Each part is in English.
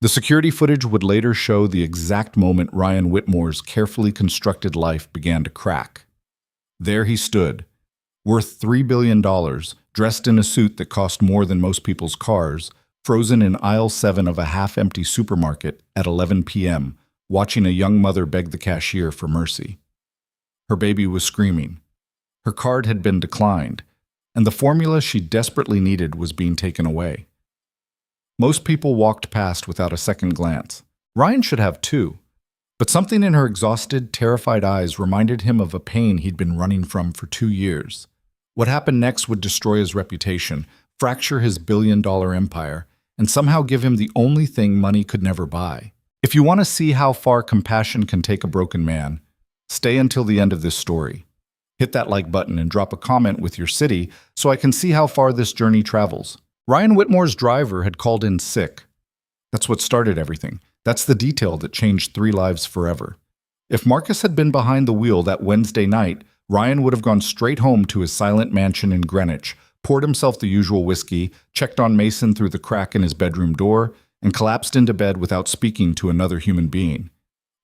The security footage would later show the exact moment Ryan Whitmore's carefully constructed life began to crack. There he stood, worth $3 billion, dressed in a suit that cost more than most people's cars, frozen in aisle 7 of a half-empty supermarket at 11 p.m., watching a young mother beg the cashier for mercy. Her baby was screaming. Her card had been declined, and the formula she desperately needed was being taken away. Most people walked past without a second glance. Ryan should have too, but something in her exhausted, terrified eyes reminded him of a pain he'd been running from for 2 years. What happened next would destroy his reputation, fracture his billion-dollar empire, and somehow give him the only thing money could never buy. If you want to see how far compassion can take a broken man, stay until the end of this story. Hit that like button and drop a comment with your city so I can see how far this journey travels. Ryan Whitmore's driver had called in sick. That's what started everything. That's the detail that changed 3 lives forever. If Marcus had been behind the wheel that Wednesday night, Ryan would have gone straight home to his silent mansion in Greenwich, poured himself the usual whiskey, checked on Mason through the crack in his bedroom door, and collapsed into bed without speaking to another human being.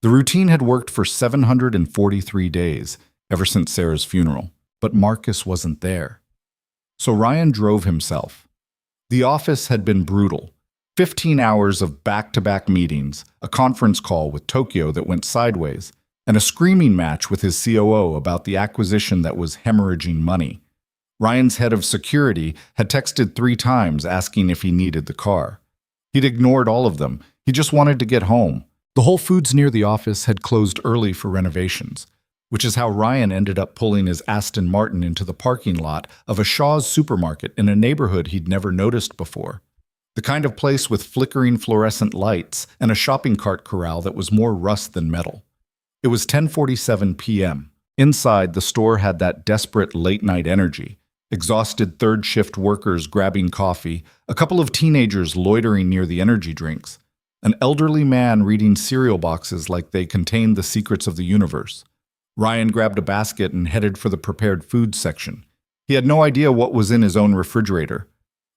The routine had worked for 743 days, ever since Sarah's funeral, but Marcus wasn't there. So Ryan drove himself. The office had been brutal. 15 hours of back-to-back meetings, a conference call with Tokyo that went sideways, and a screaming match with his COO about the acquisition that was hemorrhaging money. Ryan's head of security had texted 3 times asking if he needed the car. He'd ignored all of them. He just wanted to get home. The Whole Foods near the office had closed early for renovations, which is how Ryan ended up pulling his Aston Martin into the parking lot of a Shaw's supermarket in a neighborhood he'd never noticed before. The kind of place with flickering fluorescent lights and a shopping cart corral that was more rust than metal. It was 10:47 p.m. Inside, the store had that desperate late-night energy. Exhausted third-shift workers grabbing coffee, a couple of teenagers loitering near the energy drinks, an elderly man reading cereal boxes like they contained the secrets of the universe. Ryan grabbed a basket and headed for the prepared foods section. He had no idea what was in his own refrigerator.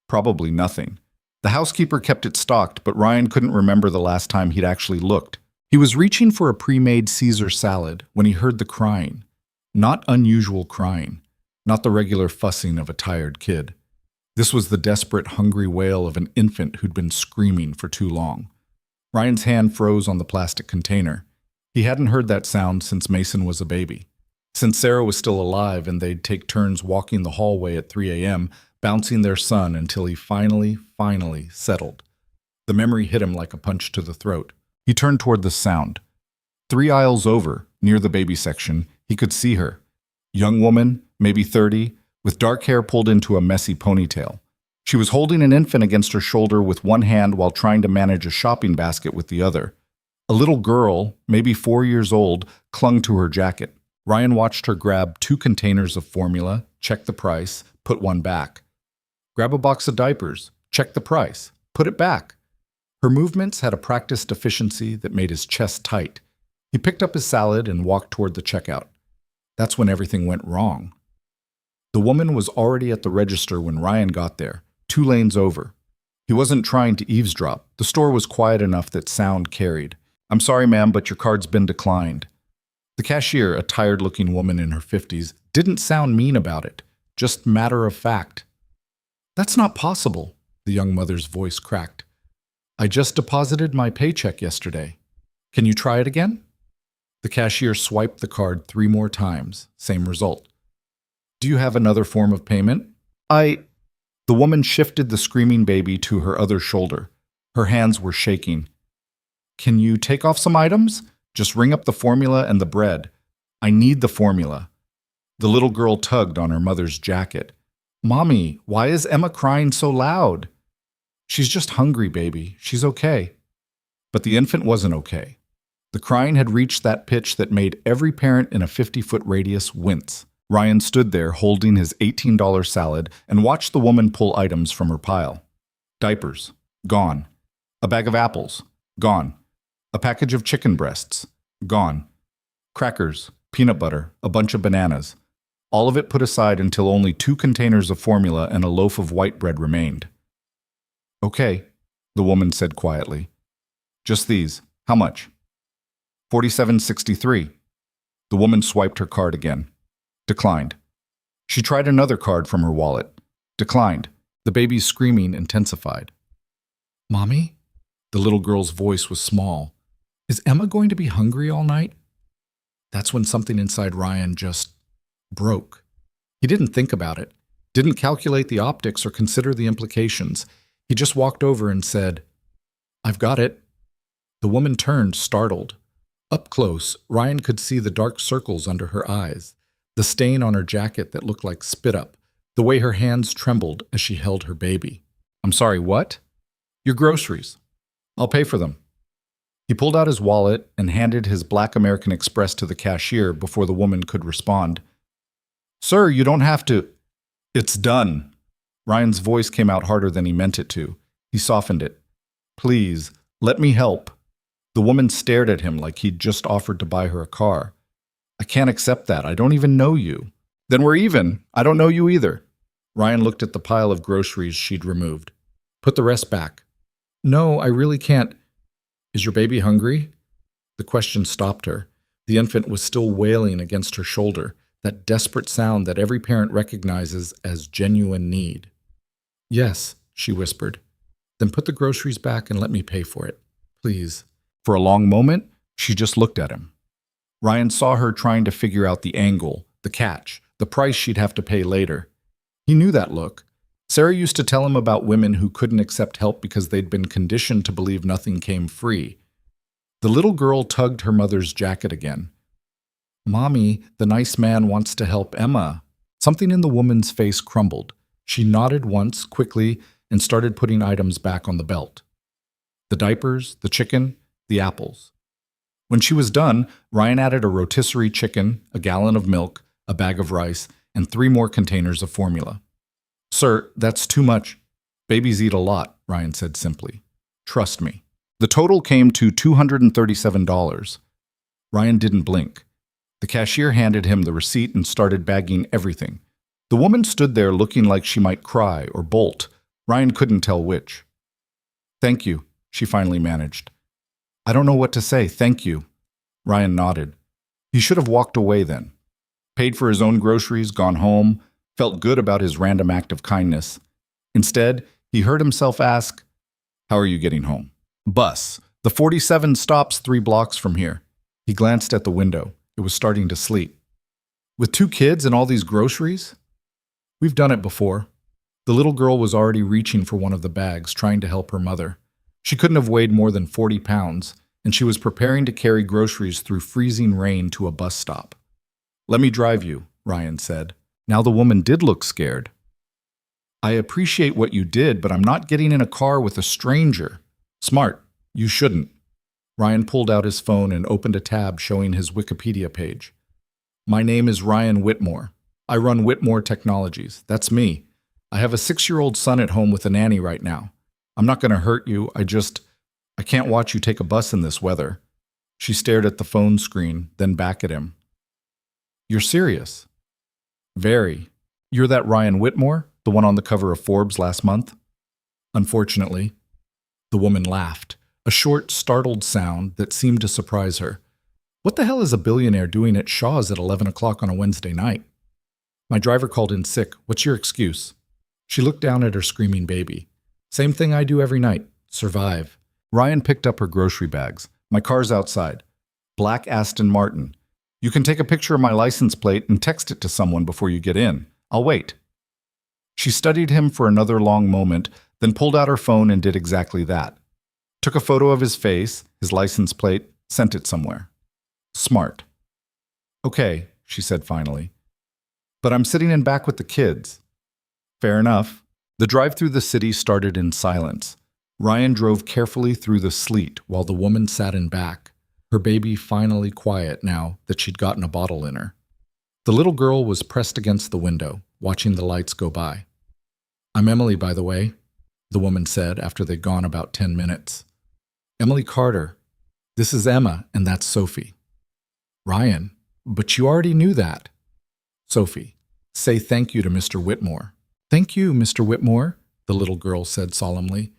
Probably nothing. The housekeeper kept it stocked, but Ryan couldn't remember the last time he'd actually looked. He was reaching for a pre-made Caesar salad when he heard the crying. Not unusual crying. Not the regular fussing of a tired kid. This was the desperate, hungry wail of an infant who'd been screaming for too long. Ryan's hand froze on the plastic container. He hadn't heard that sound since Mason was a baby. Since Sarah was still alive and they'd take turns walking the hallway at 3 a.m., bouncing their son until he finally settled. The memory hit him like a punch to the throat. He turned toward the sound. 3 aisles over, near the baby section, he could see her. Young woman, maybe 30, with dark hair pulled into a messy ponytail. She was holding an infant against her shoulder with one hand while trying to manage a shopping basket with the other. A little girl, maybe 4 years old, clung to her jacket. Ryan watched her grab 2 containers of formula, check the price, put one back. Grab a box of diapers, check the price, put it back. Her movements had a practiced efficiency that made his chest tight. He picked up his salad and walked toward the checkout. That's when everything went wrong. The woman was already at the register when Ryan got there, 2 lanes over. He wasn't trying to eavesdrop. The store was quiet enough that sound carried. "I'm sorry, ma'am, but your card's been declined." The cashier, a tired-looking woman in her 50s, didn't sound mean about it, just matter of fact. "That's not possible," the young mother's voice cracked. "I just deposited my paycheck yesterday. Can you try it again?" The cashier swiped the card 3 more times, same result. "Do you have another form of payment?" The woman shifted the screaming baby to her other shoulder. Her hands were shaking. "Can you take off some items? Just ring up the formula and the bread. I need the formula." The little girl tugged on her mother's jacket. "Mommy, why is Emma crying so loud?" "She's just hungry, baby. She's okay." But the infant wasn't okay. The crying had reached that pitch that made every parent in a 50-foot radius wince. Ryan stood there holding his $18 salad and watched the woman pull items from her pile. Diapers, gone. A bag of apples, gone. A package of chicken breasts, gone. Crackers, peanut butter, a bunch of bananas. All of it put aside until only 2 containers of formula and a loaf of white bread remained. "Okay," the woman said quietly. Just these. How much? $47.63. The woman swiped her card again. Declined. She tried another card from her wallet. Declined. The baby's screaming intensified. Mommy? The little girl's voice was small. Is Emma going to be hungry all night? That's when something inside Ryan just broke. He didn't think about it, didn't calculate the optics or consider the implications. He just walked over and said, I've got it. The woman turned, startled. Up close, Ryan could see the dark circles under her eyes, the stain on her jacket that looked like spit up, the way her hands trembled as she held her baby. I'm sorry, what? Your groceries. I'll pay for them. He pulled out his wallet and handed his Black American Express to the cashier before the woman could respond. Sir, you don't have to. It's done. Ryan's voice came out harder than he meant it to. He softened it. Please, let me help. The woman stared at him like he'd just offered to buy her a car. I can't accept that. I don't even know you. Then we're even. I don't know you either. Ryan looked at the pile of groceries she'd removed. Put the rest back. No, I really can't. Is your baby hungry? The question stopped her. The infant was still wailing against her shoulder, that desperate sound that every parent recognizes as genuine need. Yes, she whispered. Then put the groceries back and let me pay for it, please. For a long moment, she just looked at him. Ryan saw her trying to figure out the angle, the catch, the price she'd have to pay later. He knew that look. Sarah used to tell him about women who couldn't accept help because they'd been conditioned to believe nothing came free. The little girl tugged her mother's jacket again. Mommy, the nice man wants to help Emma. Something in the woman's face crumbled. She nodded once, quickly, and started putting items back on the belt. The diapers, the chicken, the apples. When she was done, Ryan added a rotisserie chicken, a gallon of milk, a bag of rice, and 3 more containers of formula. Sir, that's too much. Babies eat a lot, Ryan said simply. Trust me. The total came to $237. Ryan didn't blink. The cashier handed him the receipt and started bagging everything. The woman stood there looking like she might cry or bolt. Ryan couldn't tell which. Thank you, she finally managed. I don't know what to say, thank you. Ryan nodded. He should have walked away then. Paid for his own groceries, gone home, felt good about his random act of kindness. Instead, he heard himself ask, How are you getting home? Bus. The 47 stops 3 blocks from here. He glanced at the window. It was starting to sleep. With 2 kids and all these groceries? We've done it before. The little girl was already reaching for one of the bags, trying to help her mother. She couldn't have weighed more than 40 pounds, and she was preparing to carry groceries through freezing rain to a bus stop. Let me drive you, Ryan said. Now the woman did look scared. I appreciate what you did, but I'm not getting in a car with a stranger. Smart. You shouldn't. Ryan pulled out his phone and opened a tab showing his Wikipedia page. My name is Ryan Whitmore. I run Whitmore Technologies. That's me. I have a 6-year-old son at home with a nanny right now. I'm not going to hurt you. I can't watch you take a bus in this weather. She stared at the phone screen, then back at him. You're serious? Very. You're that Ryan Whitmore, the one on the cover of Forbes last month? Unfortunately. The woman laughed, a short, startled sound that seemed to surprise her. What the hell is a billionaire doing at Shaw's at 11 o'clock on a Wednesday night? My driver called in sick. What's your excuse? She looked down at her screaming baby. Same thing I do every night. Survive. Ryan picked up her grocery bags. My car's outside. Black Aston Martin. You can take a picture of my license plate and text it to someone before you get in. I'll wait. She studied him for another long moment, then pulled out her phone and did exactly that. Took a photo of his face, his license plate, sent it somewhere. Smart. Okay, she said finally. But I'm sitting in back with the kids. Fair enough. The drive through the city started in silence. Ryan drove carefully through the sleet while the woman sat in back, her baby finally quiet now that she'd gotten a bottle in her. The little girl was pressed against the window, watching the lights go by. I'm Emily, by the way, the woman said after they'd gone about 10 minutes. Emily Carter. This is Emma, and that's Sophie. Ryan, but you already knew that. Sophie, say thank you to Mr. Whitmore. Thank you, Mr. Whitmore, the little girl said solemnly.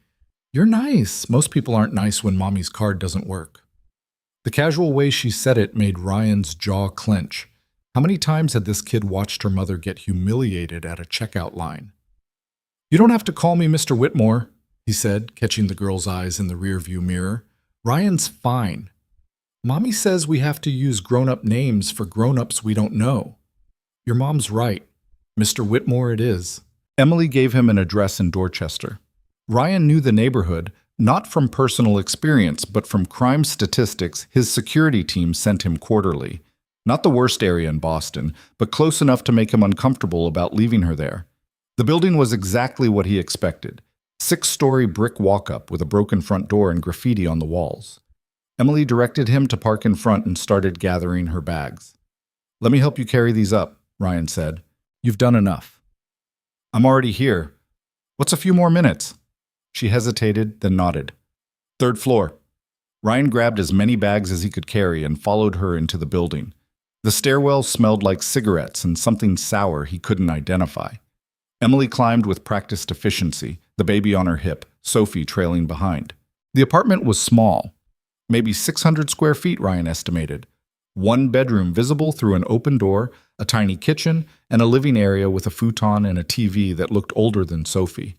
You're nice. Most people aren't nice when mommy's card doesn't work. The casual way she said it made Ryan's jaw clench. How many times had this kid watched her mother get humiliated at a checkout line? You don't have to call me Mr. Whitmore, he said, catching the girl's eyes in the rearview mirror. Ryan's fine. Mommy says we have to use grown-up names for grown-ups we don't know. Your mom's right. Mr. Whitmore it is. Emily gave him an address in Dorchester. Ryan knew the neighborhood, not from personal experience, but from crime statistics his security team sent him quarterly. Not the worst area in Boston, but close enough to make him uncomfortable about leaving her there. The building was exactly what he expected. 6-story brick walk-up with a broken front door and graffiti on the walls. Emily directed him to park in front and started gathering her bags. Let me help you carry these up, Ryan said. You've done enough. I'm already here. What's a few more minutes? She hesitated, then nodded. 3rd floor. Ryan grabbed as many bags as he could carry and followed her into the building. The stairwell smelled like cigarettes and something sour he couldn't identify. Emily climbed with practiced efficiency, the baby on her hip, Sophie trailing behind. The apartment was small. Maybe 600 square feet, Ryan estimated. 1 bedroom visible through an open door, a tiny kitchen, and a living area with a futon and a TV that looked older than Sophie.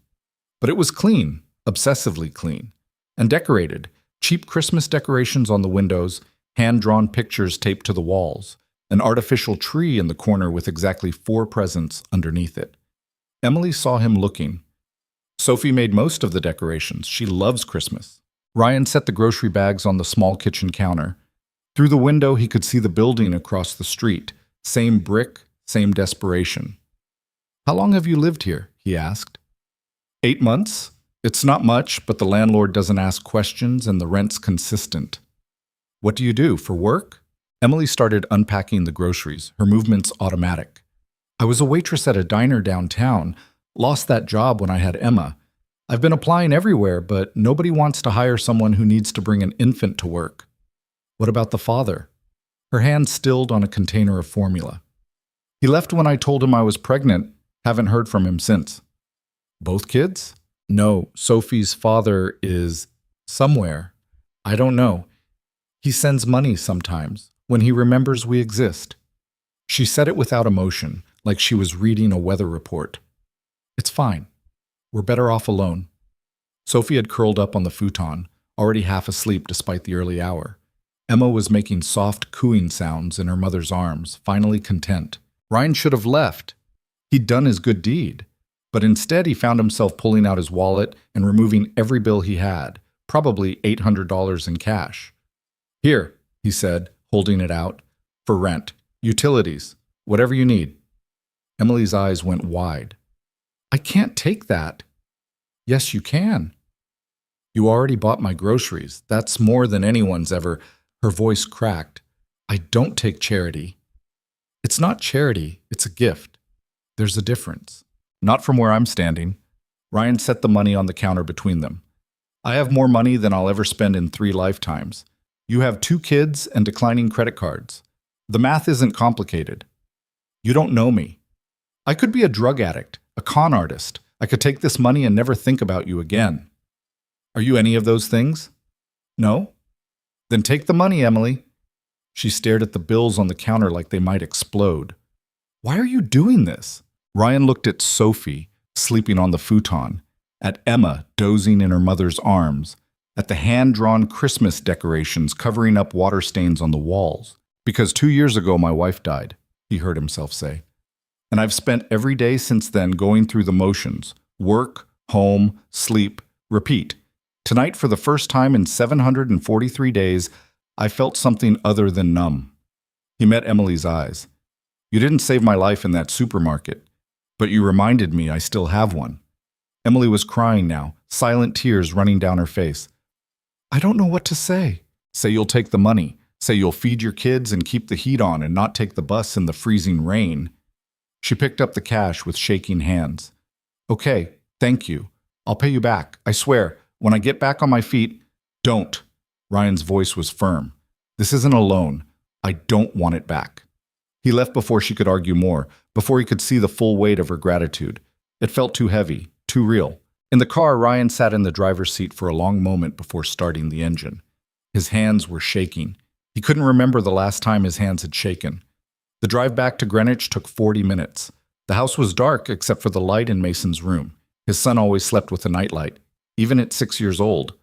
But it was clean, obsessively clean, and decorated. Cheap Christmas decorations on the windows, hand-drawn pictures taped to the walls, an artificial tree in the corner with exactly 4 presents underneath it. Emily saw him looking. Sophie made most of the decorations. She loves Christmas. Ryan set the grocery bags on the small kitchen counter. Through the window, he could see the building across the street. Same brick, same desperation. How long have you lived here? He asked. 8 months. It's not much, but the landlord doesn't ask questions and the rent's consistent. What do you do, for work? Emily started unpacking the groceries, her movements automatic. I was a waitress at a diner downtown. Lost that job when I had Emma. I've been applying everywhere, but nobody wants to hire someone who needs to bring an infant to work. What about the father? Her hand stilled on a container of formula. He left when I told him I was pregnant. Haven't heard from him since. Both kids? No, Sophie's father is somewhere. I don't know. He sends money sometimes, when he remembers we exist. She said it without emotion, like she was reading a weather report. It's fine. We're better off alone. Sophie had curled up on the futon, already half asleep despite the early hour. Emma was making soft cooing sounds in her mother's arms, finally content. Ryan should have left. He'd done his good deed. But instead he found himself pulling out his wallet and removing every bill he had, probably $800 in cash. Here, he said, holding it out, for rent, utilities, whatever you need. Emily's eyes went wide. I can't take that. Yes, you can. You already bought my groceries. That's more than anyone's ever. Her voice cracked. I don't take charity. It's not charity, it's a gift. There's a difference. Not from where I'm standing. Ryan set the money on the counter between them. I have more money than I'll ever spend in 3 lifetimes. You have 2 kids and declining credit cards. The math isn't complicated. You don't know me. I could be a drug addict, a con artist. I could take this money and never think about you again. Are you any of those things? No? Then take the money, Emily. She stared at the bills on the counter like they might explode. Why are you doing this? Ryan looked at Sophie, sleeping on the futon, at Emma dozing in her mother's arms, at the hand-drawn Christmas decorations covering up water stains on the walls. Because 2 years ago my wife died, he heard himself say. And I've spent every day since then going through the motions. Work, home, sleep, repeat. Tonight, for the first time in 743 days, I felt something other than numb. He met Emily's eyes. You didn't save my life in that supermarket, but you reminded me I still have one. Emily was crying now, silent tears running down her face. I don't know what to say. Say you'll take the money. Say you'll feed your kids and keep the heat on and not take the bus in the freezing rain. She picked up the cash with shaking hands. Okay, thank you. I'll pay you back, I swear. When I get back on my feet, don't. Ryan's voice was firm. This isn't a loan. I don't want it back. He left before she could argue more, before he could see the full weight of her gratitude. It felt too heavy, too real. In the car, Ryan sat in the driver's seat for a long moment before starting the engine. His hands were shaking. He couldn't remember the last time his hands had shaken. The drive back to Greenwich took 40 minutes. The house was dark except for the light in Mason's room. His son always slept with a nightlight, even at 6 years old.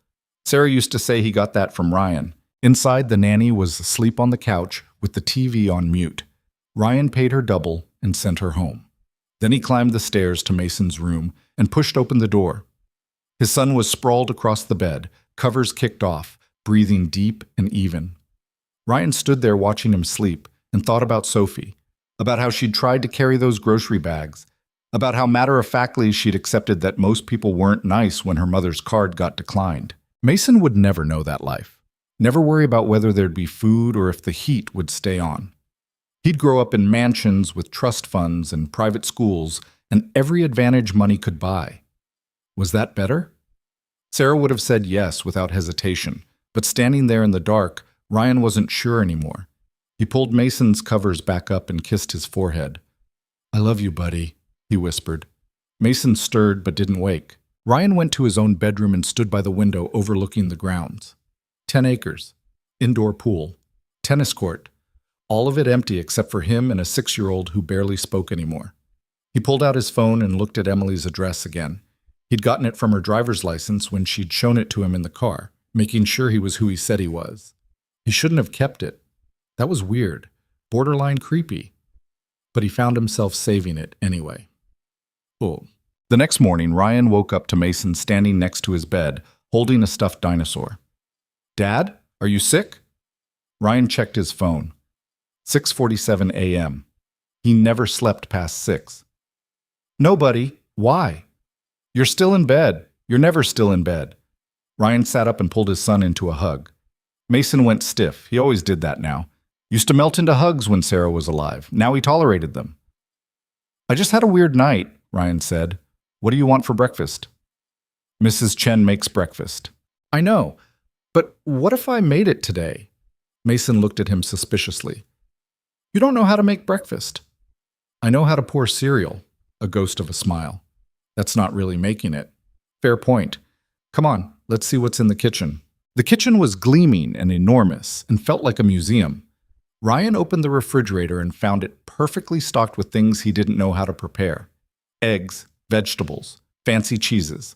Sarah used to say he got that from Ryan. Inside, the nanny was asleep on the couch with the TV on mute. Ryan paid her double and sent her home. Then he climbed the stairs to Mason's room and pushed open the door. His son was sprawled across the bed, covers kicked off, breathing deep and even. Ryan stood there watching him sleep and thought about Sophie, about how she'd tried to carry those grocery bags, about how matter-of-factly she'd accepted that most people weren't nice when her mother's card got declined. Mason would never know that life. Never worry about whether there'd be food or if the heat would stay on. He'd grow up in mansions with trust funds and private schools and every advantage money could buy. Was that better? Sarah would have said yes without hesitation, but standing there in the dark, Ryan wasn't sure anymore. He pulled Mason's covers back up and kissed his forehead. "I love you, buddy," he whispered. Mason stirred but didn't wake. Ryan went to his own bedroom and stood by the window overlooking the grounds. 10 acres, indoor pool, tennis court, all of it empty except for him and a 6-year-old who barely spoke anymore. He pulled out his phone and looked at Emily's address again. He'd gotten it from her driver's license when she'd shown it to him in the car, making sure he was who he said he was. He shouldn't have kept it. That was weird, borderline creepy. But he found himself saving it anyway. Oh. The next morning, Ryan woke up to Mason standing next to his bed, holding a stuffed dinosaur. "Dad, are you sick?" Ryan checked his phone. 6:47 a.m. He never slept past 6. "No, buddy. Why?" "You're still in bed. You're never still in bed." Ryan sat up and pulled his son into a hug. Mason went stiff. He always did that now. Used to melt into hugs when Sarah was alive. Now he tolerated them. "I just had a weird night," Ryan said. "What do you want for breakfast?" "Mrs. Chen makes breakfast." "I know, but what if I made it today?" Mason looked at him suspiciously. "You don't know how to make breakfast." "I know how to pour cereal," a ghost of a smile. "That's not really making it." "Fair point. Come on, let's see what's in the kitchen." The kitchen was gleaming and enormous and felt like a museum. Ryan opened the refrigerator and found it perfectly stocked with things he didn't know how to prepare. Eggs, vegetables, fancy cheeses.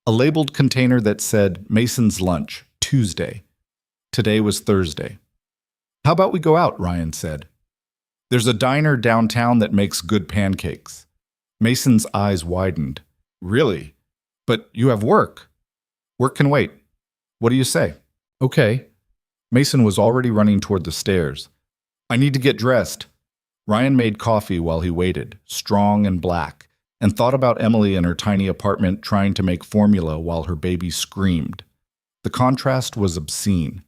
A labeled container that said Mason's lunch, Tuesday. Today was Thursday. "How about we go out?" Ryan said. "There's a diner downtown that makes good pancakes." Mason's eyes widened. "Really? But you have work." "Work can wait. What do you say?" "Okay." Mason was already running toward the stairs. "I need to get dressed." Ryan made coffee while he waited, strong and black, and thought about Emily in her tiny apartment trying to make formula while her baby screamed. The contrast was obscene.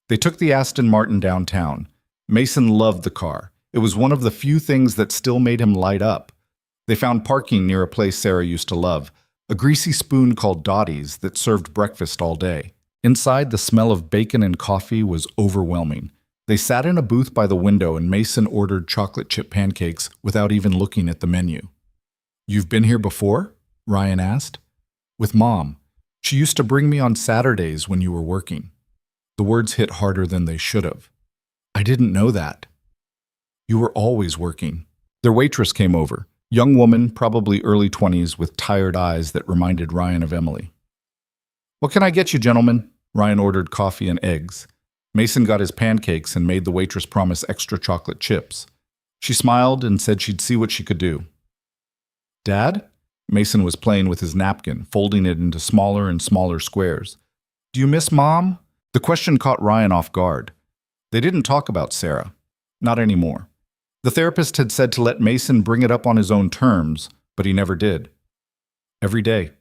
They took the Aston Martin downtown. Mason loved the car. It was one of the few things that still made him light up. They found parking near a place Sarah used to love, a greasy spoon called Dottie's that served breakfast all day. Inside, the smell of bacon and coffee was overwhelming. They sat in a booth by the window and Mason ordered chocolate chip pancakes without even looking at the menu. "You've been here before?" Ryan asked. "With Mom. She used to bring me on Saturdays when you were working." The words hit harder than they should have. "I didn't know that." "You were always working." Their waitress came over. Young woman, probably early 20s, with tired eyes that reminded Ryan of Emily. "What can I get you, gentlemen?" Ryan ordered coffee and eggs. Mason got his pancakes and made the waitress promise extra chocolate chips. She smiled and said she'd see what she could do. "Dad?" Mason was playing with his napkin, folding it into smaller and smaller squares. "Do you miss Mom?" The question caught Ryan off guard. They didn't talk about Sarah. Not anymore. The therapist had said to let Mason bring it up on his own terms, but he never did. "Every day,"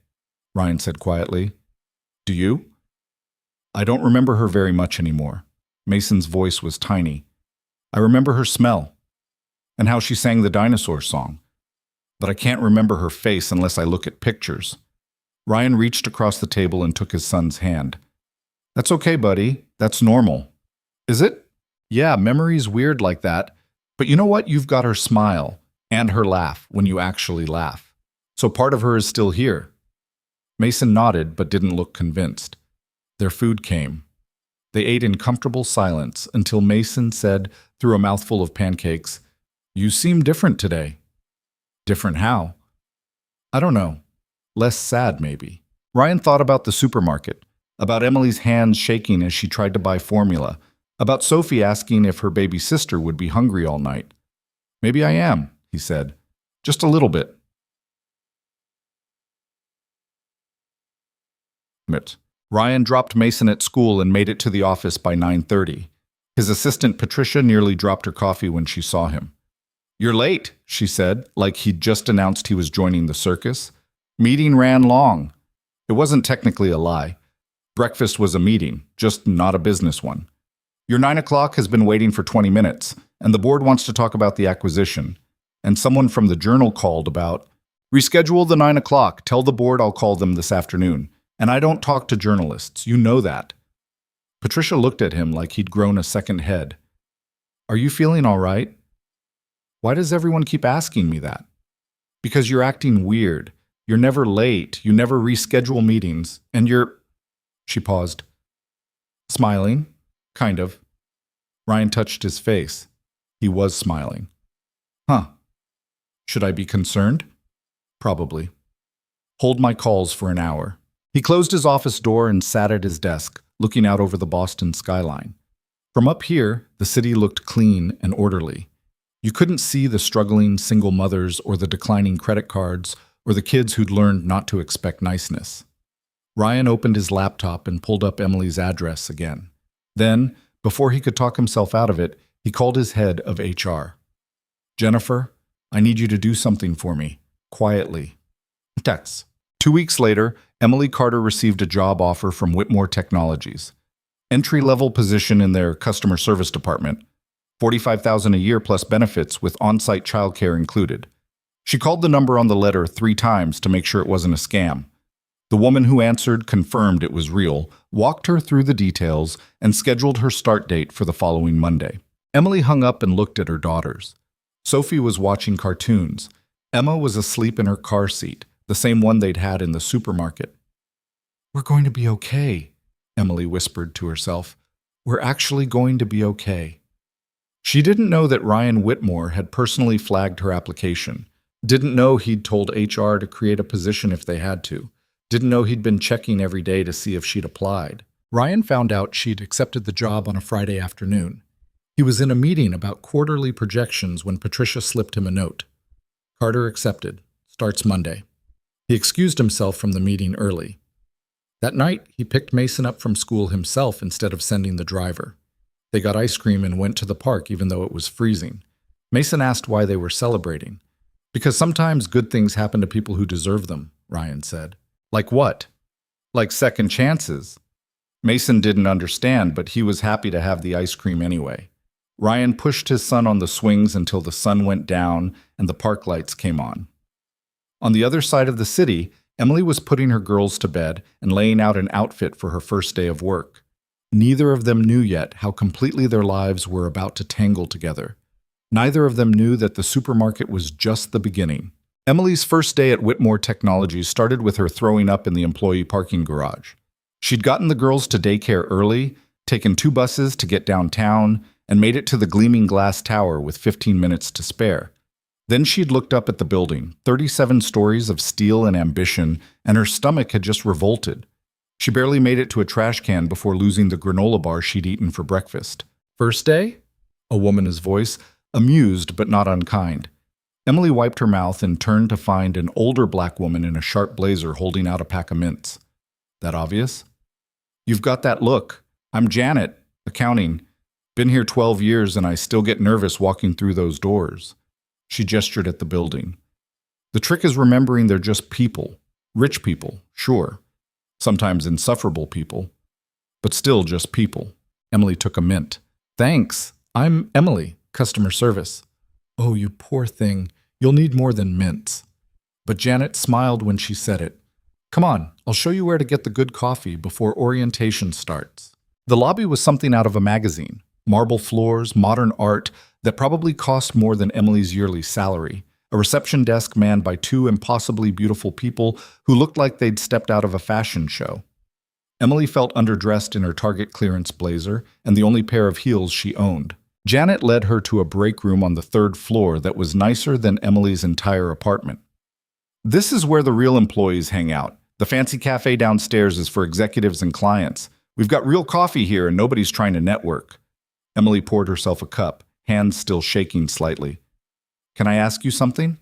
Ryan said quietly. "Do you?" "I don't remember her very much anymore." Mason's voice was tiny. "I remember her smell, and how she sang the dinosaur song. But I can't remember her face unless I look at pictures." Ryan reached across the table and took his son's hand. "That's okay, buddy. That's normal." "Is it?" "Yeah, memory's weird like that. But you know what? You've got her smile and her laugh when you actually laugh. So part of her is still here." Mason nodded but didn't look convinced. Their food came. They ate in comfortable silence until Mason said, through a mouthful of pancakes, "You seem different today." "Different how?" "I don't know. Less sad, maybe." Ryan thought about the supermarket, about Emily's hands shaking as she tried to buy formula, about Sophie asking if her baby sister would be hungry all night. "Maybe I am," he said. "Just a little bit." Ryan dropped Mason at school and made it to the office by 9:30. His assistant Patricia nearly dropped her coffee when she saw him. "You're late," she said, like he'd just announced he was joining the circus. "Meeting ran long." It wasn't technically a lie. Breakfast was a meeting, just not a business one. "Your 9 o'clock has been waiting for 20 minutes, and the board wants to talk about the acquisition." And someone from the Journal called about, "Reschedule the 9 o'clock. Tell the board I'll call them this afternoon. And I don't talk to journalists. You know that." Patricia looked at him like he'd grown a second head. "Are you feeling all right?" "Why does everyone keep asking me that?" "Because you're acting weird. You're never late. You never reschedule meetings. And you're—" She paused. "Smiling? Kind of." Ryan touched his face. He was smiling. "Huh. Should I be concerned?" "Probably." "Hold my calls for an hour." He closed his office door and sat at his desk, looking out over the Boston skyline. From up here, the city looked clean and orderly. You couldn't see the struggling single mothers or the declining credit cards or the kids who'd learned not to expect niceness. Ryan opened his laptop and pulled up Emily's address again. Then, before he could talk himself out of it, he called his head of HR. "Jennifer, I need you to do something for me. Quietly." Text. 2 weeks later, Emily Carter received a job offer from Whitmore Technologies. Entry-level position in their customer service department. $45,000 a year plus benefits with on-site childcare included. She called the number on the letter 3 times to make sure it wasn't a scam. The woman who answered confirmed it was real, walked her through the details, and scheduled her start date for the following Monday. Emily hung up and looked at her daughters. Sophie was watching cartoons. Emma was asleep in her car seat, the same one they'd had in the supermarket. "We're going to be okay," Emily whispered to herself. "We're actually going to be okay." She didn't know that Ryan Whitmore had personally flagged her application, didn't know he'd told HR to create a position if they had to, didn't know he'd been checking every day to see if she'd applied. Ryan found out she'd accepted the job on a Friday afternoon. He was in a meeting about quarterly projections when Patricia slipped him a note. "Carter accepted. Starts Monday." He excused himself from the meeting early. That night, he picked Mason up from school himself instead of sending the driver. They got ice cream and went to the park even though it was freezing. Mason asked why they were celebrating. "Because sometimes good things happen to people who deserve them," Ryan said. "Like what?" "Like second chances." Mason didn't understand, but he was happy to have the ice cream anyway. Ryan pushed his son on the swings until the sun went down and the park lights came on. On the other side of the city, Emily was putting her girls to bed and laying out an outfit for her first day of work. Neither of them knew yet how completely their lives were about to tangle together. Neither of them knew that the supermarket was just the beginning. Emily's first day at Whitmore Technologies started with her throwing up in the employee parking garage. She'd gotten the girls to daycare early, taken 2 buses to get downtown, and made it to the gleaming glass tower with 15 minutes to spare. Then she'd looked up at the building, 37 stories of steel and ambition, and her stomach had just revolted. She barely made it to a trash can before losing the granola bar she'd eaten for breakfast. "First day?" A woman's voice, amused but not unkind. Emily wiped her mouth and turned to find an older black woman in a sharp blazer holding out a pack of mints. "That obvious?" "You've got that look. I'm Janet, accounting. Been here 12 years and I still get nervous walking through those doors." She gestured at the building. "The trick is remembering they're just people. Rich people, sure. Sometimes insufferable people. But still just people." Emily took a mint. "Thanks. I'm Emily, customer service." "Oh, you poor thing. You'll need more than mints." But Janet smiled when she said it. "Come on, I'll show you where to get the good coffee before orientation starts." The lobby was something out of a magazine. Marble floors, modern art that probably cost more than Emily's yearly salary. a reception desk manned by two impossibly beautiful people who looked like they'd stepped out of a fashion show. Emily felt underdressed in her Target clearance blazer and the only pair of heels she owned. Janet led her to a break room on the third floor that was nicer than Emily's entire apartment. "This is where the real employees hang out. The fancy cafe downstairs is for executives and clients. We've got real coffee here and nobody's trying to network." Emily poured herself a cup, hands still shaking slightly. "Can I ask you something?"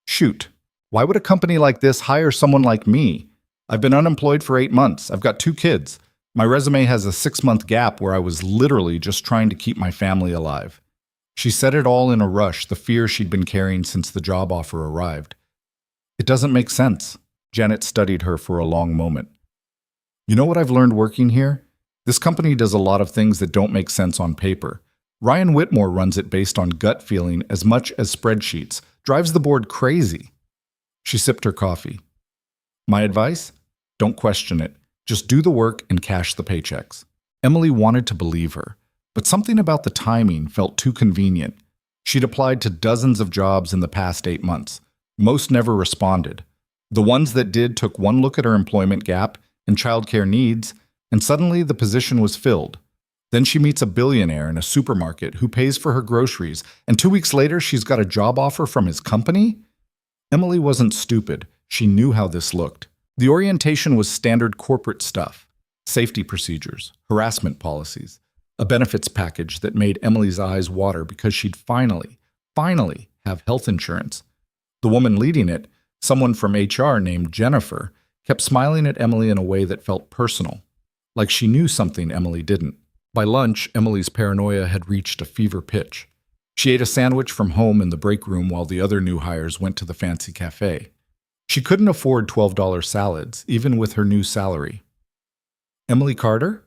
"Shoot. Why would a company like this hire someone like me? I've been unemployed for 8 months. I've got 2 kids. My resume has a 6-month gap where I was literally just trying to keep my family alive." She said it all in a rush, the fear she'd been carrying since the job offer arrived. "It doesn't make sense." Janet studied her for a long moment. "You know what I've learned working here? This company does a lot of things that don't make sense on paper. Ryan Whitmore runs it based on gut feeling as much as spreadsheets, drives the board crazy." She sipped her coffee. "My advice? Don't question it. Just do the work and cash the paychecks." Emily wanted to believe her, but something about the timing felt too convenient. She'd applied to dozens of jobs in the past 8 months. Most never responded. The ones that did took one look at her employment gap and childcare needs, and suddenly the position was filled. Then she meets a billionaire in a supermarket who pays for her groceries, and 2 weeks later she's got a job offer from his company? Emily wasn't stupid. She knew how this looked. The orientation was standard corporate stuff: safety procedures, harassment policies, a benefits package that made Emily's eyes water because she'd finally have health insurance. The woman leading it, someone from HR named Jennifer, kept smiling at Emily in a way that felt personal, like she knew something Emily didn't. By lunch, Emily's paranoia had reached a fever pitch. She ate a sandwich from home in the break room while the other new hires went to the fancy cafe. She couldn't afford $12 salads, even with her new salary. "Emily Carter?"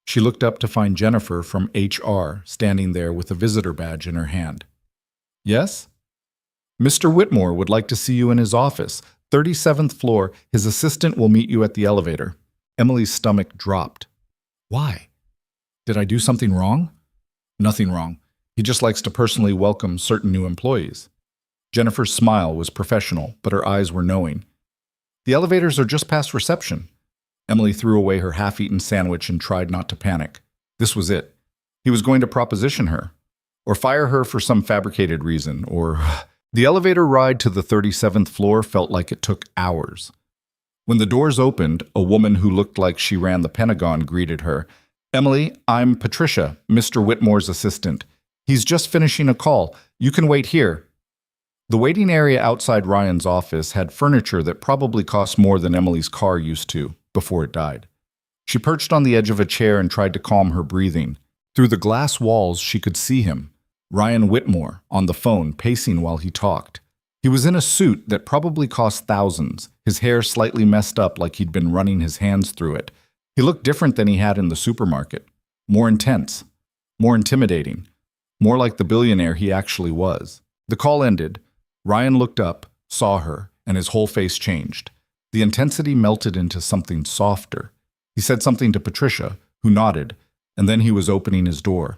She looked up to find Jennifer from HR standing there with a visitor badge in her hand. "Yes?" "Mr. Whitmore would like to see you in his office, 37th floor. His assistant will meet you at the elevator." Emily's stomach dropped. "Why? Did I do something wrong?" "Nothing wrong. He just likes to personally welcome certain new employees." Jennifer's smile was professional, but her eyes were knowing. "The elevators are just past reception." Emily threw away her half-eaten sandwich and tried not to panic. This was it. He was going to proposition her, or fire her for some fabricated reason, or... The elevator ride to the 37th floor felt like it took hours. When the doors opened, a woman who looked like she ran the Pentagon greeted her. "Emily, I'm Patricia, Mr. Whitmore's assistant. He's just finishing a call. You can wait here." The waiting area outside Ryan's office had furniture that probably cost more than Emily's car used to before it died. She perched on the edge of a chair and tried to calm her breathing. Through the glass walls, she could see him, Ryan Whitmore, on the phone, pacing while he talked. He was in a suit that probably cost thousands, his hair slightly messed up like he'd been running his hands through it. He looked different than he had in the supermarket. More intense, more intimidating, more like the billionaire he actually was. The call ended. Ryan looked up, saw her, and his whole face changed. The intensity melted into something softer. He said something to Patricia, who nodded, and then he was opening his door.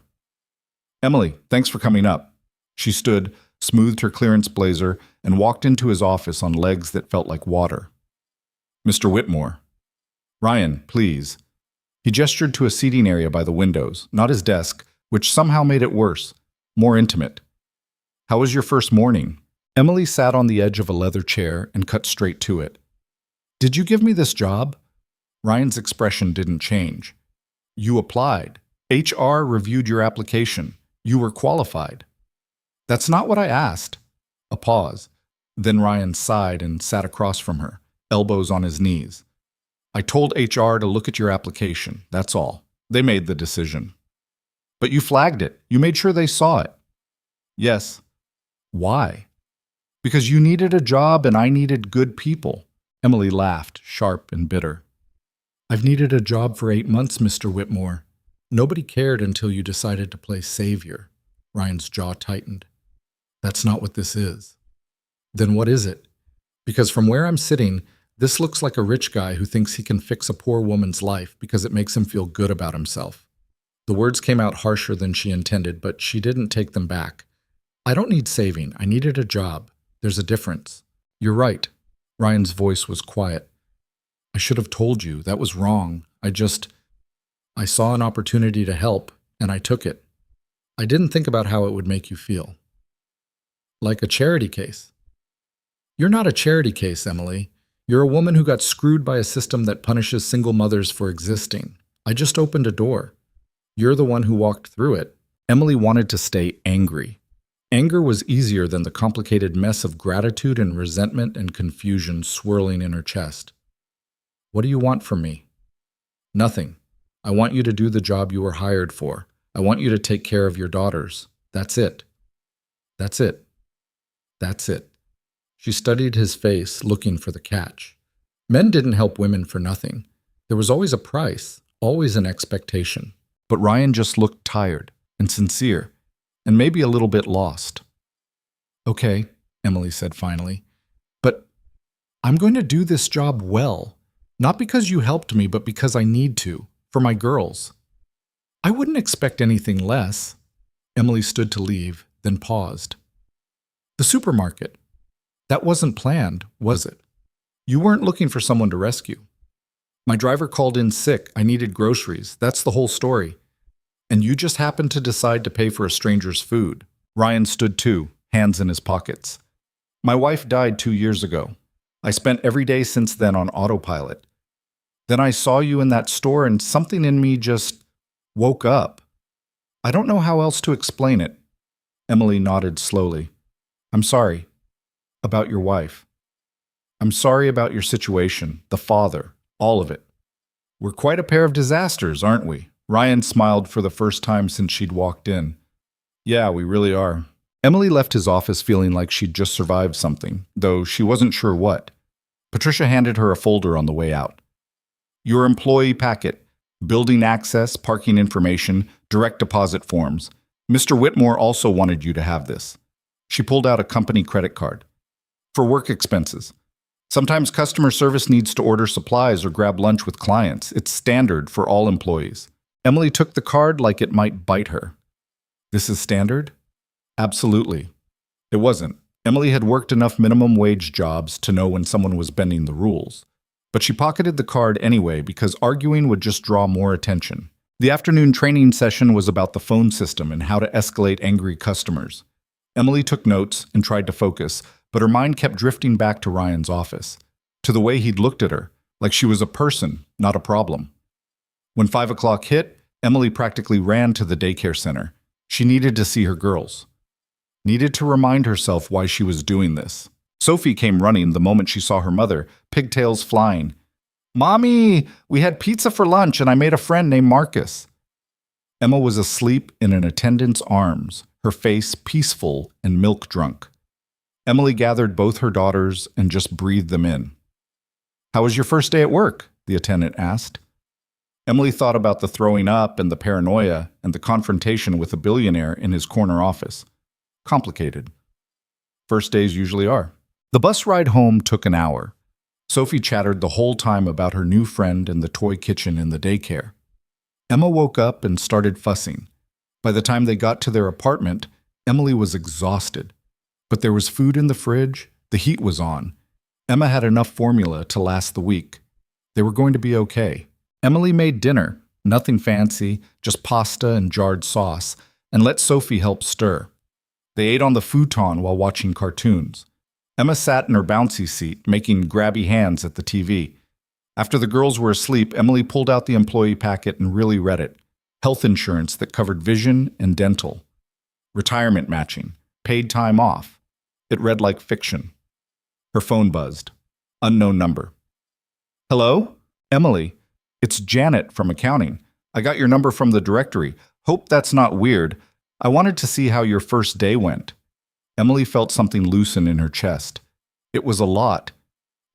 "Emily, thanks for coming up." She stood, smoothed her clearance blazer, and walked into his office on legs that felt like water. "Mr. Whitmore." "Ryan, please." He gestured to a seating area by the windows, not his desk, which somehow made it worse, more intimate. "How was your first morning?" Emily sat on the edge of a leather chair and cut straight to it. "Did you give me this job?" Ryan's expression didn't change. "You applied. HR reviewed your application. You were qualified." "That's not what I asked." A pause. Then Ryan sighed and sat across from her, elbows on his knees. "I told HR to look at your application, that's all. They made the decision." "But you flagged it. You made sure they saw it." "Yes." "Why?" "Because you needed a job and I needed good people." Emily laughed, sharp and bitter. "I've needed a job for 8 months, Mr. Whitmore. Nobody cared until you decided to play savior." Ryan's jaw tightened. "That's not what this is." "Then what is it? Because from where I'm sitting, this looks like a rich guy who thinks he can fix a poor woman's life because it makes him feel good about himself." The words came out harsher than she intended, but she didn't take them back. "I don't need saving. I needed a job. There's a difference. You're right. Ryan's voice was quiet. I should have told you. That was wrong. I saw an opportunity to help, and I took it. I didn't think about how it would make you feel. Like a charity case. You're not a charity case, Emily. You're a woman who got screwed by a system that punishes single mothers for existing. I just opened a door. You're the one who walked through it. Emily wanted to stay angry. Anger was easier than the complicated mess of gratitude and resentment and confusion swirling in her chest. What do you want from me? Nothing. I want you to do the job you were hired for. I want you to take care of your daughters. That's it. That's it. That's it. She studied his face, looking for the catch. Men didn't help women for nothing. There was always a price, always an expectation. But Ryan just looked tired and sincere, and maybe a little bit lost. Okay, Emily said finally, but I'm going to do this job well, not because you helped me, but because I need to, for my girls. I wouldn't expect anything less. Emily stood to leave, then paused. The supermarket. That wasn't planned, was it? You weren't looking for someone to rescue. My driver called in sick. I needed groceries. That's the whole story. And you just happened to decide to pay for a stranger's food. Ryan stood too, hands in his pockets. My wife died 2 years ago. I spent every day since then on autopilot. Then I saw you in that store and something in me just woke up. I don't know how else to explain it. Emily nodded slowly. I'm sorry. About your wife. I'm sorry about your situation, the father, all of it. We're quite a pair of disasters, aren't we? Ryan smiled for the first time since she'd walked in. Yeah, we really are. Emily left his office feeling like she'd just survived something, though she wasn't sure what. Patricia handed her a folder on the way out. Your employee packet, building access, parking information, direct deposit forms. Mr. Whitmore also wanted you to have this. She pulled out a company credit card. For work expenses. Sometimes customer service needs to order supplies or grab lunch with clients. It's standard for all employees. Emily took the card like it might bite her. This is standard? Absolutely. It wasn't. Emily had worked enough minimum wage jobs to know when someone was bending the rules. But she pocketed the card anyway because arguing would just draw more attention. The afternoon training session was about the phone system and how to escalate angry customers. Emily took notes and tried to focus, but her mind kept drifting back to Ryan's office, to the way he'd looked at her, like she was a person, not a problem. When 5 o'clock hit, Emily practically ran to the daycare center. She needed to see her girls. Needed to remind herself why she was doing this. Sophie came running the moment she saw her mother, pigtails flying. Mommy, we had pizza for lunch and I made a friend named Marcus. Emma was asleep in an attendant's arms, her face peaceful and milk-drunk. Emily gathered both her daughters and just breathed them in. How was your first day at work? The attendant asked. Emily thought about the throwing up and the paranoia and the confrontation with a billionaire in his corner office. Complicated. First days usually are. The bus ride home took an hour. Sophie chattered the whole time about her new friend and the toy kitchen in the daycare. Emma woke up and started fussing. By the time they got to their apartment, Emily was exhausted. But there was food in the fridge, the heat was on. Emma had enough formula to last the week. They were going to be okay. Emily made dinner, nothing fancy, just pasta and jarred sauce, and let Sophie help stir. They ate on the futon while watching cartoons. Emma sat in her bouncy seat, making grabby hands at the TV. After the girls were asleep, Emily pulled out the employee packet and really read it. Health insurance that covered vision and dental. Retirement matching. Paid time off. It read like fiction. Her phone buzzed. Unknown number. Hello? Emily. It's Janet from accounting. I got your number from the directory. Hope that's not weird. I wanted to see how your first day went. Emily felt something loosen in her chest. It was a lot,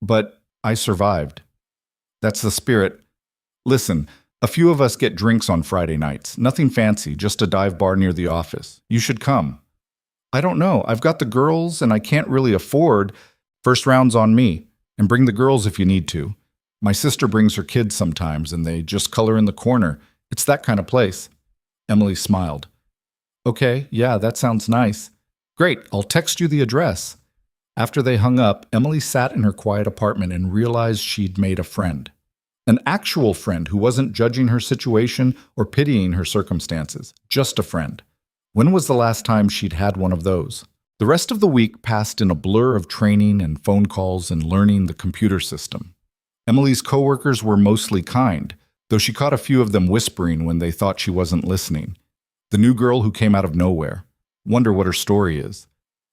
but I survived. That's the spirit. Listen, a few of us get drinks on Friday nights. Nothing fancy, just a dive bar near the office. You should come. I don't know. I've got the girls and I can't really afford. First round's on me. And bring the girls if you need to. My sister brings her kids sometimes and they just color in the corner. It's that kind of place. Emily smiled. Okay, yeah, that sounds nice. Great, I'll text you the address. After they hung up, Emily sat in her quiet apartment and realized she'd made a friend. An actual friend who wasn't judging her situation or pitying her circumstances. Just a friend. When was the last time she'd had one of those? The rest of the week passed in a blur of training and phone calls and learning the computer system. Emily's coworkers were mostly kind, though she caught a few of them whispering when they thought she wasn't listening. The new girl who came out of nowhere. Wonder what her story is.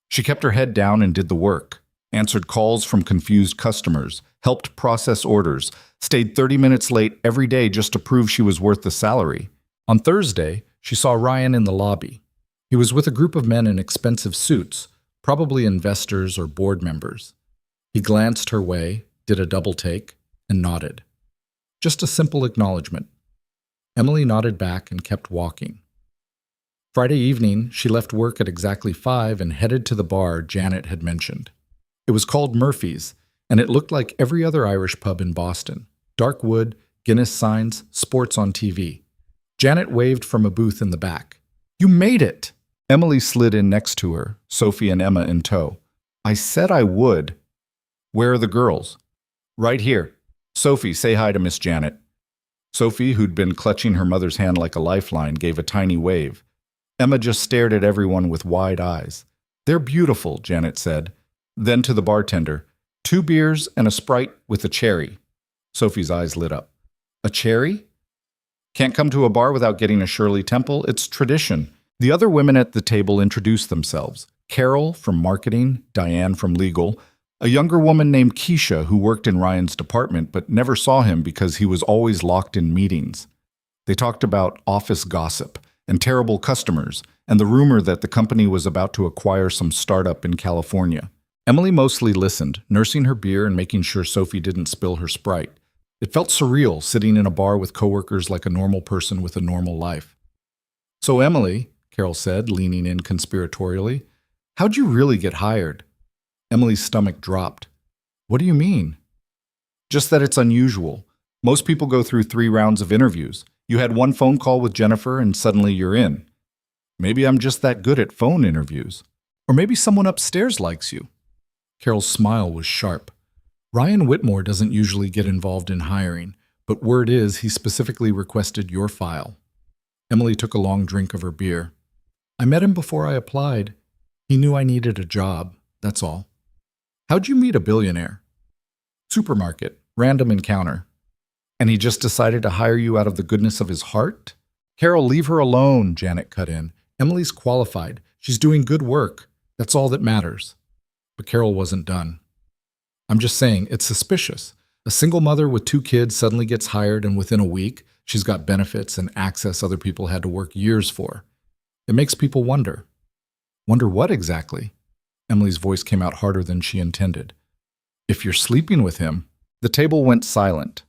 She kept her head down and did the work, answered calls from confused customers, helped process orders, stayed 30 minutes late every day just to prove she was worth the salary. On Thursday, she saw Ryan in the lobby. He was with a group of men in expensive suits, probably investors or board members. He glanced her way, did a double take, and nodded. Just a simple acknowledgement. Emily nodded back and kept walking. Friday evening, she left work at exactly 5 and headed to the bar Janet had mentioned. It was called Murphy's, and it looked like every other Irish pub in Boston. Dark wood, Guinness signs, sports on TV. Janet waved from a booth in the back. "You made it!" Emily slid in next to her, Sophie and Emma in tow. "I said I would." "Where are the girls?" "Right here. Sophie, say hi to Miss Janet." Sophie, who'd been clutching her mother's hand like a lifeline, gave a tiny wave. Emma just stared at everyone with wide eyes. "They're beautiful," Janet said. Then to the bartender, 2 beers and a Sprite with a cherry." Sophie's eyes lit up. "A cherry? Can't come to a bar without getting a Shirley Temple. It's tradition." The other women at the table introduced themselves. Carol from marketing, Diane from legal, a younger woman named Keisha who worked in Ryan's department but never saw him because he was always locked in meetings. They talked about office gossip and terrible customers and the rumor that the company was about to acquire some startup in California. Emily mostly listened, nursing her beer and making sure Sophie didn't spill her Sprite. It felt surreal sitting in a bar with coworkers like a normal person with a normal life. "So Emily," Carol said, leaning in conspiratorially, "how'd you really get hired?" Emily's stomach dropped. "What do you mean?" "Just that it's unusual. Most people go through 3 rounds of interviews. You had 1 phone call with Jennifer and suddenly you're in. Maybe I'm just that good at phone interviews. Or maybe someone upstairs likes you." Carol's smile was sharp. "Ryan Whitmore doesn't usually get involved in hiring, but word is he specifically requested your file." Emily took a long drink of her beer. "I met him before I applied. He knew I needed a job, that's all." "How'd you meet a billionaire?" "Supermarket, random encounter." "And he just decided to hire you out of the goodness of his heart?" "Carol, leave her alone," Janet cut in. "Emily's qualified. She's doing good work. That's all that matters." But Carol wasn't done. "I'm just saying, it's suspicious. A single mother with 2 kids suddenly gets hired and within a week, she's got benefits and access other people had to work years for. It makes people wonder." "Wonder what exactly?" Emily's voice came out harder than she intended. "If you're sleeping with him." The table went silent.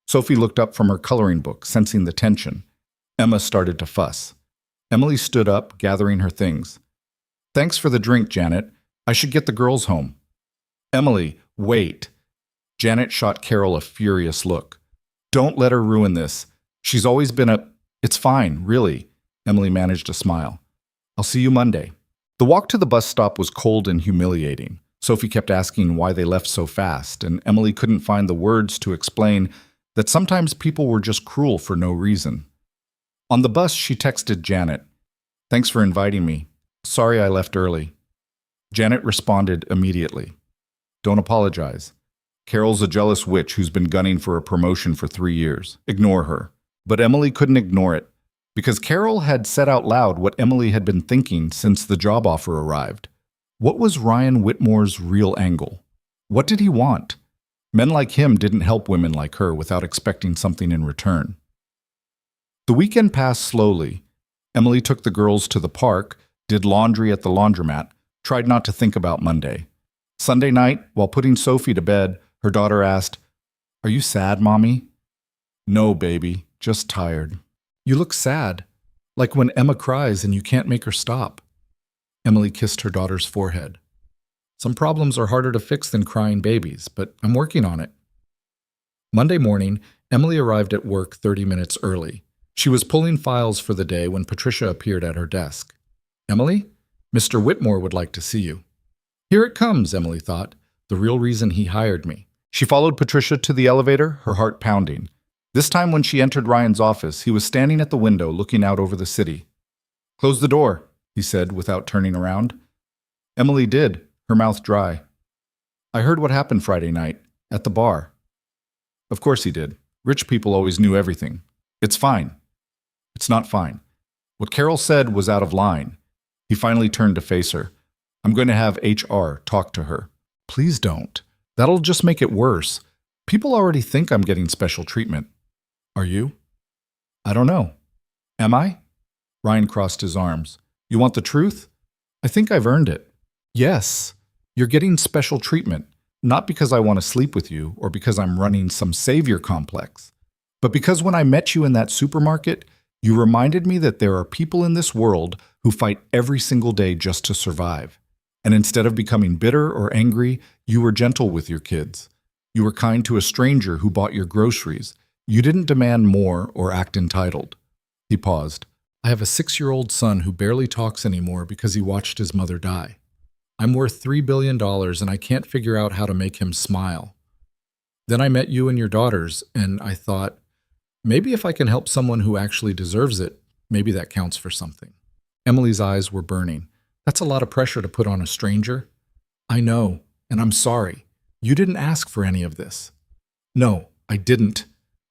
Sophie looked up from her coloring book, sensing the tension. Emma started to fuss. Emily stood up, gathering her things. "Thanks for the drink, Janet. I should get the girls home." "Emily, wait." Janet shot Carol a furious look. "Don't let her ruin this. She's always been a—" "It's fine, really." Emily managed a smile. "I'll see you Monday." The walk to the bus stop was cold and humiliating. Sophie kept asking why they left so fast, and Emily couldn't find the words to explain that sometimes people were just cruel for no reason. On the bus, she texted Janet, "Thanks for inviting me. Sorry I left early." Janet responded immediately, "Don't apologize. Carol's a jealous witch who's been gunning for a promotion for 3 years. Ignore her." But Emily couldn't ignore it, because Carol had said out loud what Emily had been thinking since the job offer arrived. What was Ryan Whitmore's real angle? What did he want? Men like him didn't help women like her without expecting something in return. The weekend passed slowly. Emily took the girls to the park, did laundry at the laundromat, tried not to think about Monday. Sunday night, while putting Sophie to bed, her daughter asked, "Are you sad, Mommy?" "No, baby, just tired." "You look sad, like when Emma cries and you can't make her stop." Emily kissed her daughter's forehead. "Some problems are harder to fix than crying babies, but I'm working on it." Monday morning, Emily arrived at work 30 minutes early. She was pulling files for the day when Patricia appeared at her desk. "Emily, Mr. Whitmore would like to see you." Here it comes, Emily thought, the real reason he hired me. She followed Patricia to the elevator, her heart pounding. This time when she entered Ryan's office, he was standing at the window looking out over the city. "Close the door," he said without turning around. Emily did, her mouth dry. "I heard what happened Friday night, at the bar." Of course he did. Rich people always knew everything. It's fine. It's not fine. What Carol said was out of line. He finally turned to face her. "I'm going to have HR talk to her." "Please don't. That'll just make it worse. People already think I'm getting special treatment." "Are you?" "I don't know." "Am I?" Ryan crossed his arms. "You want the truth?" "I think I've earned it." "Yes. You're getting special treatment, not because I want to sleep with you or because I'm running some savior complex, but because when I met you in that supermarket, you reminded me that there are people in this world who fight every single day just to survive. And instead of becoming bitter or angry, you were gentle with your kids. You were kind to a stranger who bought your groceries. You didn't demand more or act entitled." He paused. "I have a 6-year-old son who barely talks anymore because he watched his mother die. I'm worth $3 billion and I can't figure out how to make him smile. Then I met you and your daughters, and I thought, maybe if I can help someone who actually deserves it, maybe that counts for something." Emily's eyes were burning. "That's a lot of pressure to put on a stranger." "I know, and I'm sorry. You didn't ask for any of this." "No, I didn't."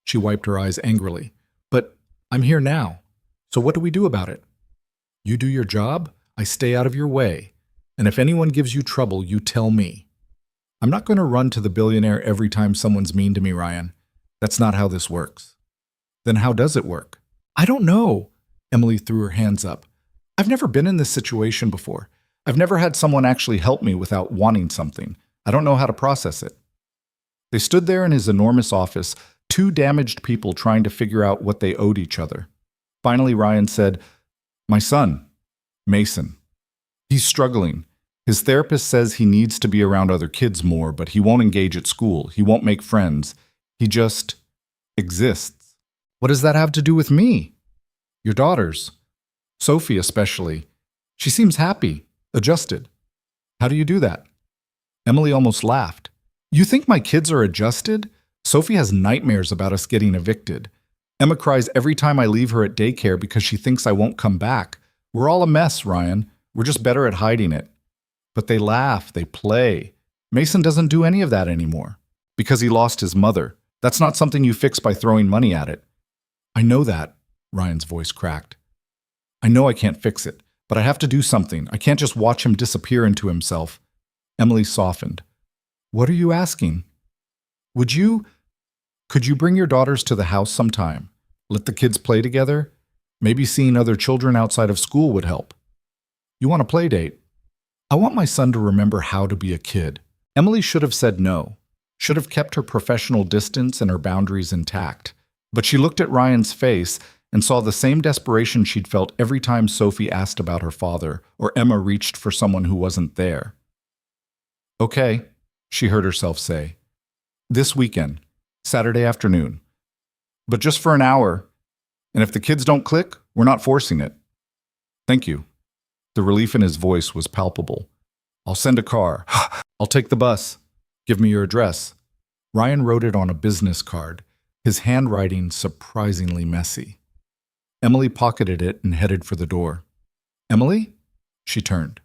She wiped her eyes angrily. "But I'm here now. So what do we do about it?" "You do your job, I stay out of your way. And if anyone gives you trouble, you tell me." "I'm not going to run to the billionaire every time someone's mean to me, Ryan. That's not how this works." "Then how does it work?" "I don't know." Emily threw her hands up. "I've never been in this situation before. I've never had someone actually help me without wanting something. I don't know how to process it." They stood there in his enormous office, two damaged people trying to figure out what they owed each other. Finally, Ryan said, "My son, Mason. He's struggling. His therapist says he needs to be around other kids more, but he won't engage at school. He won't make friends. He just exists." "What does that have to do with me?" "Your daughters. Sophie especially. She seems happy, adjusted." "How do you do that?" Emily almost laughed. "You think my kids are adjusted? Sophie has nightmares about us getting evicted. Emma cries every time I leave her at daycare because she thinks I won't come back. We're all a mess, Ryan. We're just better at hiding it. But they laugh, they play. Mason doesn't do any of that anymore. Because he lost his mother. That's not something you fix by throwing money at it." "I know that," Ryan's voice cracked. "I know I can't fix it, but I have to do something. I can't just watch him disappear into himself." Emily softened. "What are you asking?" Could you bring your daughters to the house sometime? Let the kids play together? Maybe seeing other children outside of school would help." "You want a play date?" "I want my son to remember how to be a kid." Emily should have said no, should have kept her professional distance and her boundaries intact. But she looked at Ryan's face and saw the same desperation she'd felt every time Sophie asked about her father or Emma reached for someone who wasn't there. "Okay," she heard herself say. "This weekend, Saturday afternoon. But just for an hour. And if the kids don't click, we're not forcing it." "Thank you." The relief in his voice was palpable. "I'll send a car. I'll take the bus. Give me your address." Ryan wrote it on a business card, his handwriting surprisingly messy. Emily pocketed it and headed for the door. "Emily?" She turned.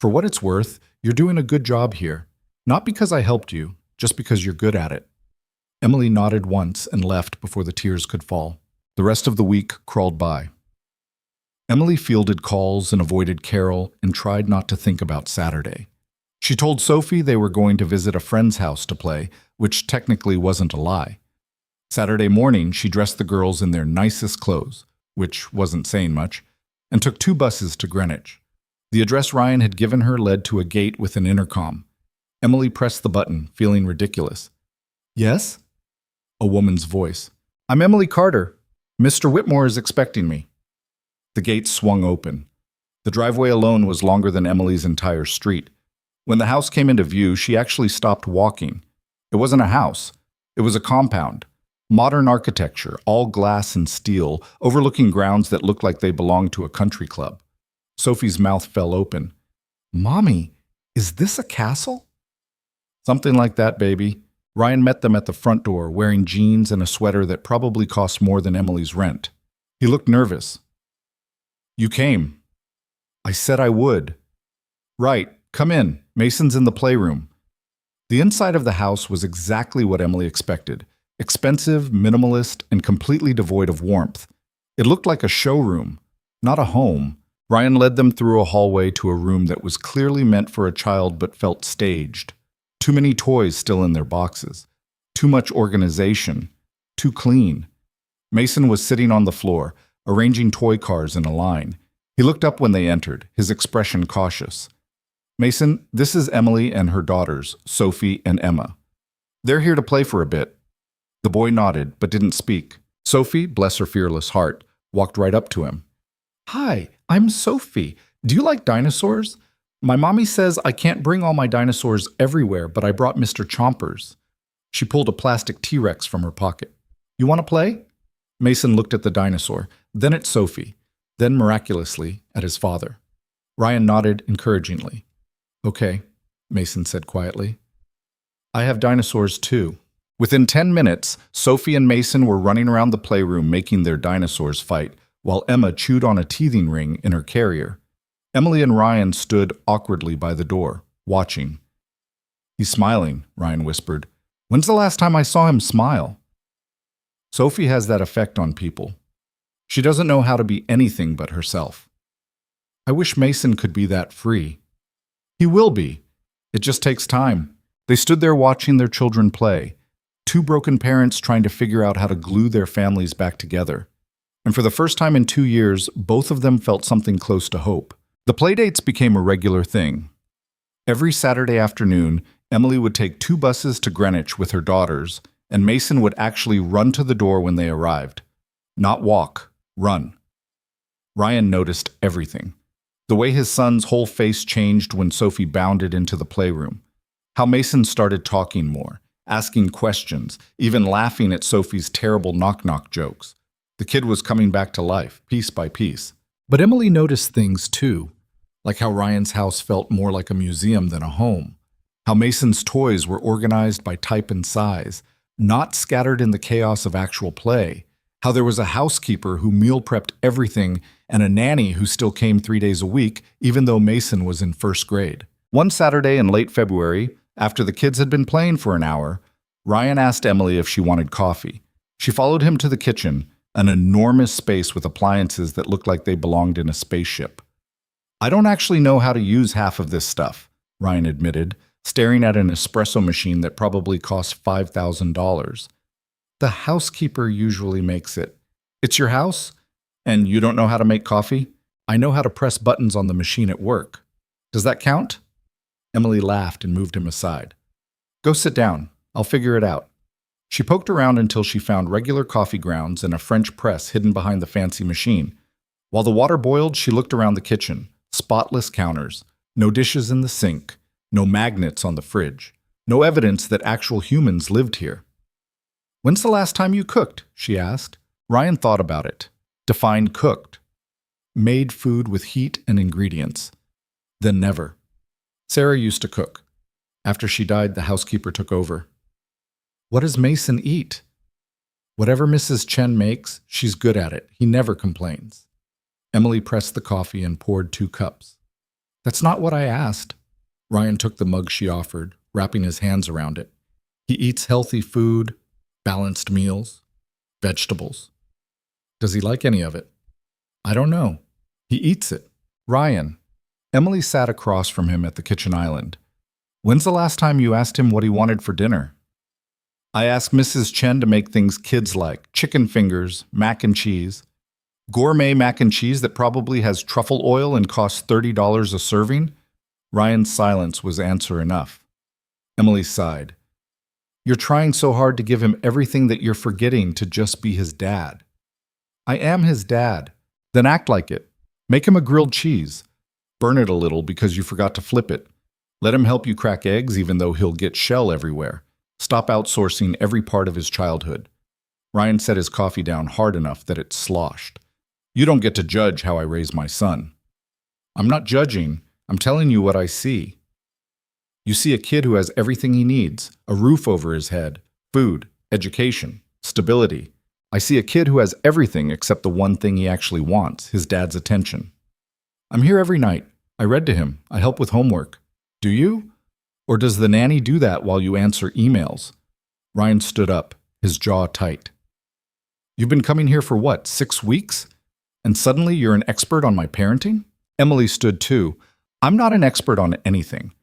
"For what it's worth, you're doing a good job here. Not because I helped you, just because you're good at it." Emily nodded once and left before the tears could fall. The rest of the week crawled by. Emily fielded calls and avoided Carol and tried not to think about Saturday. She told Sophie they were going to visit a friend's house to play, which technically wasn't a lie. Saturday morning, she dressed the girls in their nicest clothes, which wasn't saying much, and took 2 buses to Greenwich. The address Ryan had given her led to a gate with an intercom. Emily pressed the button, feeling ridiculous. "Yes?" A woman's voice. "I'm Emily Carter. Mr. Whitmore is expecting me." The gate swung open. The driveway alone was longer than Emily's entire street. When the house came into view, she actually stopped walking. It wasn't a house. It was a compound. Modern architecture, all glass and steel, overlooking grounds that looked like they belonged to a country club. Sophie's mouth fell open. "Mommy, Is this a castle? Something like that, baby. Ryan met them at the front door, wearing jeans and a sweater that probably cost more than Emily's rent. He looked nervous. You came. I said I would. Right, come in. Mason's in the playroom. The inside of the house was exactly what Emily expected. Expensive, minimalist, and completely devoid of warmth. It looked like a showroom, not a home. Ryan led them through a hallway to a room that was clearly meant for a child but felt staged. Too many toys still in their boxes. Too much organization. Too clean. Mason was sitting on the floor, arranging toy cars in a line. He looked up when they entered, his expression cautious. Mason, this is Emily and her daughters, Sophie and Emma. They're here to play for a bit. The boy nodded, but didn't speak. Sophie, bless her fearless heart, walked right up to him. Hi, I'm Sophie. Do you like dinosaurs? My mommy says I can't bring all my dinosaurs everywhere, but I brought Mr. Chompers. She pulled a plastic T-Rex from her pocket. You want to play? Mason looked at the dinosaur, then at Sophie, then miraculously at his father. Ryan nodded encouragingly. Okay, Mason said quietly. I have dinosaurs too. Within 10 minutes, Sophie and Mason were running around the playroom making their dinosaurs fight, while Emma chewed on a teething ring in her carrier. Emily and Ryan stood awkwardly by the door, watching. He's smiling, Ryan whispered. When's the last time I saw him smile? Sophie has that effect on people. She doesn't know how to be anything but herself. I wish Mason could be that free. He will be. It just takes time. They stood there watching their children play. Two broken parents trying to figure out how to glue their families back together. And for the first time in 2 years, both of them felt something close to hope. The playdates became a regular thing. Every Saturday afternoon, Emily would take 2 buses to Greenwich with her daughters, and Mason would actually run to the door when they arrived. Not walk, run. Ryan noticed everything. The way his son's whole face changed when Sophie bounded into the playroom. How Mason started talking more, asking questions, even laughing at Sophie's terrible knock-knock jokes. The kid was coming back to life, piece by piece. But Emily noticed things too, like how Ryan's house felt more like a museum than a home. How Mason's toys were organized by type and size, not scattered in the chaos of actual play. How there was a housekeeper who meal prepped everything and a nanny who still came 3 days a week, even though Mason was in first grade. One Saturday in late February, after the kids had been playing for an hour, Ryan asked Emily if she wanted coffee. She followed him to the kitchen, an enormous space with appliances that looked like they belonged in a spaceship. I don't actually know how to use half of this stuff, Ryan admitted, staring at an espresso machine that probably cost $5,000. The housekeeper usually makes it. It's your house? And you don't know how to make coffee? I know how to press buttons on the machine at work. Does that count? Emily laughed and moved him aside. Go sit down. I'll figure it out. She poked around until she found regular coffee grounds and a French press hidden behind the fancy machine. While the water boiled, she looked around the kitchen. Spotless counters. No dishes in the sink. No magnets on the fridge. No evidence that actual humans lived here. When's the last time you cooked? She asked. Ryan thought about it. Defined cooked. Made food with heat and ingredients. Then never. Sarah used to cook. After she died, the housekeeper took over. What does Mason eat? Whatever Mrs. Chen makes, she's good at it. He never complains. Emily pressed the coffee and poured 2 cups. That's not what I asked. Ryan took the mug she offered, wrapping his hands around it. He eats healthy food, balanced meals, vegetables. Does he like any of it? I don't know. He eats it. Ryan. Emily sat across from him at the kitchen island. When's the last time you asked him what he wanted for dinner? I asked Mrs. Chen to make things kids like, chicken fingers, mac and cheese. Gourmet mac and cheese that probably has truffle oil and costs $30 a serving? Ryan's silence was answer enough. Emily sighed. You're trying so hard to give him everything that you're forgetting to just be his dad. I am his dad. Then act like it. Make him a grilled cheese. Burn it a little because you forgot to flip it. Let him help you crack eggs even though he'll get shell everywhere. Stop outsourcing every part of his childhood. Ryan set his coffee down hard enough that it sloshed. You don't get to judge how I raise my son. I'm not judging. I'm telling you what I see. You see a kid who has everything he needs, a roof over his head, food, education, stability. I see a kid who has everything except the one thing he actually wants, his dad's attention. I'm here every night. I read to him. I help with homework. Do you? Or does the nanny do that while you answer emails? Ryan stood up, his jaw tight. You've been coming here for what, 6 weeks? And suddenly you're an expert on my parenting? Emily stood too. I'm not an expert on anything.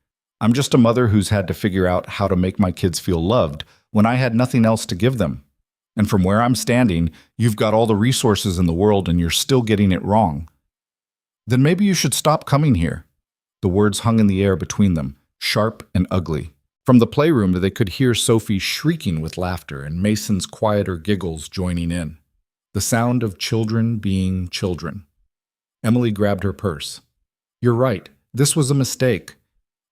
I'm just a mother who's had to figure out how to make my kids feel loved when I had nothing else to give them. And from where I'm standing, you've got all the resources in the world and you're still getting it wrong. Then maybe you should stop coming here. The words hung in the air between them, sharp and ugly. From the playroom, they could hear Sophie shrieking with laughter and Mason's quieter giggles joining in. The sound of children being children. Emily grabbed her purse. You're right. This was a mistake.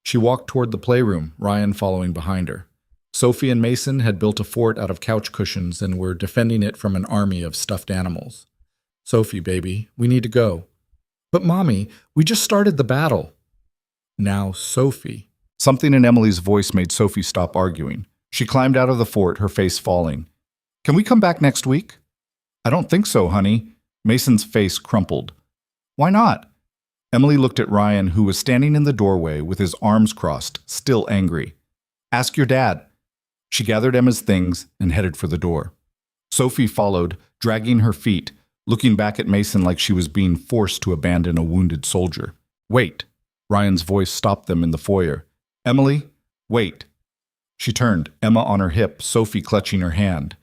She walked toward the playroom, Ryan following behind her. Sophie and Mason had built a fort out of couch cushions and were defending it from an army of stuffed animals. Sophie, baby, we need to go. But Mommy, we just started the battle. Now, Sophie. Something in Emily's voice made Sophie stop arguing. She climbed out of the fort, her face falling. Can we come back next week? I don't think so, honey. Mason's face crumpled. Why not? Emily looked at Ryan, who was standing in the doorway with his arms crossed, still angry. Ask your dad. She gathered Emma's things and headed for the door. Sophie followed, dragging her feet, looking back at Mason like she was being forced to abandon a wounded soldier. Wait. Ryan's voice stopped them in the foyer. Emily, wait. She turned, Emma on her hip, Sophie clutching her hand.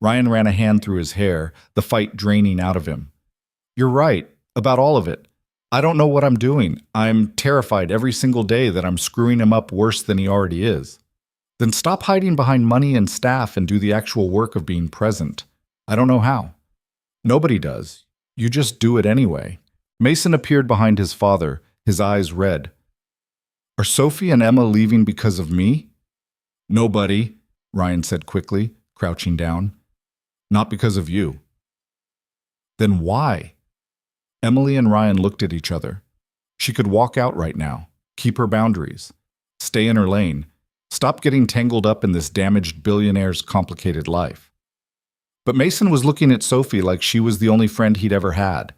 Ryan ran a hand through his hair, the fight draining out of him. You're right, about all of it. I don't know what I'm doing. I'm terrified every single day that I'm screwing him up worse than he already is. Then stop hiding behind money and staff and do the actual work of being present. I don't know how. Nobody does. You just do it anyway. Mason appeared behind his father, his eyes red. Are Sophie and Emma leaving because of me? Nobody, Ryan said quickly, crouching down. Not because of you. Then why? Emily and Ryan looked at each other. She could walk out right now, keep her boundaries, stay in her lane, stop getting tangled up in this damaged billionaire's complicated life. But Mason was looking at Sophie like she was the only friend he'd ever had,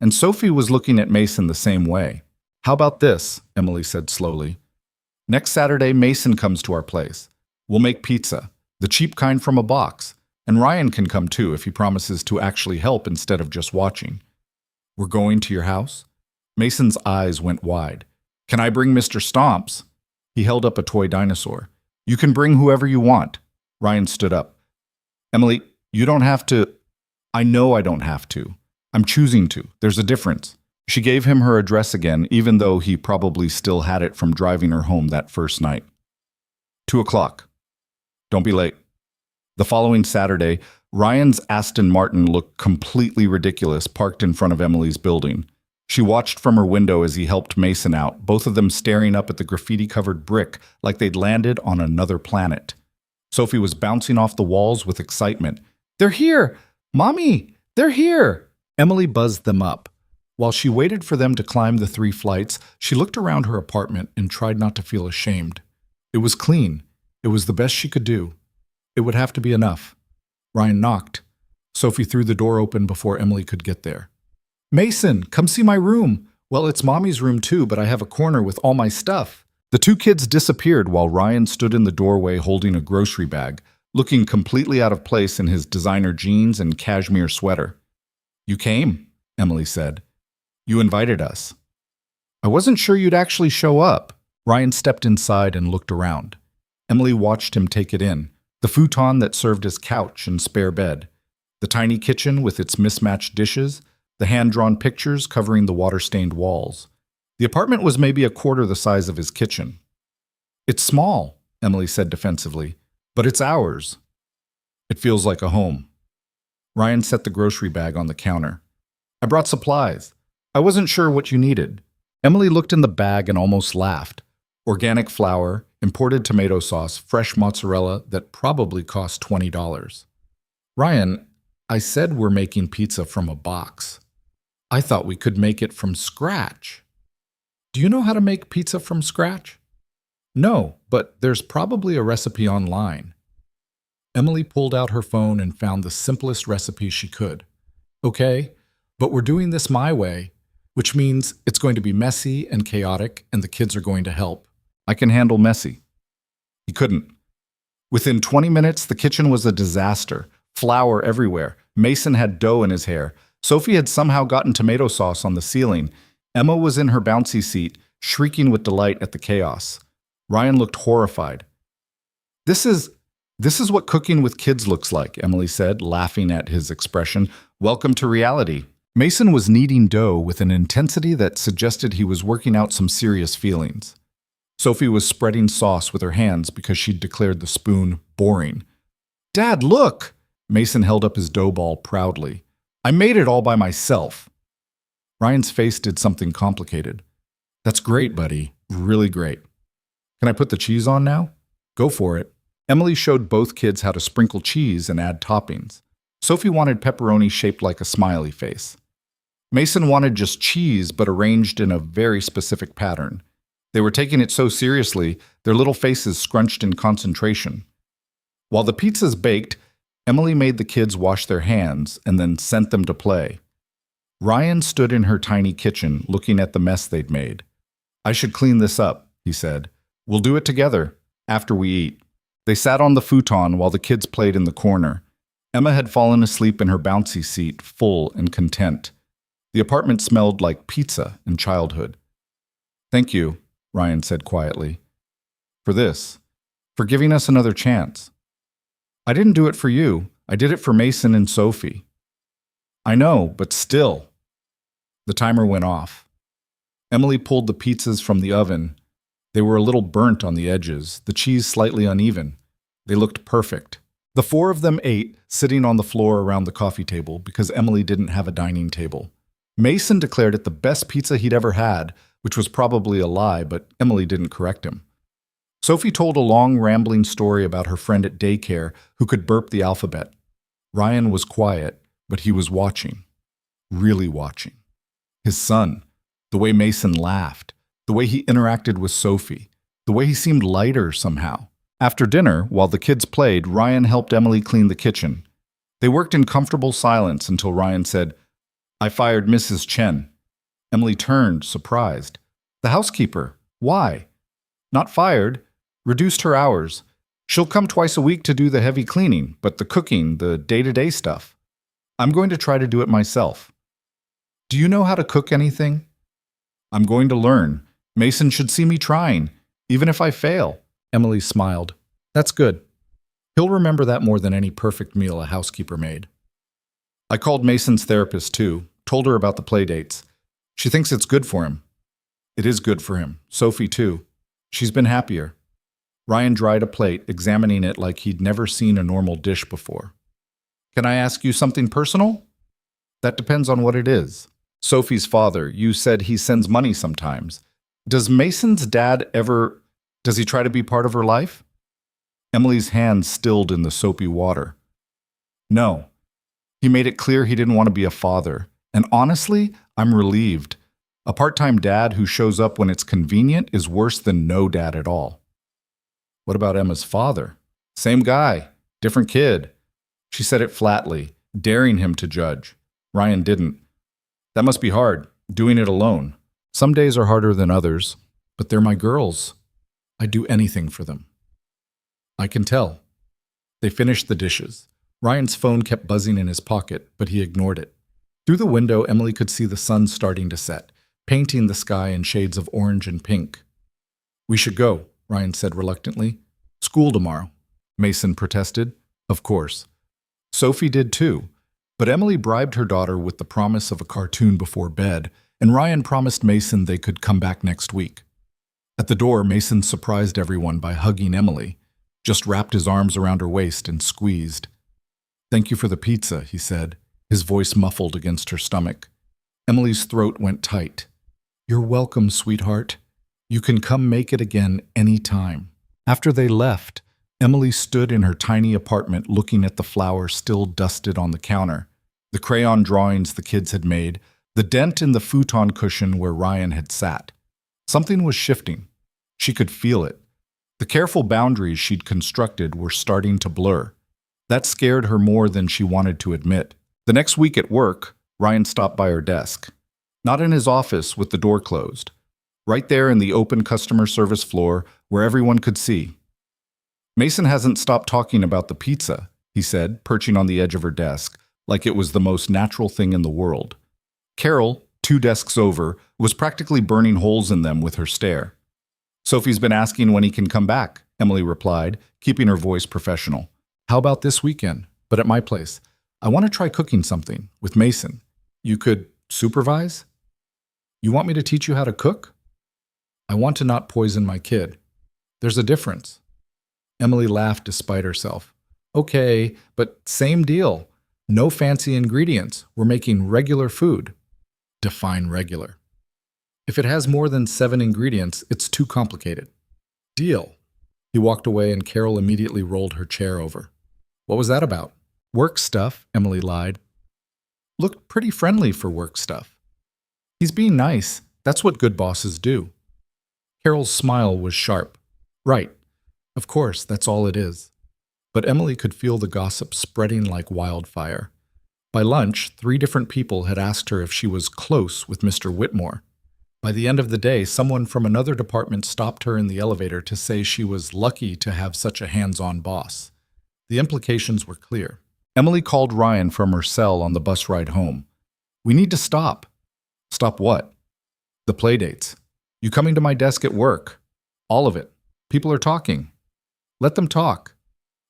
and Sophie was looking at Mason the same way. How about this? Emily said slowly. Next Saturday, Mason comes to our place. We'll make pizza, the cheap kind from a box, and Ryan can come too if he promises to actually help instead of just watching. We're going to your house? Mason's eyes went wide. Can I bring Mr. Stomps? He held up a toy dinosaur. You can bring whoever you want. Ryan stood up. Emily, you don't have to. I know I don't have to. I'm choosing to. There's a difference. She gave him her address again, even though he probably still had it from driving her home that first night. 2:00. Don't be late. The following Saturday, Ryan's Aston Martin looked completely ridiculous parked in front of Emily's building. She watched from her window as he helped Mason out, both of them staring up at the graffiti-covered brick like they'd landed on another planet. Sophie was bouncing off the walls with excitement. They're here! Mommy! They're here! Emily buzzed them up. While she waited for them to climb the 3 flights, she looked around her apartment and tried not to feel ashamed. It was clean. It was the best she could do. It would have to be enough. Ryan knocked. Sophie threw the door open before Emily could get there. Mason, come see my room. Well, it's Mommy's room too, but I have a corner with all my stuff. The 2 kids disappeared while Ryan stood in the doorway holding a grocery bag, looking completely out of place in his designer jeans and cashmere sweater. You came, Emily said. You invited us. I wasn't sure you'd actually show up. Ryan stepped inside and looked around. Emily watched him take it in. The futon that served as couch and spare bed, the tiny kitchen with its mismatched dishes, the hand-drawn pictures covering the water-stained walls. The apartment was maybe a quarter the size of his kitchen. It's small, Emily said defensively, but it's ours. It feels like a home. Ryan set the grocery bag on the counter. I brought supplies. I wasn't sure what you needed. Emily looked in the bag and almost laughed. Organic flour, imported tomato sauce, fresh mozzarella that probably cost $20. Ryan, I said we're making pizza from a box. I thought we could make it from scratch. Do you know how to make pizza from scratch? No, but there's probably a recipe online. Emily pulled out her phone and found the simplest recipe she could. Okay, but we're doing this my way, which means it's going to be messy and chaotic, and the kids are going to help. I can handle messy. He couldn't. Within 20 minutes, the kitchen was a disaster. Flour everywhere. Mason had dough in his hair. Sophie had somehow gotten tomato sauce on the ceiling. Emma was in her bouncy seat, shrieking with delight at the chaos. Ryan looked horrified. This is what cooking with kids looks like, Emily said, laughing at his expression. Welcome to reality. Mason was kneading dough with an intensity that suggested he was working out some serious feelings. Sophie was spreading sauce with her hands because she'd declared the spoon boring. Dad, look! Mason held up his dough ball proudly. I made it all by myself. Ryan's face did something complicated. That's great, buddy. Really great. Can I put the cheese on now? Go for it. Emily showed both kids how to sprinkle cheese and add toppings. Sophie wanted pepperoni shaped like a smiley face. Mason wanted just cheese, but arranged in a very specific pattern. They were taking it so seriously, their little faces scrunched in concentration. While the pizzas baked, Emily made the kids wash their hands and then sent them to play. Ryan stood in her tiny kitchen, looking at the mess they'd made. I should clean this up, he said. We'll do it together, after we eat. They sat on the futon while the kids played in the corner. Emma had fallen asleep in her bouncy seat, full and content. The apartment smelled like pizza and childhood. Thank you, Ryan said quietly. For this. For giving us another chance. I didn't do it for you. I did it for Mason and Sophie. I know, but still. The timer went off. Emily pulled the pizzas from the oven. They were a little burnt on the edges, the cheese slightly uneven. They looked perfect. The four of them ate, sitting on the floor around the coffee table because Emily didn't have a dining table. Mason declared it the best pizza he'd ever had, which was probably a lie, but Emily didn't correct him. Sophie told a long, rambling story about her friend at daycare who could burp the alphabet. Ryan was quiet, but he was watching. Really watching. His son, the way Mason laughed, the way he interacted with Sophie, the way he seemed lighter somehow. After dinner, while the kids played, Ryan helped Emily clean the kitchen. They worked in comfortable silence until Ryan said, I fired Mrs. Chen. Emily turned, surprised. The housekeeper. Why? Not fired. Reduced her hours. She'll come twice a week to do the heavy cleaning, but the cooking, the day-to-day stuff. I'm going to try to do it myself. Do you know how to cook anything? I'm going to learn. Mason should see me trying, even if I fail. Emily smiled. That's good. He'll remember that more than any perfect meal a housekeeper made. I called Mason's therapist too, told her about the play dates. She thinks it's good for him. It is good for him. Sophie too. She's been happier. Ryan dried a plate, examining it like he'd never seen a normal dish before. Can I ask you something personal? That depends on what it is. Sophie's father, you said he sends money sometimes. Does Mason's dad ever... Does he try to be part of her life? Emily's hand stilled in the soapy water. No. He made it clear he didn't want to be a father. And honestly, I'm relieved. A part-time dad who shows up when it's convenient is worse than no dad at all. What about Emma's father? Same guy, different kid. She said it flatly, daring him to judge. Ryan didn't. That must be hard, doing it alone. Some days are harder than others, but they're my girls. I'd do anything for them. I can tell. They finished the dishes. Ryan's phone kept buzzing in his pocket, but he ignored it. Through the window, Emily could see the sun starting to set, painting the sky in shades of orange and pink. We should go, Ryan said reluctantly. School tomorrow. Mason protested. Of course. Sophie did too, but Emily bribed her daughter with the promise of a cartoon before bed, and Ryan promised Mason they could come back next week. At the door, Mason surprised everyone by hugging Emily, just wrapped his arms around her waist and squeezed. Thank you for the pizza, he said, his voice muffled against her stomach. Emily's throat went tight. You're welcome, sweetheart. You can come make it again any time. After they left, Emily stood in her tiny apartment looking at the flowers still dusted on the counter, the crayon drawings the kids had made, the dent in the futon cushion where Ryan had sat. Something was shifting. She could feel it. The careful boundaries she'd constructed were starting to blur. That scared her more than she wanted to admit. The next week at work, Ryan stopped by her desk. Not in his office with the door closed. Right there in the open customer service floor where everyone could see. Mason hasn't stopped talking about the pizza, he said, perching on the edge of her desk, like it was the most natural thing in the world. Carol, 2 desks over, was practically burning holes in them with her stare. Sophie's been asking when he can come back, Emily replied, keeping her voice professional. How about this weekend, but at my place? I want to try cooking something with Mason. You could supervise? You want me to teach you how to cook? I want to not poison my kid. There's a difference. Emily laughed despite herself. Okay, but same deal. No fancy ingredients. We're making regular food. Define regular. If it has more than 7 ingredients, it's too complicated. Deal. He walked away and Carol immediately rolled her chair over. What was that about? Work stuff, Emily lied. Looked pretty friendly for work stuff. He's being nice. That's what good bosses do. Carol's smile was sharp. Right. Of course, that's all it is. But Emily could feel the gossip spreading like wildfire. By lunch, 3 different people had asked her if she was close with Mr. Whitmore. By the end of the day, someone from another department stopped her in the elevator to say she was lucky to have such a hands-on boss. The implications were clear. Emily called Ryan from her cell on the bus ride home. We need to stop. Stop what? The playdates. You coming to my desk at work. All of it. People are talking. Let them talk.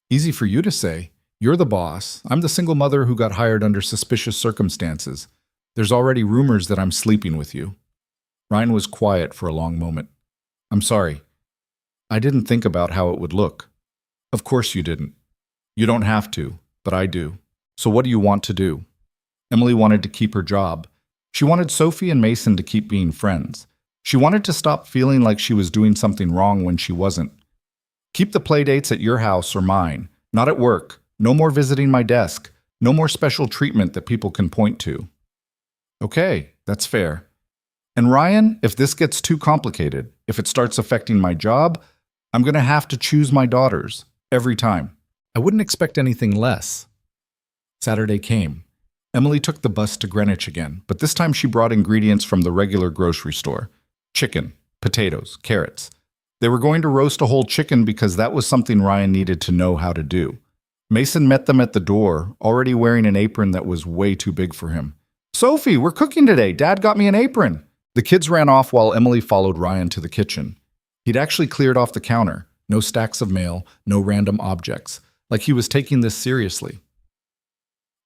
Easy for you to say. You're the boss. I'm the single mother who got hired under suspicious circumstances. There's already rumors that I'm sleeping with you. Ryan was quiet for a long moment. I'm sorry. I didn't think about how it would look. Of course you didn't. You don't have to, but I do. So what do you want to do? Emily wanted to keep her job. She wanted Sophie and Mason to keep being friends. She wanted to stop feeling like she was doing something wrong when she wasn't. Keep the playdates at your house or mine, not at work. No more visiting my desk. No more special treatment that people can point to. Okay, that's fair. And Ryan, if this gets too complicated, if it starts affecting my job, I'm going to have to choose my daughters every time. I wouldn't expect anything less. Saturday came. Emily took the bus to Greenwich again, but this time she brought ingredients from the regular grocery store. Chicken, potatoes, carrots. They were going to roast a whole chicken because that was something Ryan needed to know how to do. Mason met them at the door, already wearing an apron that was way too big for him. Sophie, we're cooking today. Dad got me an apron. The kids ran off while Emily followed Ryan to the kitchen. He'd actually cleared off the counter. No stacks of mail, no random objects. Like he was taking this seriously.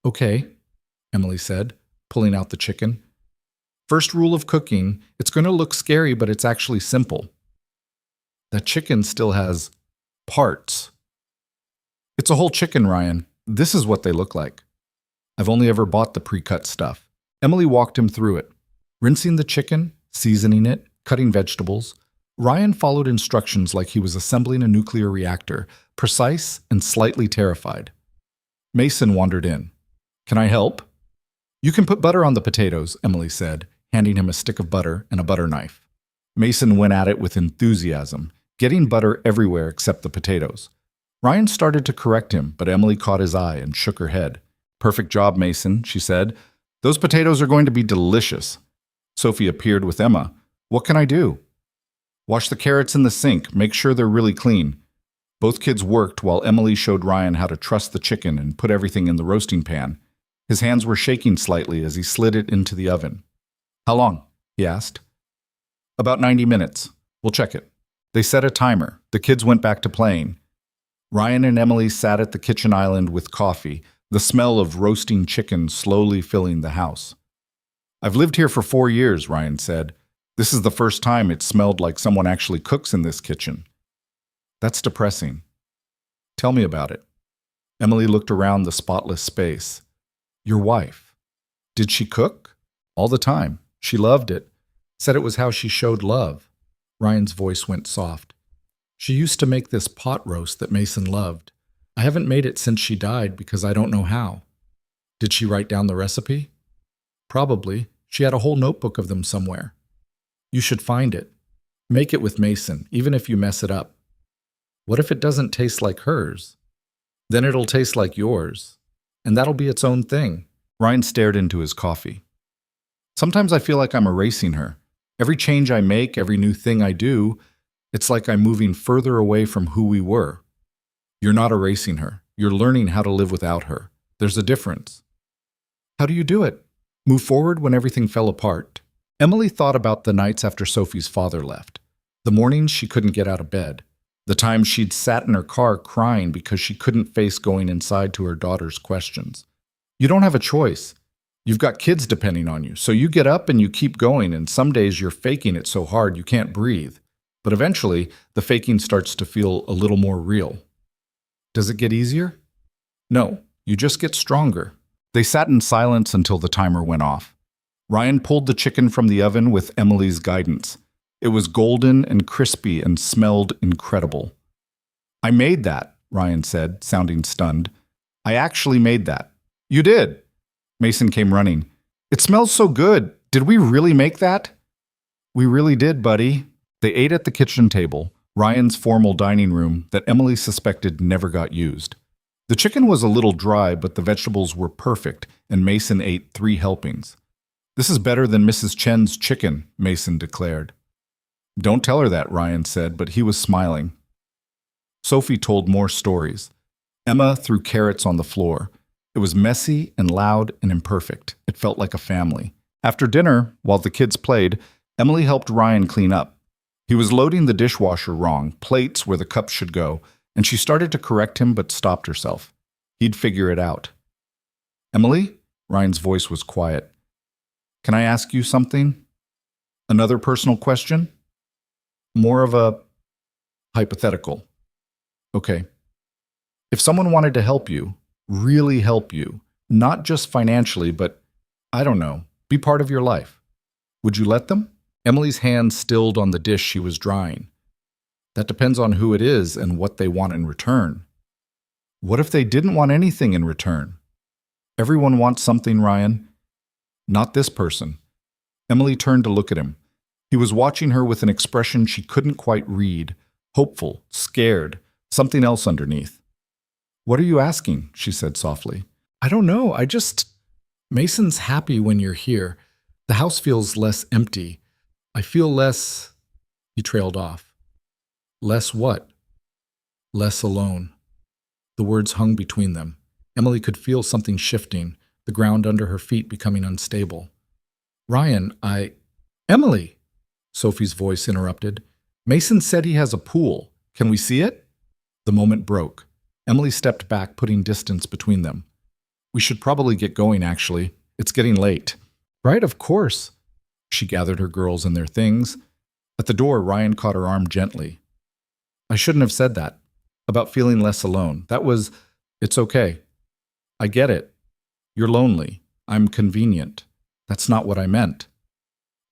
Okay, Emily said, pulling out the chicken. First rule of cooking, it's going to look scary, but it's actually simple. That chicken still has parts. It's a whole chicken, Ryan. This is what they look like. I've only ever bought the pre-cut stuff. Emily walked him through it. Rinsing the chicken, seasoning it, cutting vegetables. Ryan followed instructions like he was assembling a nuclear reactor, precise and slightly terrified. Mason wandered in. Can I help? You can put butter on the potatoes, Emily said, handing him a stick of butter and a butter knife. Mason went at it with enthusiasm, getting butter everywhere except the potatoes. Ryan started to correct him, but Emily caught his eye and shook her head. Perfect job, Mason, she said. Those potatoes are going to be delicious. Sophie appeared with Emma. What can I do? Wash the carrots in the sink. Make sure they're really clean. Both kids worked while Emily showed Ryan how to truss the chicken and put everything in the roasting pan. His hands were shaking slightly as he slid it into the oven. How long? He asked. About 90 minutes. We'll check it. They set a timer. The kids went back to playing. Ryan and Emily sat at the kitchen island with coffee, the smell of roasting chicken slowly filling the house. I've lived here for 4 years, Ryan said. This is the first time it smelled like someone actually cooks in this kitchen. That's depressing. Tell me about it. Emily looked around the spotless space. Your wife. Did she cook? All the time. She loved it. Said it was how she showed love. Ryan's voice went soft. She used to make this pot roast that Mason loved. I haven't made it since she died because I don't know how. Did she write down the recipe? Probably. She had a whole notebook of them somewhere. You should find it. Make it with Mason, even if you mess it up. What if it doesn't taste like hers? Then it'll taste like yours, and that'll be its own thing. Ryan stared into his coffee. Sometimes I feel like I'm erasing her. Every change I make, every new thing I do, it's like I'm moving further away from who we were. You're not erasing her. You're learning how to live without her. There's a difference. How do you do it? Move forward when everything fell apart. Emily thought about the nights after Sophie's father left, the mornings she couldn't get out of bed, the times she'd sat in her car crying because she couldn't face going inside to her daughter's questions. You don't have a choice. You've got kids depending on you, so you get up and you keep going, and some days you're faking it so hard you can't breathe. But eventually, the faking starts to feel a little more real. Does it get easier? No, you just get stronger. They sat in silence until the timer went off. Ryan pulled the chicken from the oven with Emily's guidance. It was golden and crispy and smelled incredible. I made that, Ryan said, sounding stunned. I actually made that. You did. Mason came running. It smells so good. Did we really make that? We really did, buddy. They ate at the kitchen table, Ryan's formal dining room that Emily suspected never got used. The chicken was a little dry, but the vegetables were perfect, and Mason ate 3 helpings. This is better than Mrs. Chen's chicken, Mason declared. Don't tell her that, Ryan said, but he was smiling. Sophie told more stories. Emma threw carrots on the floor. It was messy and loud and imperfect. It felt like a family. After dinner, while the kids played, Emily helped Ryan clean up. He was loading the dishwasher wrong, plates where the cups should go, and she started to correct him but stopped herself. He'd figure it out. Emily? Ryan's voice was quiet. Can I ask you something? Another personal question? More of a hypothetical. Okay. If someone wanted to help you, really help you, not just financially, but, I don't know, be part of your life, would you let them? Emily's hand stilled on the dish she was drying. That depends on who it is and what they want in return. What if they didn't want anything in return? Everyone wants something, Ryan. Not this person. Emily turned to look at him. He was watching her with an expression she couldn't quite read, hopeful, scared, something else underneath. What are you asking? She said softly. I don't know. Mason's happy when you're here. The house feels less empty. I feel less... He trailed off. Less what? Less alone. The words hung between them. Emily could feel something shifting, the ground under her feet becoming unstable. Ryan, Emily! Sophie's voice interrupted. Mason said he has a pool. Can we see it? The moment broke. Emily stepped back, putting distance between them. We should probably get going, actually. It's getting late. Right, of course. She gathered her girls and their things. At the door, Ryan caught her arm gently. I shouldn't have said that. About feeling less alone. It's okay. I get it. You're lonely. I'm convenient. That's not what I meant.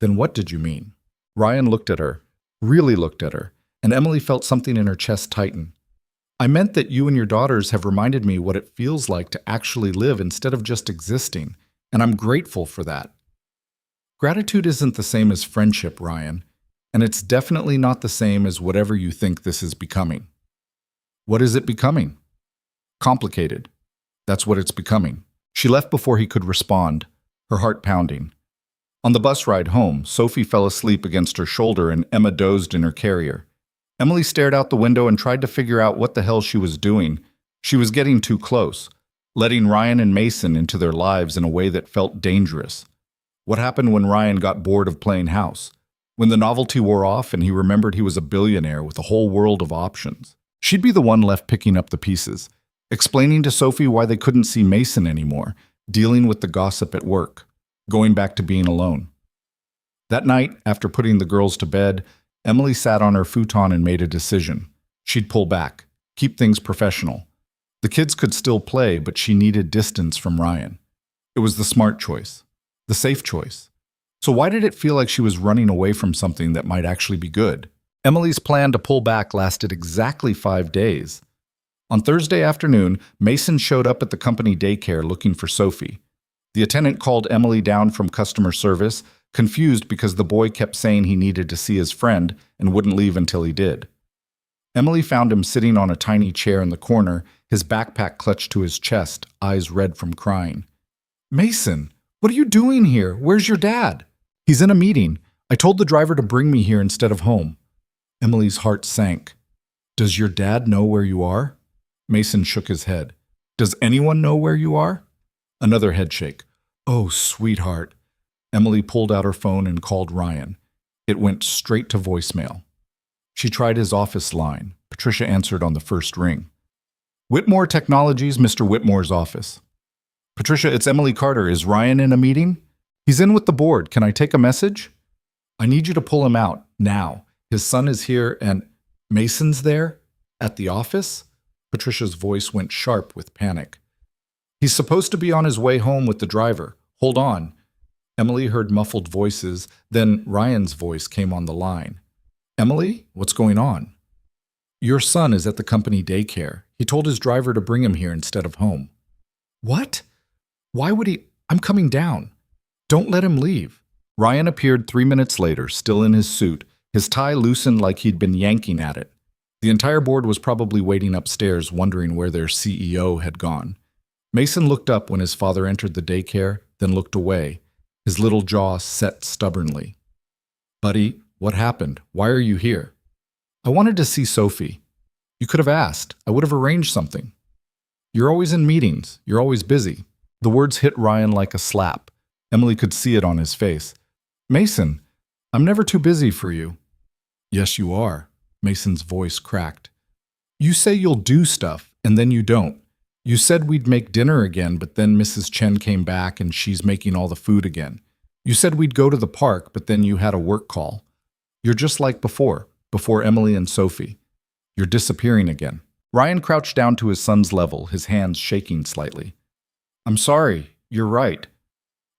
Then what did you mean? Ryan looked at her, really looked at her, and Emily felt something in her chest tighten. I meant that you and your daughters have reminded me what it feels like to actually live instead of just existing, and I'm grateful for that. Gratitude isn't the same as friendship, Ryan, and it's definitely not the same as whatever you think this is becoming. What is it becoming? Complicated. That's what it's becoming. She left before he could respond, her heart pounding. On the bus ride home, Sophie fell asleep against her shoulder and Emma dozed in her carrier. Emily stared out the window and tried to figure out what the hell she was doing. She was getting too close, letting Ryan and Mason into their lives in a way that felt dangerous. What happened when Ryan got bored of playing house? When the novelty wore off and he remembered he was a billionaire with a whole world of options? She'd be the one left picking up the pieces, explaining to Sophie why they couldn't see Mason anymore, dealing with the gossip at work, going back to being alone. That night, after putting the girls to bed, Emily sat on her futon and made a decision. She'd pull back, keep things professional. The kids could still play, but she needed distance from Ryan. It was the smart choice, the safe choice. So why did it feel like she was running away from something that might actually be good? Emily's plan to pull back lasted exactly 5 days. On Thursday afternoon, Mason showed up at the company daycare looking for Sophie. The attendant called Emily down from customer service, confused because the boy kept saying he needed to see his friend and wouldn't leave until he did. Emily found him sitting on a tiny chair in the corner, his backpack clutched to his chest, eyes red from crying. Mason, what are you doing here? Where's your dad? He's in a meeting. I told the driver to bring me here instead of home. Emily's heart sank. Does your dad know where you are? Mason shook his head. Does anyone know where you are? Another headshake. Oh, sweetheart. Emily pulled out her phone and called Ryan. It went straight to voicemail. She tried his office line. Patricia answered on the first ring. Whitmore Technologies, Mr. Whitmore's office. Patricia, it's Emily Carter. Is Ryan in a meeting? He's in with the board. Can I take a message? I need you to pull him out, now. His son is here and Mason's there? At the office? Patricia's voice went sharp with panic. He's supposed to be on his way home with the driver. Hold on. Emily heard muffled voices, then Ryan's voice came on the line. Emily, what's going on? Your son is at the company daycare. He told his driver to bring him here instead of home. What? Why would he? I'm coming down. Don't let him leave. Ryan appeared 3 minutes later, still in his suit, his tie loosened like he'd been yanking at it. The entire board was probably waiting upstairs, wondering where their CEO had gone. Mason looked up when his father entered the daycare, then looked away, his little jaw set stubbornly. Buddy, what happened? Why are you here? I wanted to see Sophie. You could have asked. I would have arranged something. You're always in meetings. You're always busy. The words hit Ryan like a slap. Emily could see it on his face. Mason, I'm never too busy for you. Yes, you are. Mason's voice cracked. You say you'll do stuff, and then you don't. You said we'd make dinner again, but then Mrs. Chen came back and she's making all the food again. You said we'd go to the park, but then you had a work call. You're just like before Emily and Sophie. You're disappearing again. Ryan crouched down to his son's level, his hands shaking slightly. I'm sorry, you're right.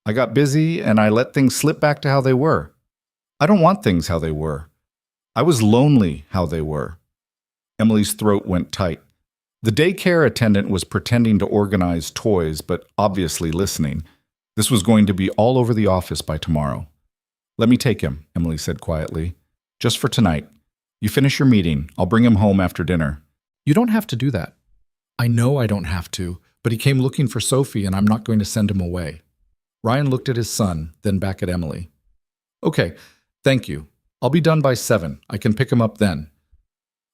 I got busy and I let things slip back to how they were. I don't want things how they were. I was lonely how they were. Emily's throat went tight. The daycare attendant was pretending to organize toys, but obviously listening. This was going to be all over the office by tomorrow. Let me take him, Emily said quietly. Just for tonight. You finish your meeting. I'll bring him home after dinner. You don't have to do that. I know I don't have to, but he came looking for Sophie and I'm not going to send him away. Ryan looked at his son, then back at Emily. Okay, thank you. I'll be done by 7. I can pick him up then.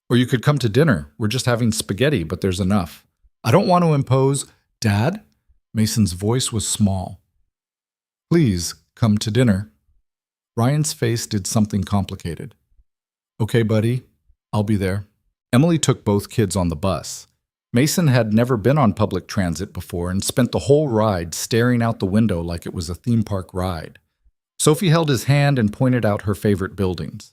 Or you could come to dinner. We're just having spaghetti, but there's enough. I don't want to impose. Dad? Mason's voice was small. Please, come to dinner. Ryan's face did something complicated. Okay, buddy. I'll be there. Emily took both kids on the bus. Mason had never been on public transit before and spent the whole ride staring out the window like it was a theme park ride. Sophie held his hand and pointed out her favorite buildings.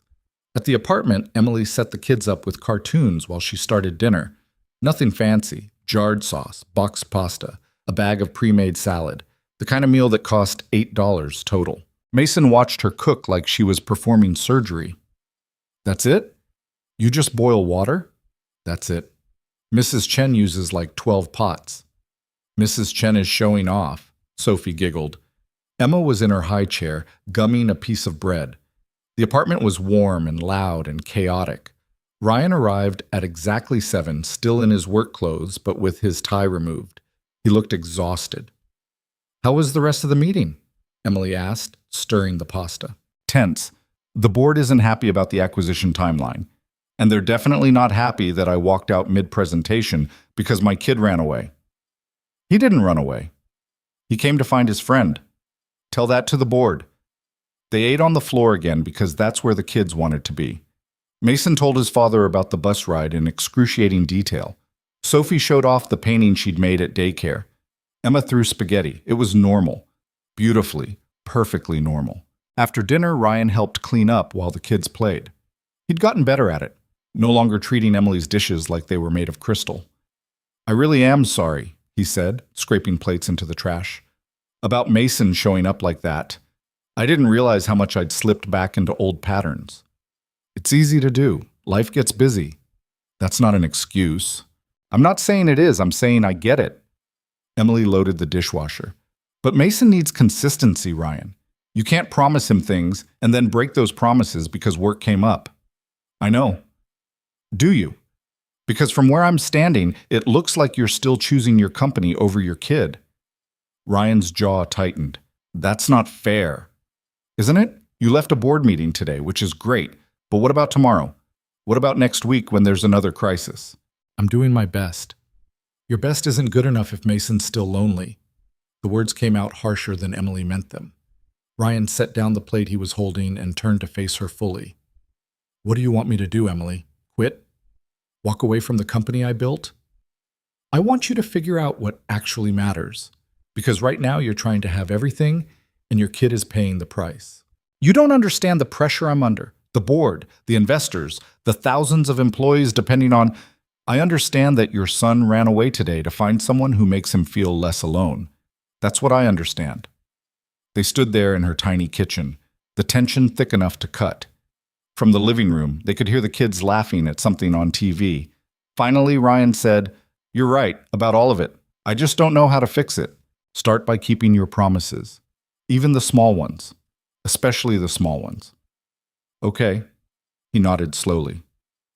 At the apartment, Emily set the kids up with cartoons while she started dinner. Nothing fancy. Jarred sauce, boxed pasta, a bag of pre-made salad. The kind of meal that cost $8 total. Mason watched her cook like she was performing surgery. That's it? You just boil water? That's it. Mrs. Chen uses like 12 pots. Mrs. Chen is showing off, Sophie giggled. Emma was in her high chair, gumming a piece of bread. The apartment was warm and loud and chaotic. Ryan arrived at exactly 7, still in his work clothes, but with his tie removed. He looked exhausted. How was the rest of the meeting? Emily asked, stirring the pasta. Tense. The board isn't happy about the acquisition timeline. And they're definitely not happy that I walked out mid-presentation because my kid ran away. He didn't run away. He came to find his friend. Tell that to the board. They ate on the floor again because that's where the kids wanted to be. Mason told his father about the bus ride in excruciating detail. Sophie showed off the painting she'd made at daycare. Emma threw spaghetti. It was normal. Beautifully, perfectly normal. After dinner, Ryan helped clean up while the kids played. He'd gotten better at it, no longer treating Emily's dishes like they were made of crystal. I really am sorry, he said, scraping plates into the trash. About Mason showing up like that. I didn't realize how much I'd slipped back into old patterns. It's easy to do. Life gets busy. That's not an excuse. I'm not saying it is. I'm saying I get it. Emily loaded the dishwasher. But Mason needs consistency, Ryan. You can't promise him things and then break those promises because work came up. I know. Do you? Because from where I'm standing, it looks like you're still choosing your company over your kid. Ryan's jaw tightened. That's not fair. Isn't it? You left a board meeting today, which is great. But what about tomorrow? What about next week when there's another crisis? I'm doing my best. Your best isn't good enough if Mason's still lonely. The words came out harsher than Emily meant them. Ryan set down the plate he was holding and turned to face her fully. What do you want me to do, Emily? Quit? Walk away from the company I built? I want you to figure out what actually matters. Because right now you're trying to have everything, and your kid is paying the price. You don't understand the pressure I'm under. The board, the investors, the thousands of employees depending on... I understand that your son ran away today to find someone who makes him feel less alone. That's what I understand. They stood there in her tiny kitchen, the tension thick enough to cut. From the living room, they could hear the kids laughing at something on TV. Finally, Ryan said, "You're right about all of it. I just don't know how to fix it. Start by keeping your promises. Even the small ones. Especially the small ones." "Okay." He nodded slowly.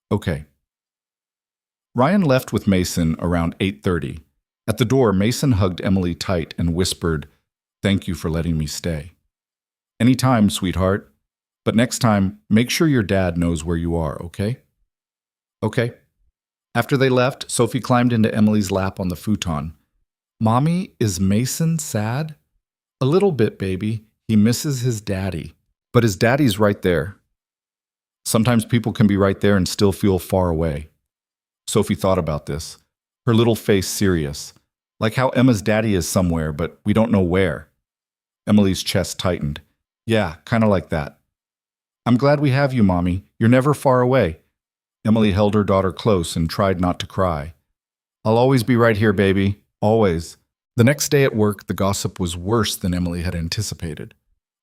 "Okay." Ryan left with Mason around 8:30. At the door, Mason hugged Emily tight and whispered, "Thank you for letting me stay." "Anytime, sweetheart. But next time, make sure your dad knows where you are, okay?" "Okay." After they left, Sophie climbed into Emily's lap on the futon. "Mommy, is Mason sad?" "A little bit, baby. He misses his daddy." "But his daddy's right there." Sometimes people can be right there and still feel far away. Sophie thought about this, her little face serious, like how Emma's daddy is somewhere, but we don't know where. Emily's chest tightened. "Yeah, kind of like that." "I'm glad we have you, Mommy. You're never far away." Emily held her daughter close and tried not to cry. "I'll always be right here, baby. Always." The next day at work, the gossip was worse than Emily had anticipated.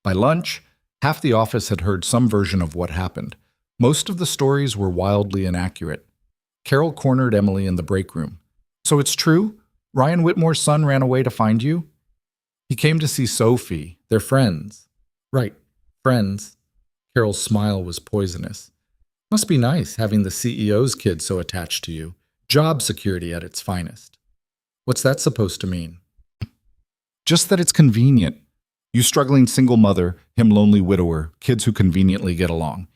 By lunch, half the office had heard some version of what happened. Most of the stories were wildly inaccurate. Carol cornered Emily in the break room. "So it's true? Ryan Whitmore's son ran away to find you?" "He came to see Sophie. They're friends." "Right, friends." Carol's smile was poisonous. "Must be nice having the CEO's kid so attached to you. Job security at its finest." "What's that supposed to mean?" "Just that it's convenient. You struggling single mother, him lonely widower, kids who conveniently get along.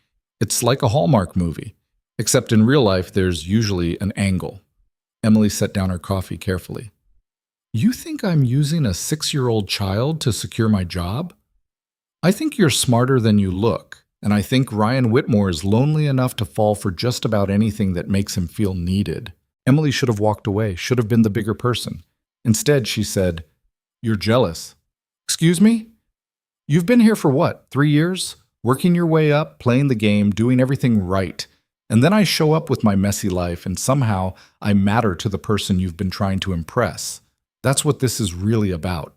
It's like a Hallmark movie. Except in real life, there's usually an angle." Emily set down her coffee carefully. "You think I'm using a 6-year-old child to secure my job? I think you're smarter than you look, and I think Ryan Whitmore is lonely enough to fall for just about anything that makes him feel needed." Emily should have walked away, should have been the bigger person. Instead, she said, "You're jealous." "Excuse me? You've been here for what, 3 years? Working your way up, playing the game, doing everything right. And then I show up with my messy life and somehow I matter to the person you've been trying to impress. That's what this is really about."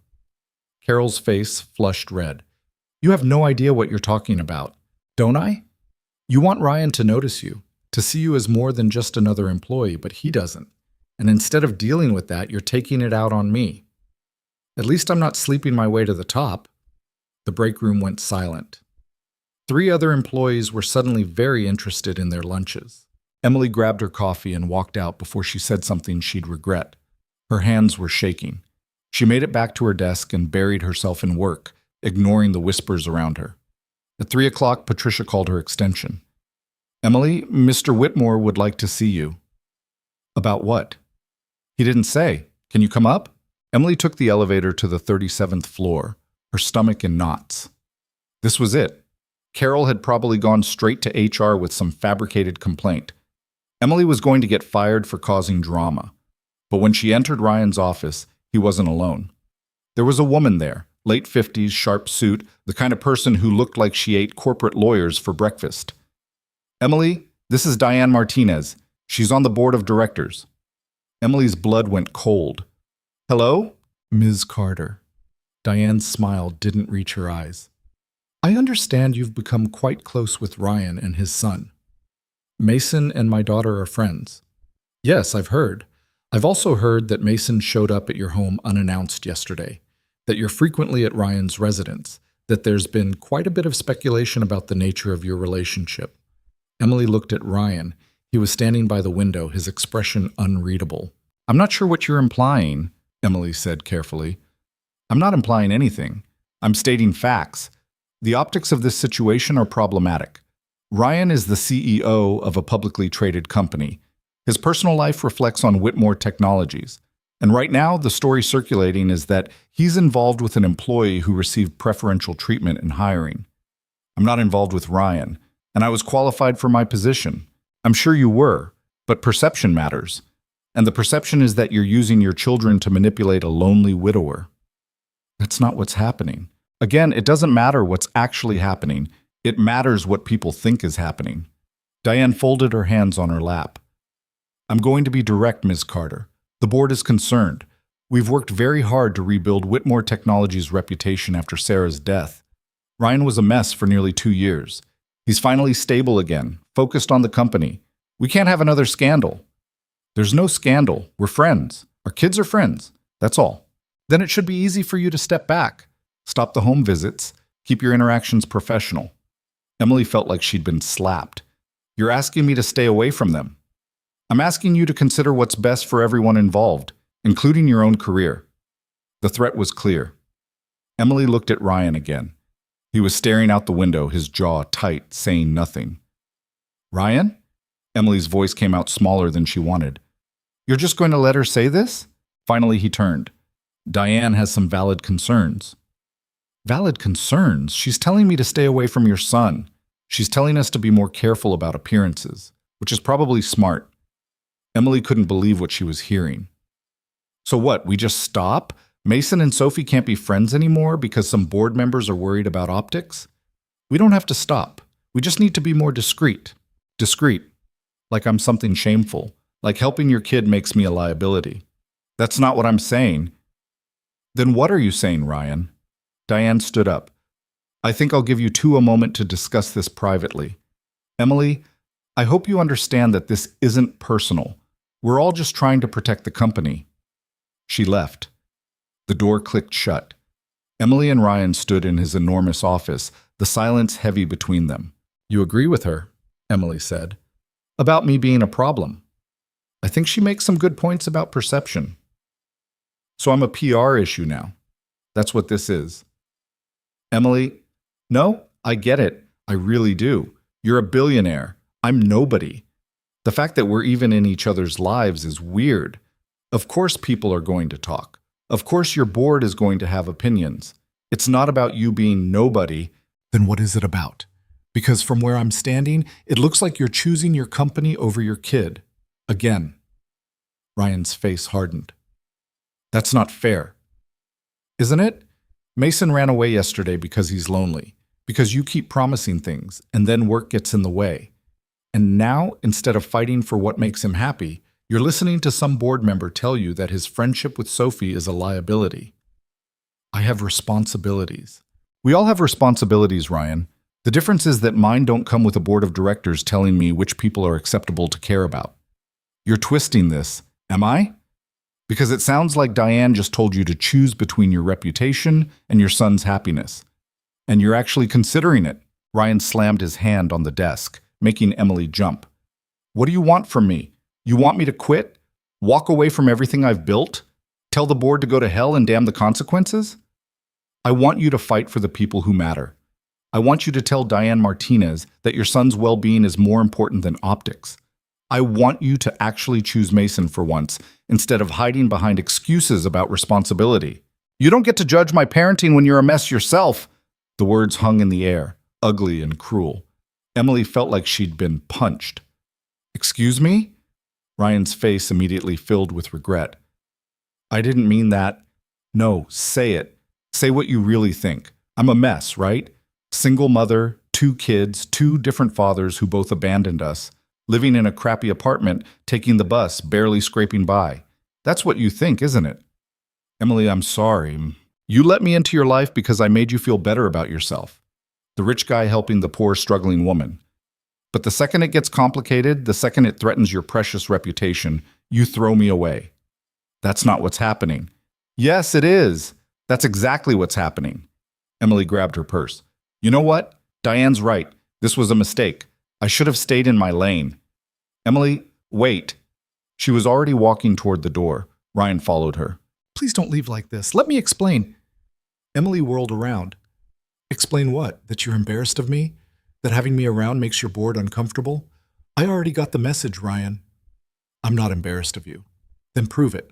Carol's face flushed red. "You have no idea what you're talking about, don't I? You want Ryan to notice you, to see you as more than just another employee, but he doesn't. And instead of dealing with that, you're taking it out on me. At least I'm not sleeping my way to the top." The break room went silent. 3 other employees were suddenly very interested in their lunches. Emily grabbed her coffee and walked out before she said something she'd regret. Her hands were shaking. She made it back to her desk and buried herself in work, ignoring the whispers around her. At 3 o'clock, Patricia called her extension. "Emily, Mr. Whitmore would like to see you." "About what?" "He didn't say. Can you come up?" Emily took the elevator to the 37th floor, her stomach in knots. This was it. Carol had probably gone straight to HR with some fabricated complaint. Emily was going to get fired for causing drama. But when she entered Ryan's office, he wasn't alone. There was a woman there, late 50s, sharp suit, the kind of person who looked like she ate corporate lawyers for breakfast. "Emily, this is Diane Martinez. She's on the board of directors." Emily's blood went cold. "Hello?" "Ms. Carter." Diane's smile didn't reach her eyes. "I understand you've become quite close with Ryan and his son. Mason and my daughter are friends." "Yes, I've heard. I've also heard that Mason showed up at your home unannounced yesterday, that you're frequently at Ryan's residence, that there's been quite a bit of speculation about the nature of your relationship." Emily looked at Ryan. He He was standing by the window, his expression unreadable. I'm not sure what you're implying, Emily said carefully. I'm not implying anything. I'm stating facts. The optics of this situation are problematic. Ryan is the CEO of a publicly traded company. His personal life reflects on Whitmore Technologies. And right now, the story circulating is that he's involved with an employee who received preferential treatment in hiring. I'm not involved with Ryan, and I was qualified for my position. I'm sure you were, but perception matters. And the perception is that you're using your children to manipulate a lonely widower. That's not what's happening. Again, it doesn't matter what's actually happening. It matters what people think is happening. Diane folded her hands on her lap. I'm going to be direct, Ms. Carter. The board is concerned. We've worked very hard to rebuild Whitmore Technologies' reputation after Sarah's death. Ryan was a mess for nearly 2 years. He's finally stable again, focused on the company. We can't have another scandal. There's no scandal. We're friends. Our kids are friends. That's all. Then it should be easy for you to step back. Stop the home visits. Keep your interactions professional. Emily felt like she'd been slapped. You're asking me to stay away from them. I'm asking you to consider what's best for everyone involved, including your own career. The threat was clear. Emily looked at Ryan again. He was staring out the window, his jaw tight, saying nothing. Ryan? Emily's voice came out smaller than she wanted. You're just going to let her say this? Finally, he turned. Diane has some valid concerns. Valid concerns? She's telling me to stay away from your son. She's telling us to be more careful about appearances, which is probably smart. Emily couldn't believe what she was hearing. So what, we just stop? Mason and Sophie can't be friends anymore because some board members are worried about optics? We don't have to stop. We just need to be more discreet. Discreet. Like I'm something shameful. Like helping your kid makes me a liability. That's not what I'm saying. Then what are you saying, Ryan? Diane stood up. I think I'll give you two a moment to discuss this privately. Emily, I hope you understand that this isn't personal. We're all just trying to protect the company. She left. The door clicked shut. Emily and Ryan stood in his enormous office, the silence heavy between them. You agree with her, Emily said. About me being a problem. I think she makes some good points about perception. So I'm a PR issue now. That's what this is. Emily, no, I get it. I really do. You're a billionaire. I'm nobody. The fact that we're even in each other's lives is weird. Of course people are going to talk. Of course your board is going to have opinions. It's not about you being nobody. Then what is it about? Because from where I'm standing, it looks like you're choosing your company over your kid. Again. Ryan's face hardened. That's not fair. Isn't it? Mason ran away yesterday because he's lonely. Because you keep promising things, and then work gets in the way. And now, instead of fighting for what makes him happy, you're listening to some board member tell you that his friendship with Sophie is a liability. I have responsibilities. We all have responsibilities, Ryan. The difference is that mine don't come with a board of directors telling me which people are acceptable to care about. You're twisting this, am I? Because it sounds like Diane just told you to choose between your reputation and your son's happiness. And you're actually considering it. Ryan slammed his hand on the desk, making Emily jump. What do you want from me? You want me to quit? Walk away from everything I've built? Tell the board to go to hell and damn the consequences? I want you to fight for the people who matter. I want you to tell Diane Martinez that your son's well-being is more important than optics. I want you to actually choose Mason for once, instead of hiding behind excuses about responsibility. You don't get to judge my parenting when you're a mess yourself. The words hung in the air, ugly and cruel. Emily felt like she'd been punched. Excuse me? Ryan's face immediately filled with regret. I didn't mean that. No, say it. Say what you really think. I'm a mess, right? Single mother, 2 kids, 2 different fathers who both abandoned us, living in a crappy apartment, taking the bus, barely scraping by. That's what you think, isn't it? Emily, I'm sorry. You let me into your life because I made you feel better about yourself. The rich guy helping the poor, struggling woman. But the second it gets complicated, the second it threatens your precious reputation, you throw me away. That's not what's happening. Yes, it is. That's exactly what's happening. Emily grabbed her purse. You know what? Diane's right. This was a mistake. I should have stayed in my lane. Emily, wait. She was already walking toward the door. Ryan followed her. Please don't leave like this. Let me explain. Emily whirled around. Explain what? That you're embarrassed of me? That having me around makes your board uncomfortable? I already got the message, Ryan. I'm not embarrassed of you. Then prove it.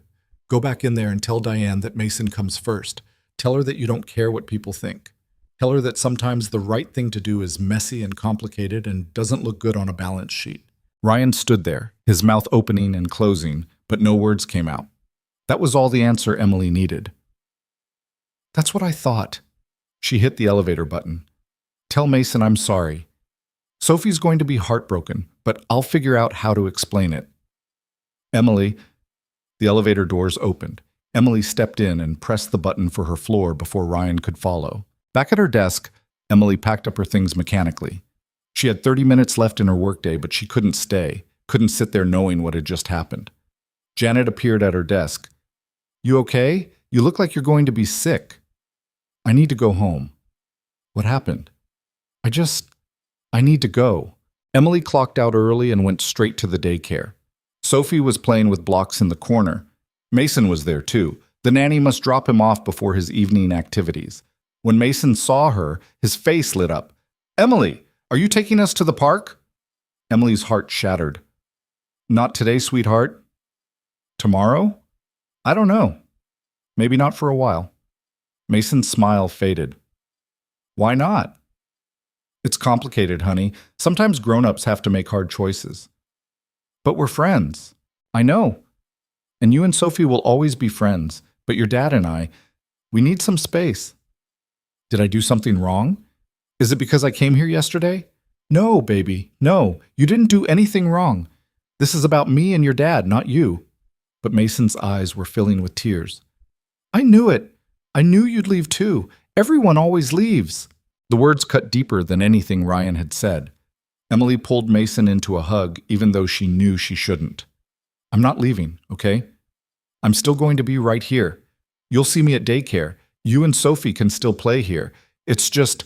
Go back in there and tell Diane that Mason comes first. Tell her that you don't care what people think. Tell her that sometimes the right thing to do is messy and complicated and doesn't look good on a balance sheet. Ryan stood there, his mouth opening and closing, but no words came out. That was all the answer Emily needed. That's what I thought. She hit the elevator button. Tell Mason I'm sorry. Sophie's going to be heartbroken, but I'll figure out how to explain it. Emily, the elevator doors opened. Emily stepped in and pressed the button for her floor before Ryan could follow. Back at her desk, Emily packed up her things mechanically. She had 30 minutes left in her workday, but she couldn't stay, couldn't sit there knowing what had just happened. Janet appeared at her desk. You okay? You look like you're going to be sick. I need to go home. What happened? I need to go. Emily clocked out early and went straight to the daycare. Sophie was playing with blocks in the corner. Mason was there too. The nanny must drop him off before his evening activities. When Mason saw her, his face lit up. Emily, are you taking us to the park? Emily's heart shattered. Not today, sweetheart. Tomorrow? I don't know. Maybe not for a while. Mason's smile faded. Why not? It's complicated, honey. Sometimes grown-ups have to make hard choices. But we're friends. I know. And you and Sophie will always be friends. But your dad and I, we need some space. Did I do something wrong? Is it because I came here yesterday? No, baby. No, you didn't do anything wrong. This is about me and your dad, not you. But Mason's eyes were filling with tears. I knew it. I knew you'd leave too. Everyone always leaves. The words cut deeper than anything Ryan had said. Emily pulled Mason into a hug, even though she knew she shouldn't. I'm not leaving, okay? I'm still going to be right here. You'll see me at daycare. You and Sophie can still play here. It's just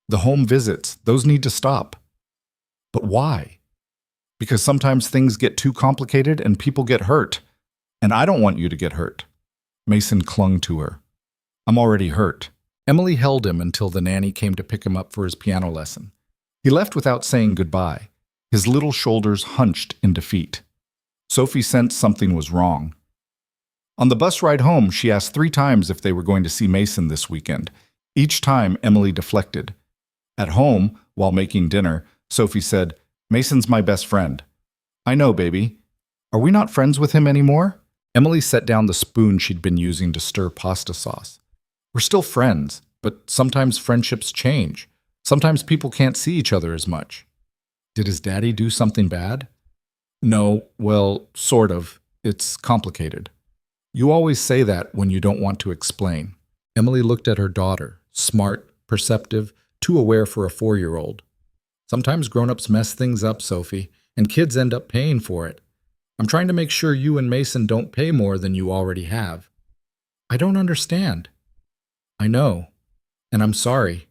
the home visits. Those need to stop. But why? Because sometimes things get too complicated and people get hurt. And I don't want you to get hurt. Mason clung to her. I'm already hurt. Emily held him until the nanny came to pick him up for his piano lesson. He left without saying goodbye. His little shoulders hunched in defeat. Sophie sensed something was wrong. On the bus ride home, she asked 3 times if they were going to see Mason this weekend. Each time, Emily deflected. At home, while making dinner, Sophie said, Mason's my best friend. I know, baby. Are we not friends with him anymore? Emily set down the spoon she'd been using to stir pasta sauce. We're still friends, but sometimes friendships change. Sometimes people can't see each other as much. Did his daddy do something bad? No, well, sort of. It's complicated. You always say that when you don't want to explain. Emily looked at her daughter, smart, perceptive, too aware for a 4-year-old. Sometimes grown-ups mess things up, Sophie, and kids end up paying for it. I'm trying to make sure you and Mason don't pay more than you already have. I don't understand. I know, and I'm sorry.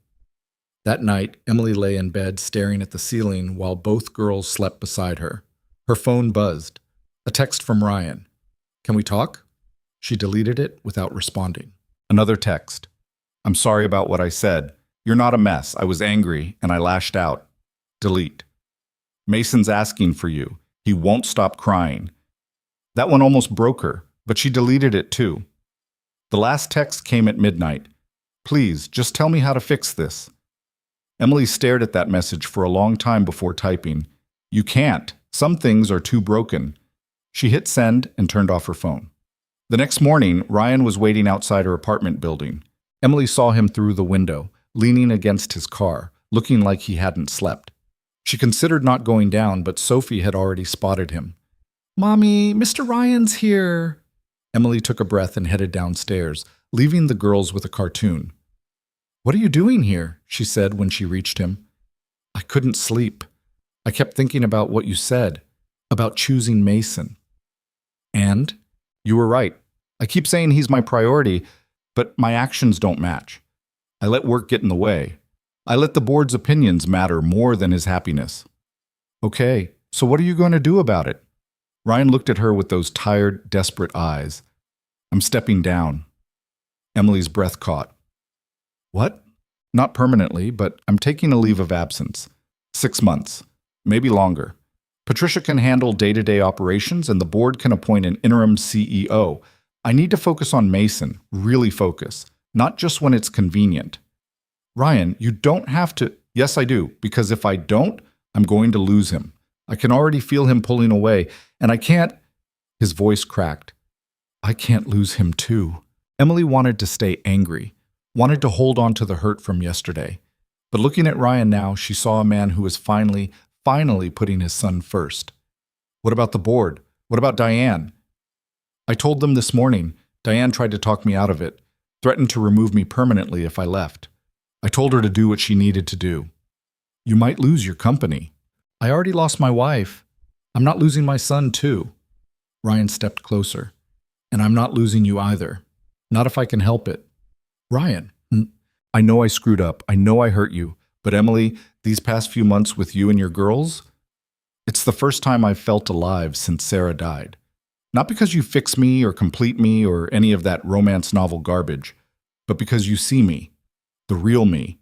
That night, Emily lay in bed staring at the ceiling while both girls slept beside her. Her phone buzzed. A text from Ryan. Can we talk? She deleted it without responding. Another text. I'm sorry about what I said. You're not a mess. I was angry, and I lashed out. Delete. Mason's asking for you. He won't stop crying. That one almost broke her, but she deleted it too. The last text came at midnight. Please, just tell me how to fix this. Emily stared at that message for a long time before typing. You can't. Some things are too broken. She hit send and turned off her phone. The next morning, Ryan was waiting outside her apartment building. Emily saw him through the window, leaning against his car, looking like he hadn't slept. She considered not going down, but Sophie had already spotted him. Mommy, Mr. Ryan's here. Emily took a breath and headed downstairs, leaving the girls with a cartoon. What are you doing here? She said when she reached him. I couldn't sleep. I kept thinking about what you said, about choosing Mason. And? You were right. I keep saying he's my priority, but my actions don't match. I let work get in the way. I let the board's opinions matter more than his happiness. Okay, So what are you going to do about it? Ryan looked at her with those tired, desperate eyes. I'm stepping down. Emily's breath caught. What? Not permanently, but I'm taking a leave of absence. 6 months. Maybe longer. Patricia can handle day-to-day operations and the board can appoint an interim CEO. I need to focus on Mason, really focus, not just when it's convenient. Ryan, you don't have to. Yes, I do, because if I don't, I'm going to lose him. I can already feel him pulling away, and I can't. His voice cracked. I can't lose him too. Emily wanted to stay angry, wanted to hold on to the hurt from yesterday. But looking at Ryan now, she saw a man who was finally putting his son first. What about the board? What about Diane? I told them this morning. Diane tried to talk me out of it, threatened to remove me permanently if I left. I told her to do what she needed to do. You might lose your company. I already lost my wife. I'm not losing my son too. Ryan stepped closer. And I'm not losing you either. Not if I can help it. Ryan, I know I screwed up. I know I hurt you. But Emily, these past few months with you and your girls, it's the first time I've felt alive since Sarah died. Not because you fix me or complete me or any of that romance novel garbage, but because you see me, the real me.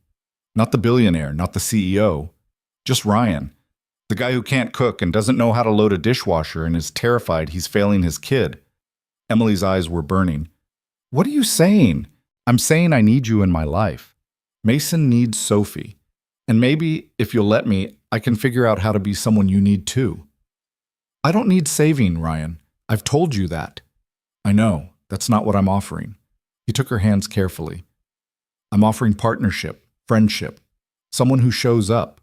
Not the billionaire, not the CEO. Just Ryan, the guy who can't cook and doesn't know how to load a dishwasher and is terrified he's failing his kid. Emily's eyes were burning. What are you saying? I'm saying I need you in my life. Mason needs Sophie. And maybe, if you'll let me, I can figure out how to be someone you need too. I don't need saving, Ryan. I've told you that. I know. That's not what I'm offering. He took her hands carefully. I'm offering partnership, friendship, someone who shows up.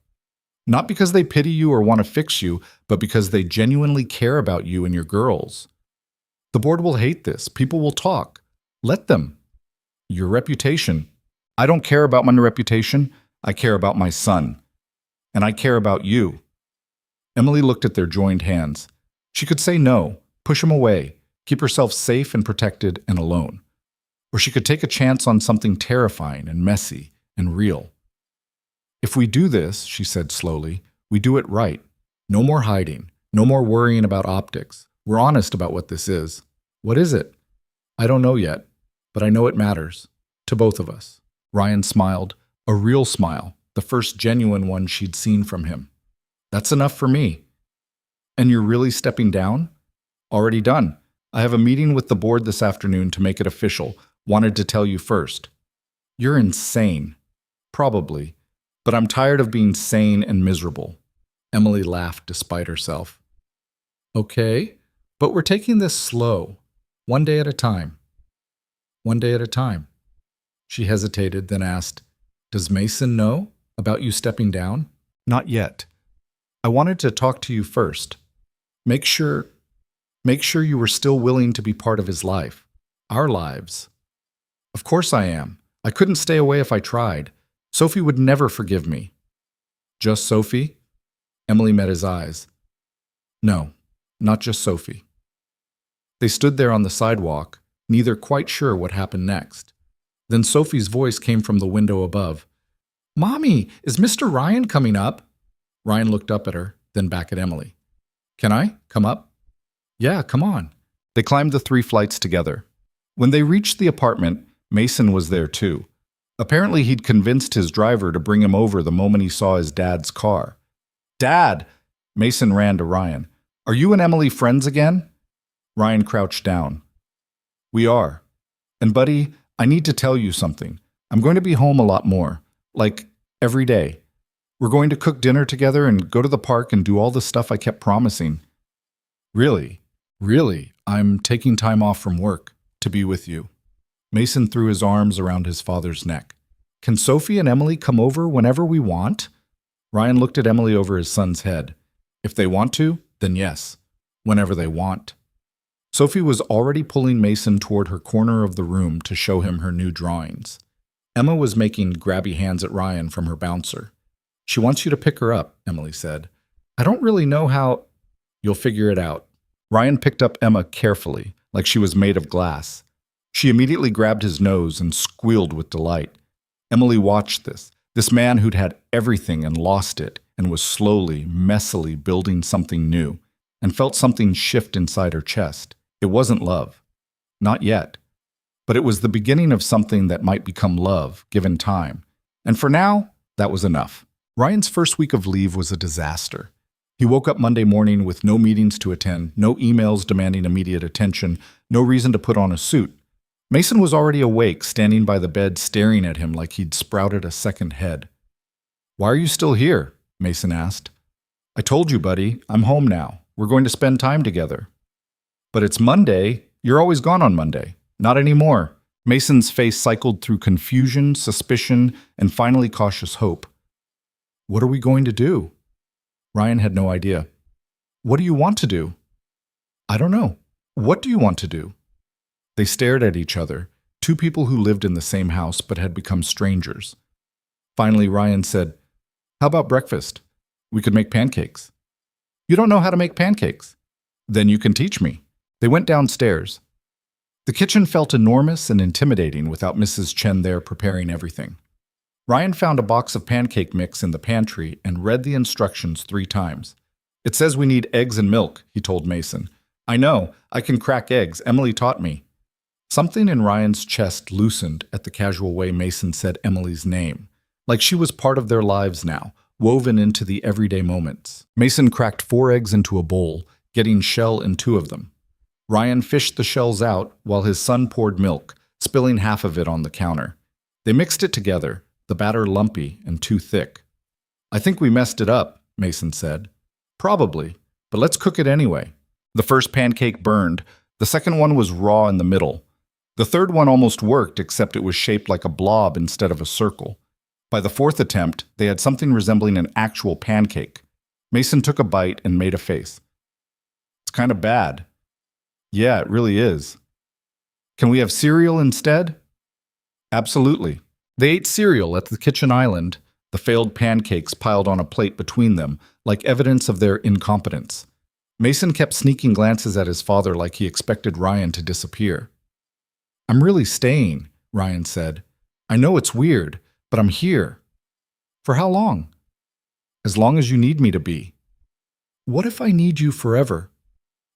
Not because they pity you or want to fix you, but because they genuinely care about you and your girls. The board will hate this. People will talk. Let them. Your reputation. I don't care about my reputation. I care about my son. And I care about you. Emily looked at their joined hands. She could say no, push him away, keep herself safe and protected and alone. Or she could take a chance on something terrifying and messy and real. If we do this, she said slowly, we do it right. No more hiding. No more worrying about optics. We're honest about what this is. What is it? I don't know yet, but I know it matters. To both of us. Ryan smiled, a real smile, the first genuine one she'd seen from him. That's enough for me. And you're really stepping down? Already done. I have a meeting with the board this afternoon to make it official. Wanted to tell you first. You're insane. Probably. But I'm tired of being sane and miserable. Emily laughed despite herself. Okay, but we're taking this slow. One day at a time. One day at a time. She hesitated, then asked, Does Mason know about you stepping down? Not yet. I wanted to talk to you first. Make sure you were still willing to be part of his life. Our lives. Of course I am. I couldn't stay away if I tried. Sophie would never forgive me. Just Sophie? Emily met his eyes. No, not just Sophie. They stood there on the sidewalk, neither quite sure what happened next. Then Sophie's voice came from the window above. Mommy, is Mr. Ryan coming up? Ryan looked up at her, then back at Emily. Can I come up? Yeah, come on. They climbed the 3 flights together. When they reached the apartment, Mason was there too. Apparently he'd convinced his driver to bring him over the moment he saw his dad's car. Dad! Mason ran to Ryan. Are you and Emily friends again? Ryan crouched down. We are. And buddy, I need to tell you something. I'm going to be home a lot more. Like, every day. We're going to cook dinner together and go to the park and do all the stuff I kept promising. Really? Really, I'm taking time off from work to be with you. Mason threw his arms around his father's neck. Can Sophie and Emily come over whenever we want? Ryan looked at Emily over his son's head. If they want to, then yes. Whenever they want. Sophie was already pulling Mason toward her corner of the room to show him her new drawings. Emma was making grabby hands at Ryan from her bouncer. She wants you to pick her up, Emily said. I don't really know how. You'll figure it out. Ryan picked up Emma carefully, like she was made of glass. She immediately grabbed his nose and squealed with delight. Emily watched this man who'd had everything and lost it, and was slowly, messily building something new, and felt something shift inside her chest. It wasn't love. Not yet. But it was the beginning of something that might become love, given time. And for now, that was enough. Ryan's first week of leave was a disaster. He woke up Monday morning with no meetings to attend, no emails demanding immediate attention, no reason to put on a suit. Mason was already awake, standing by the bed, staring at him like he'd sprouted a second head. "Why are you still here?" Mason asked. "I told you, buddy, I'm home now. We're going to spend time together." "But it's Monday. You're always gone on Monday." "Not anymore." Mason's face cycled through confusion, suspicion, and finally cautious hope. "What are we going to do?" Ryan had no idea. "What do you want to do?" "I don't know. What do you want to do?" They stared at each other, two people who lived in the same house but had become strangers. Finally, Ryan said, "How about breakfast? We could make pancakes." "You don't know how to make pancakes." "Then you can teach me." They went downstairs. The kitchen felt enormous and intimidating without Mrs. Chen there preparing everything. Ryan found a box of pancake mix in the pantry and read the instructions 3 times. "It says we need eggs and milk," he told Mason. "I know. I can crack eggs. Emily taught me." Something in Ryan's chest loosened at the casual way Mason said Emily's name, like she was part of their lives now, woven into the everyday moments. Mason cracked 4 eggs into a bowl, getting shell in 2 of them. Ryan fished the shells out while his son poured milk, spilling half of it on the counter. They mixed it together, the batter lumpy and too thick. "I think we messed it up," Mason said. "Probably, but let's cook it anyway." The first pancake burned. The second one was raw in the middle. The third one almost worked, except it was shaped like a blob instead of a circle. By the 4th attempt, they had something resembling an actual pancake. Mason took a bite and made a face. "It's kind of bad." "Yeah, it really is." "Can we have cereal instead?" "Absolutely." They ate cereal at the kitchen island, the failed pancakes piled on a plate between them, like evidence of their incompetence. Mason kept sneaking glances at his father like he expected Ryan to disappear. "I'm really staying," Ryan said. "I know it's weird, but I'm here." "For how long?" "As long as you need me to be." "What if I need you forever?"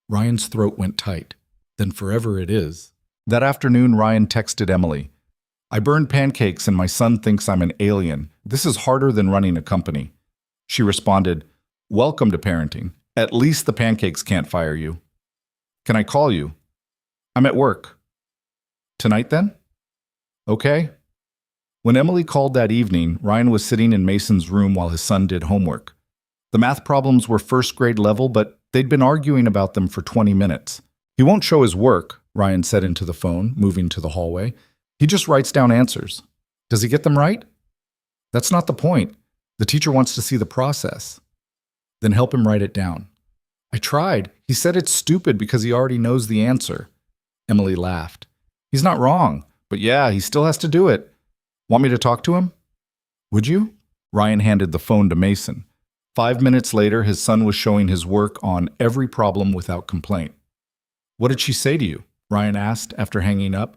Ryan's throat went tight. "Then forever it is." That afternoon, Ryan texted Emily. "I burned pancakes and my son thinks I'm an alien. This is harder than running a company." She responded, "Welcome to parenting. At least the pancakes can't fire you." "Can I call you?" "I'm at work." "Tonight then?" "Okay." When Emily called that evening, Ryan was sitting in Mason's room while his son did homework. The math problems were first grade level, but they'd been arguing about them for 20 minutes. "He won't show his work," Ryan said into the phone, moving to the hallway. "He just writes down answers." "Does he get them right?" "That's not the point. The teacher wants to see the process." "Then help him write it down." "I tried. He said it's stupid because he already knows the answer." Emily laughed. "He's not wrong, but yeah, he still has to do it. Want me to talk to him?" "Would you?" Ryan handed the phone to Mason. 5 minutes later, his son was showing his work on every problem without complaint. "What did she say to you?" Ryan asked after hanging up.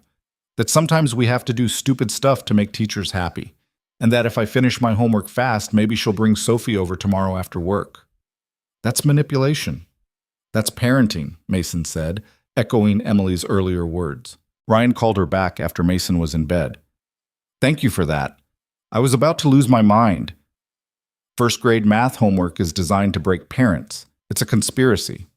"That sometimes we have to do stupid stuff to make teachers happy, and that if I finish my homework fast, maybe she'll bring Sophie over tomorrow after work." "That's manipulation." "That's parenting," Mason said, echoing Emily's earlier words. Ryan called her back after Mason was in bed. "Thank you for that. I was about to lose my mind. First grade math homework is designed to break parents. It's a conspiracy."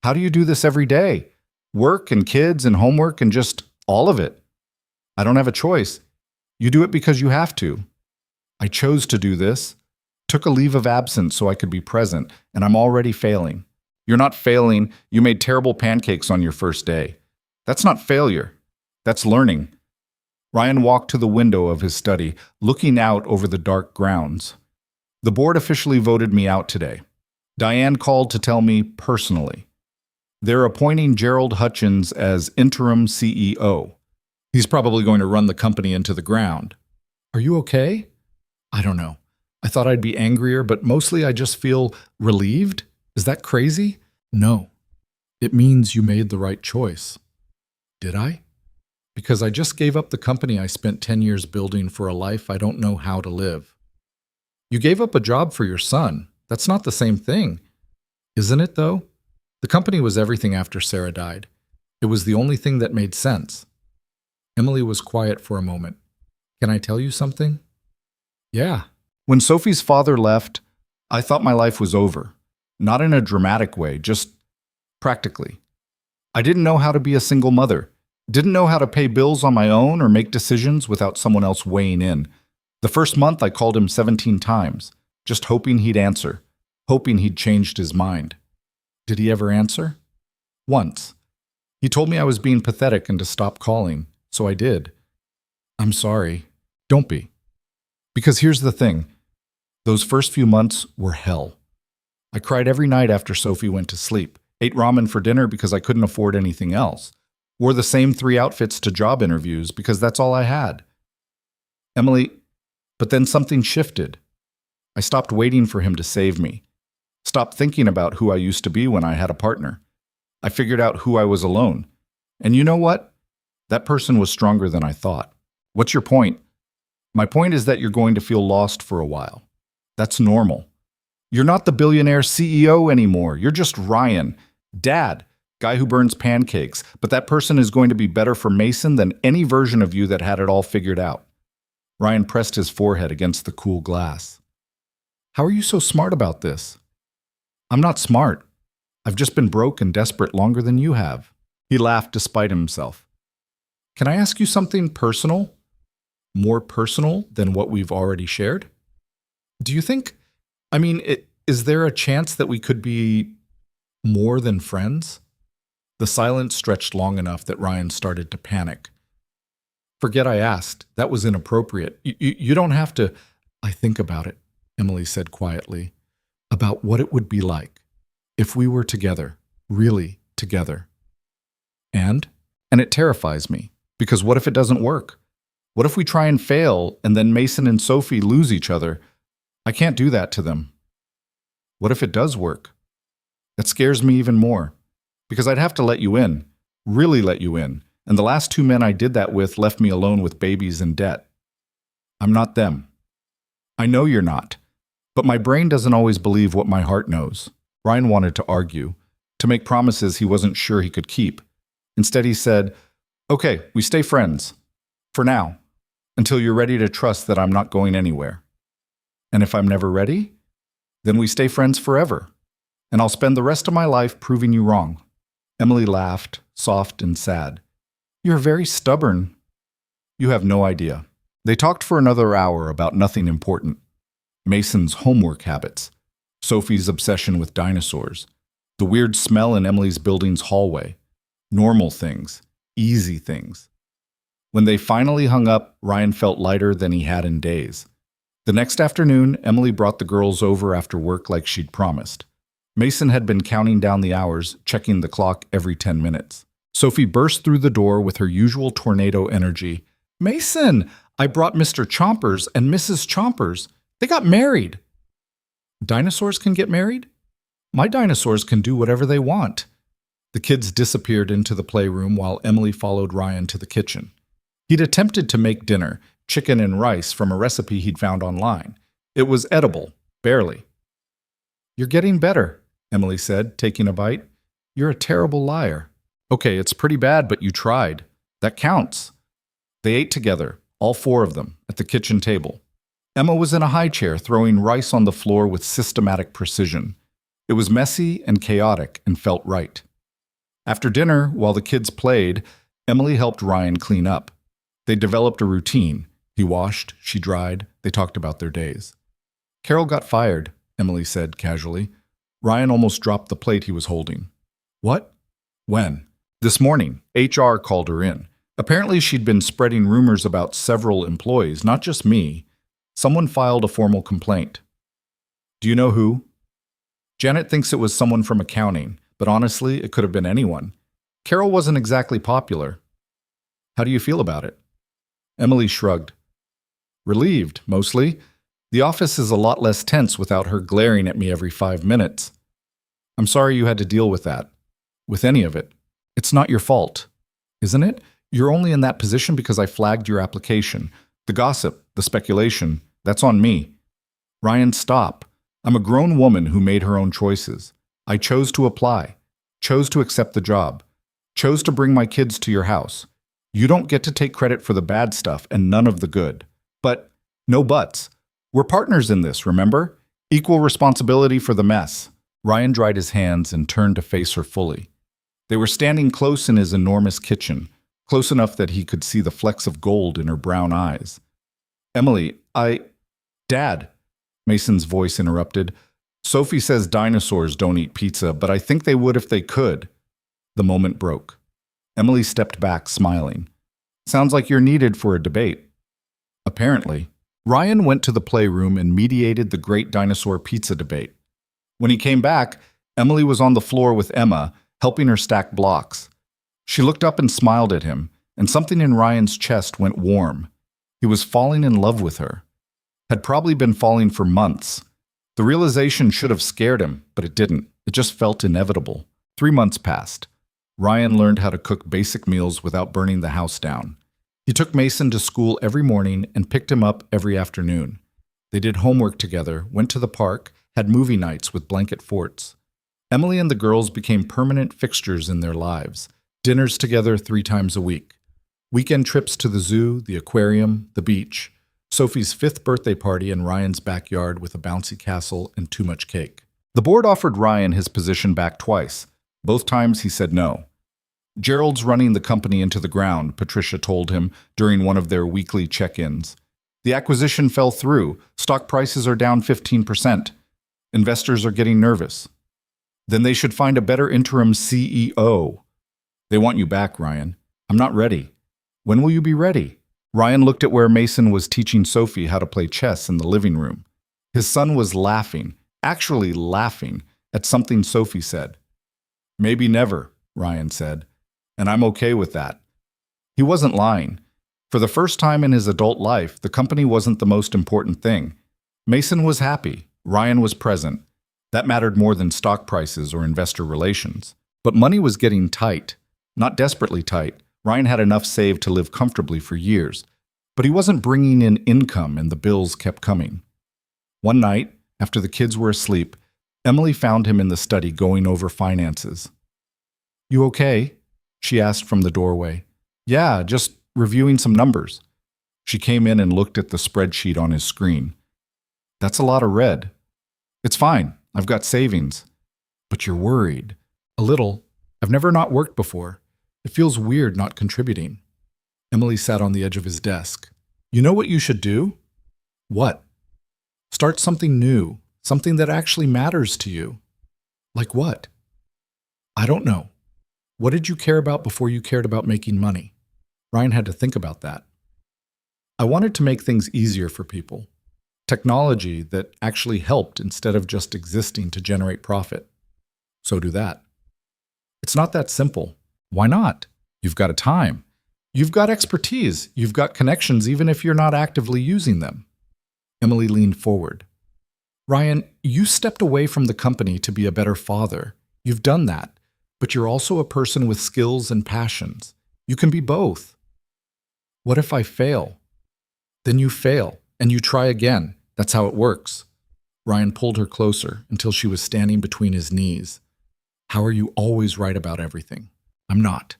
"How do you do this every day? Work and kids and homework and just all of it?" "I don't have a choice. You do it because you have to." "I chose to do this. Took a leave of absence so I could be present, and I'm already failing." "You're not failing. You made terrible pancakes on your first day. That's not failure. That's learning." Ryan walked to the window of his study, looking out over the dark grounds. "The board officially voted me out today. Diane called to tell me personally. They're appointing Gerald Hutchins as interim CEO. He's probably going to run the company into the ground." "Are you okay?" "I don't know. I thought I'd be angrier, but mostly I just feel relieved. Is that crazy?" "No. It means you made the right choice." "Did I?" "Because I just gave up the company I spent 10 years building for a life I don't know how to live." You gave up a job for your son. That's not the same thing. Isn't it, though? The company was everything after Sarah died. It was the only thing that made sense. Emily was quiet for a moment. Can I tell you something? Yeah. When Sophie's father left, I thought my life was over. Not in a dramatic way, just practically. I didn't know how to be a single mother. Didn't know how to pay bills on my own or make decisions without someone else weighing in. The first month I called him 17 times, just hoping he'd answer, hoping he'd changed his mind. Did he ever answer? Once. He told me I was being pathetic and to stop calling, so I did. I'm sorry. Don't be. Because here's the thing. Those first few months were hell. I cried every night after Sophie went to sleep, ate ramen for dinner because I couldn't afford anything else, wore the same 3 outfits to job interviews because that's all I had. Emily, but then something shifted. I stopped waiting for him to save me. Stopped thinking about who I used to be when I had a partner. I figured out who I was alone. And you know what? That person was stronger than I thought. What's your point? My point is that you're going to feel lost for a while. That's normal. You're not the billionaire CEO anymore. You're just Ryan, dad, guy who burns pancakes. But that person is going to be better for Mason than any version of you that had it all figured out. Ryan pressed his forehead against the cool glass. How are you so smart about this? I'm not smart. I've just been broke and desperate longer than you have. He laughed despite himself. Can I ask you something personal? More personal than what we've already shared? Do you think, is there a chance that we could be more than friends? The silence stretched long enough that Ryan started to panic. Forget I asked. That was inappropriate. You don't have to. I think about it, Emily said quietly, about what it would be like if we were together, really together. And it terrifies me, because what if it doesn't work? What if we try and fail, and then Mason and Sophie lose each other? I can't do that to them. What if it does work? That scares me even more, because I'd have to let you in, really let you in, and the last 2 men I did that with left me alone with babies and debt. I'm not them. I know you're not, but my brain doesn't always believe what my heart knows. Ryan wanted to argue, to make promises he wasn't sure he could keep. Instead he said, okay, we stay friends. For now, until you're ready to trust that I'm not going anywhere. And if I'm never ready, then we stay friends forever. And I'll spend the rest of my life proving you wrong. Emily laughed, soft and sad. You're very stubborn. You have no idea. They talked for another hour about nothing important. Mason's homework habits, Sophie's obsession with dinosaurs, the weird smell in Emily's building's hallway, normal things, easy things. When they finally hung up, Ryan felt lighter than he had in days. The next afternoon, Emily brought the girls over after work like she'd promised. Mason had been counting down the hours, checking the clock every 10 minutes. Sophie burst through the door with her usual tornado energy. Mason, I brought Mr. Chompers and Mrs. Chompers. They got married. Dinosaurs can get married? My dinosaurs can do whatever they want. The kids disappeared into the playroom while Emily followed Ryan to the kitchen. He'd attempted to make dinner, chicken and rice, from a recipe he'd found online. It was edible, barely. You're getting better, Emily said, taking a bite. You're a terrible liar. Okay, it's pretty bad, but you tried. That counts. They ate together, all 4 of them, at the kitchen table. Emma was in a high chair, throwing rice on the floor with systematic precision. It was messy and chaotic and felt right. After dinner, while the kids played, Emily helped Ryan clean up. They developed a routine. He washed, she dried, they talked about their days. Carol got fired, Emily said casually. Ryan almost dropped the plate he was holding. What? When? This morning, HR called her in. Apparently she'd been spreading rumors about several employees, not just me. Someone filed a formal complaint. Do you know who? Janet thinks it was someone from accounting, but honestly, it could have been anyone. Carol wasn't exactly popular. How do you feel about it? Emily shrugged. Relieved, mostly. The office is a lot less tense without her glaring at me every 5 minutes. I'm sorry you had to deal with that. With any of it. It's not your fault, isn't it? You're only in that position because I flagged your application. The gossip, the speculation, that's on me. Ryan, stop. I'm a grown woman who made her own choices. I chose to apply, chose to accept the job, chose to bring my kids to your house. You don't get to take credit for the bad stuff and none of the good. But no buts. We're partners in this, remember? Equal responsibility for the mess. Ryan dried his hands and turned to face her fully. They were standing close in his enormous kitchen, close enough that he could see the flecks of gold in her brown eyes. Emily, Dad, Mason's voice interrupted. Sophie says dinosaurs don't eat pizza, but I think they would if they could. The moment broke. Emily stepped back, smiling. Sounds like you're needed for a debate. Apparently. Ryan went to the playroom and mediated the great dinosaur pizza debate. When he came back, Emily was on the floor with Emma, helping her stack blocks. She looked up and smiled at him, and something in Ryan's chest went warm. He was falling in love with her. Had probably been falling for months. The realization should have scared him, but it didn't. It just felt inevitable. 3 months passed. Ryan learned how to cook basic meals without burning the house down. He took Mason to school every morning and picked him up every afternoon. They did homework together, went to the park, had movie nights with blanket forts. Emily and the girls became permanent fixtures in their lives. Dinners together 3 times a week. Weekend trips to the zoo, the aquarium, the beach. Sophie's 5th birthday party in Ryan's backyard with a bouncy castle and too much cake. The board offered Ryan his position back twice. Both times he said no. Gerald's running the company into the ground, Patricia told him during one of their weekly check-ins. The acquisition fell through. Stock prices are down 15%. Investors are getting nervous. Then they should find a better interim CEO. They want you back, Ryan. I'm not ready. When will you be ready? Ryan looked at where Mason was teaching Sophie how to play chess in the living room. His son was laughing, actually laughing, at something Sophie said. Maybe never, Ryan said. And I'm okay with that. He wasn't lying. For the first time in his adult life, the company wasn't the most important thing. Mason was happy. Ryan was present. That mattered more than stock prices or investor relations. But money was getting tight. Not desperately tight. Ryan had enough saved to live comfortably for years. But he wasn't bringing in income and the bills kept coming. One night, after the kids were asleep, Emily found him in the study going over finances. You okay? She asked from the doorway. Yeah, just reviewing some numbers. She came in and looked at the spreadsheet on his screen. That's a lot of red. It's fine. I've got savings. But you're worried. A little. I've never not worked before. It feels weird not contributing. Emily sat on the edge of his desk. You know what you should do? What? Start something new. Something that actually matters to you. Like what? I don't know. What did you care about before you cared about making money? Ryan had to think about that. I wanted to make things easier for people. Technology that actually helped instead of just existing to generate profit. So do that. It's not that simple. Why not? You've got a time. You've got expertise. You've got connections even if you're not actively using them. Emily leaned forward. Ryan, you stepped away from the company to be a better father. You've done that. But you're also a person with skills and passions. You can be both. What if I fail? Then you fail, and you try again. That's how it works. Ryan pulled her closer until she was standing between his knees. How are you always right about everything? I'm not.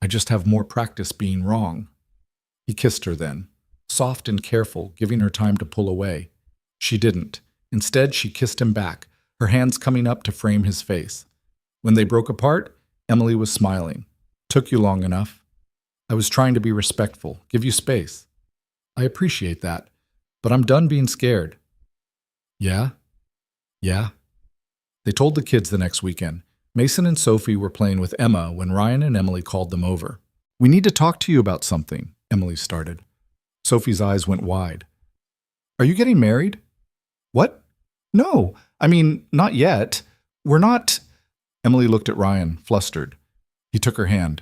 I just have more practice being wrong. He kissed her then, soft and careful, giving her time to pull away. She didn't. Instead, she kissed him back, her hands coming up to frame his face. When they broke apart, Emily was smiling. Took you long enough. I was trying to be respectful, give you space. I appreciate that, but I'm done being scared. Yeah? Yeah? They told the kids the next weekend. Mason and Sophie were playing with Emma when Ryan and Emily called them over. We need to talk to you about something, Emily started. Sophie's eyes went wide. Are you getting married? What? No, not yet. We're not... Emily looked at Ryan, flustered. He took her hand.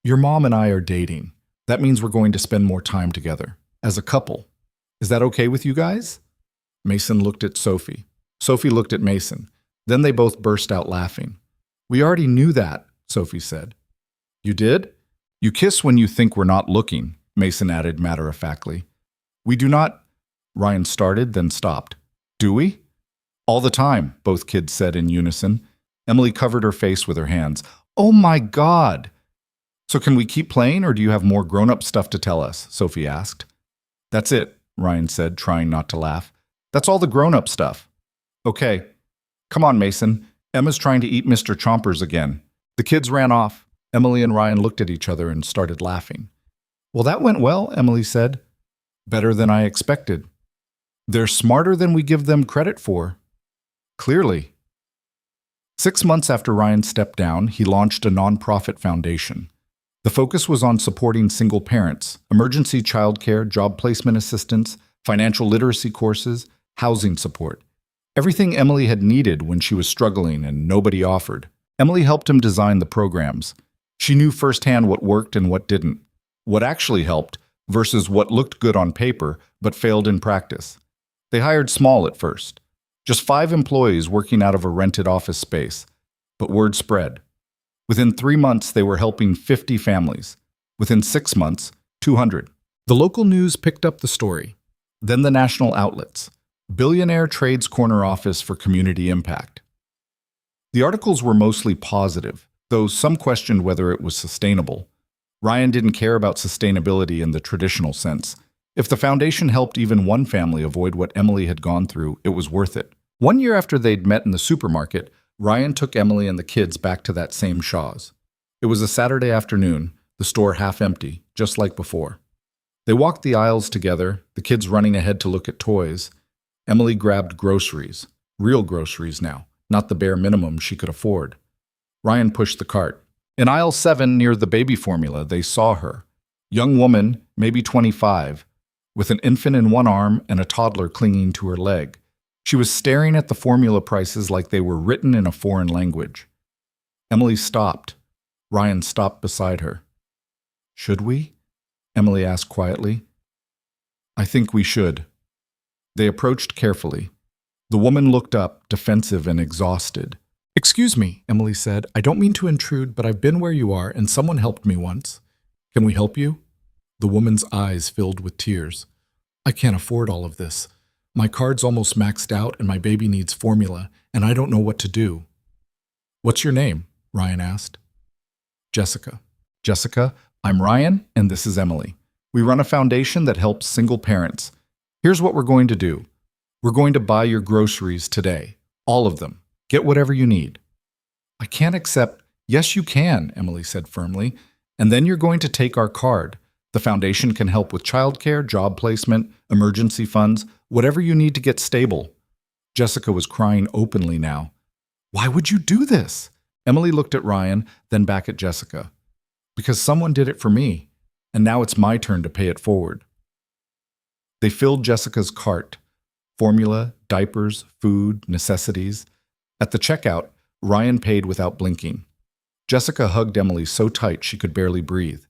Your mom and I are dating. That means we're going to spend more time together, as a couple. Is that okay with you guys? Mason looked at Sophie. Sophie looked at Mason. Then they both burst out laughing. We already knew that, Sophie said. You did? You kiss when you think we're not looking, Mason added matter-of-factly. We do not... Ryan started, then stopped. Do we? All the time, both kids said in unison. Emily covered her face with her hands. Oh my God! So can we keep playing, or do you have more grown-up stuff to tell us? Sophie asked. That's it, Ryan said, trying not to laugh. That's all the grown-up stuff. Okay. Come on, Mason. Emma's trying to eat Mr. Chompers again. The kids ran off. Emily and Ryan looked at each other and started laughing. Well, that went well, Emily said. Better than I expected. They're smarter than we give them credit for. Clearly. 6 months after Ryan stepped down, he launched a nonprofit foundation. The focus was on supporting single parents, emergency childcare, job placement assistance, financial literacy courses, housing support. Everything Emily had needed when she was struggling and nobody offered. Emily helped him design the programs. She knew firsthand what worked and what didn't, what actually helped versus what looked good on paper but failed in practice. They hired small at first, just 5 employees working out of a rented office space, but word spread. Within 3 months, they were helping 50 families. Within 6 months, 200. The local news picked up the story. Then the national outlets. Billionaire trades corner office for community impact. The articles were mostly positive, though some questioned whether it was sustainable. Ryan didn't care about sustainability in the traditional sense. If the foundation helped even one family avoid what Emily had gone through, it was worth it. 1 year after they'd met in the supermarket, Ryan took Emily and the kids back to that same Shaw's. It was a Saturday afternoon, the store half empty, just like before. They walked the aisles together, the kids running ahead to look at toys. Emily grabbed groceries, real groceries now, not the bare minimum she could afford. Ryan pushed the cart. In aisle 7 near the baby formula, they saw her. Young woman, maybe 25, with an infant in one arm and a toddler clinging to her leg. She was staring at the formula prices like they were written in a foreign language. Emily stopped. Ryan stopped beside her. Should we? Emily asked quietly. I think we should. They approached carefully. The woman looked up, defensive and exhausted. Excuse me, Emily said. I don't mean to intrude, but I've been where you are and someone helped me once. Can we help you? The woman's eyes filled with tears. I can't afford all of this. My card's almost maxed out and my baby needs formula, and I don't know what to do. What's your name? Ryan asked. Jessica. Jessica, I'm Ryan, and this is Emily. We run a foundation that helps single parents. Here's what we're going to do. We're going to buy your groceries today. All of them. Get whatever you need. I can't accept. Yes, you can, Emily said firmly. And then you're going to take our card. The foundation can help with childcare, job placement, emergency funds, whatever you need to get stable. Jessica was crying openly now. Why would you do this? Emily looked at Ryan, then back at Jessica. Because someone did it for me, and now it's my turn to pay it forward. They filled Jessica's cart. Formula, diapers, food, necessities. At the checkout, Ryan paid without blinking. Jessica hugged Emily so tight she could barely breathe.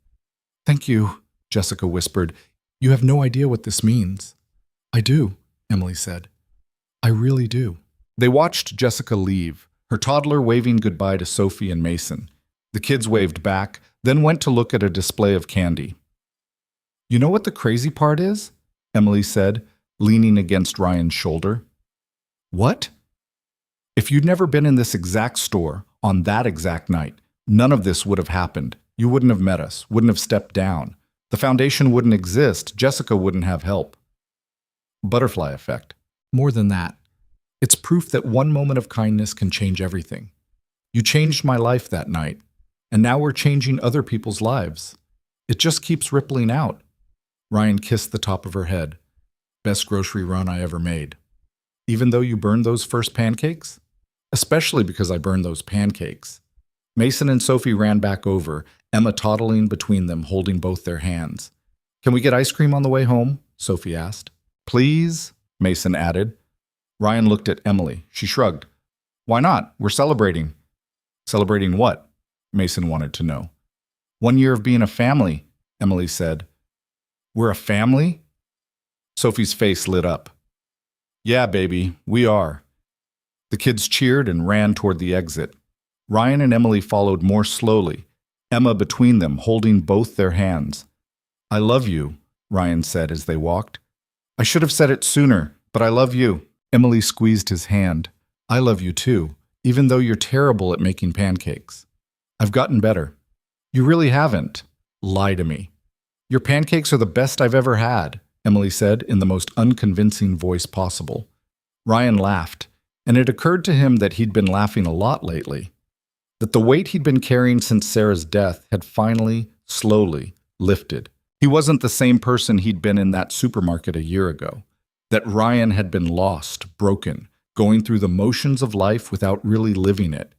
Thank you, Jessica whispered. You have no idea what this means. I do, Emily said. I really do. They watched Jessica leave, her toddler waving goodbye to Sophie and Mason. The kids waved back, then went to look at a display of candy. You know what the crazy part is? Emily said, leaning against Ryan's shoulder. What? If you'd never been in this exact store on that exact night, none of this would have happened. You wouldn't have met us, wouldn't have stepped down. The foundation wouldn't exist. Jessica wouldn't have help. Butterfly effect. More than that. It's proof that one moment of kindness can change everything. You changed my life that night, and now we're changing other people's lives. It just keeps rippling out. Ryan kissed the top of her head. Best grocery run I ever made. Even though you burned those first pancakes? Especially because I burned those pancakes. Mason and Sophie ran back over, Emma toddling between them, holding both their hands. Can we get ice cream on the way home? Sophie asked. Please, Mason added. Ryan looked at Emily. She shrugged. Why not? We're celebrating. Celebrating what? Mason wanted to know. 1 year of being a family, Emily said. We're a family? Sophie's face lit up. Yeah, baby, we are. The kids cheered and ran toward the exit. Ryan and Emily followed more slowly, Emma between them, holding both their hands. I love you, Ryan said as they walked. I should have said it sooner, but I love you. Emily squeezed his hand. I love you too, even though you're terrible at making pancakes. I've gotten better. You really haven't. Lie to me. Your pancakes are the best I've ever had, Emily said in the most unconvincing voice possible. Ryan laughed, and it occurred to him that he'd been laughing a lot lately. That the weight he'd been carrying since Sarah's death had finally, slowly, lifted. He wasn't the same person he'd been in that supermarket a year ago. That Ryan had been lost, broken, going through the motions of life without really living it.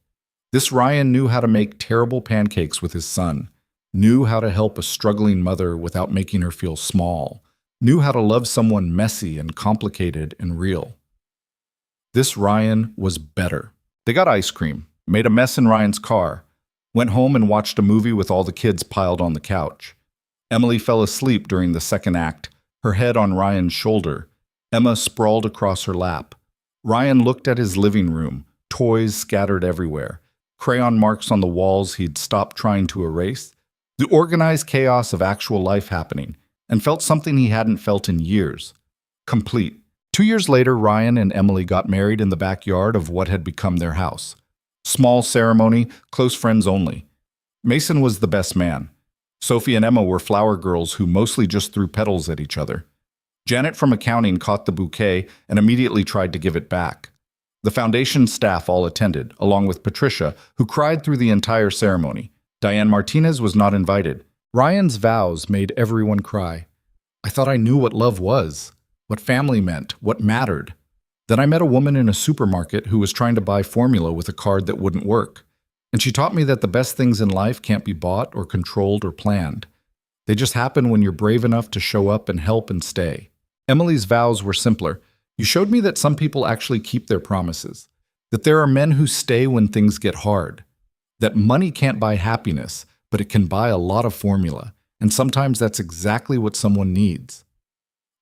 This Ryan knew how to make terrible pancakes with his son, knew how to help a struggling mother without making her feel small, knew how to love someone messy and complicated and real. This Ryan was better. They got ice cream, made a mess in Ryan's car, went home and watched a movie with all the kids piled on the couch. Emily fell asleep during the second act, her head on Ryan's shoulder. Emma sprawled across her lap. Ryan looked at his living room, toys scattered everywhere, crayon marks on the walls he'd stopped trying to erase, the organized chaos of actual life happening, and felt something he hadn't felt in years. Complete. 2 years later, Ryan and Emily got married in the backyard of what had become their house. Small ceremony, close friends only. Mason was the best man. Sophie and Emma were flower girls who mostly just threw petals at each other. Janet from accounting caught the bouquet and immediately tried to give it back. The foundation staff all attended, along with Patricia, who cried through the entire ceremony. Diane Martinez was not invited. Ryan's vows made everyone cry. I thought I knew what love was, what family meant, what mattered. Then I met a woman in a supermarket who was trying to buy formula with a card that wouldn't work. And she taught me that the best things in life can't be bought or controlled or planned. They just happen when you're brave enough to show up and help and stay. Emily's vows were simpler. You showed me that some people actually keep their promises, that there are men who stay when things get hard, that money can't buy happiness, but it can buy a lot of formula, and sometimes that's exactly what someone needs.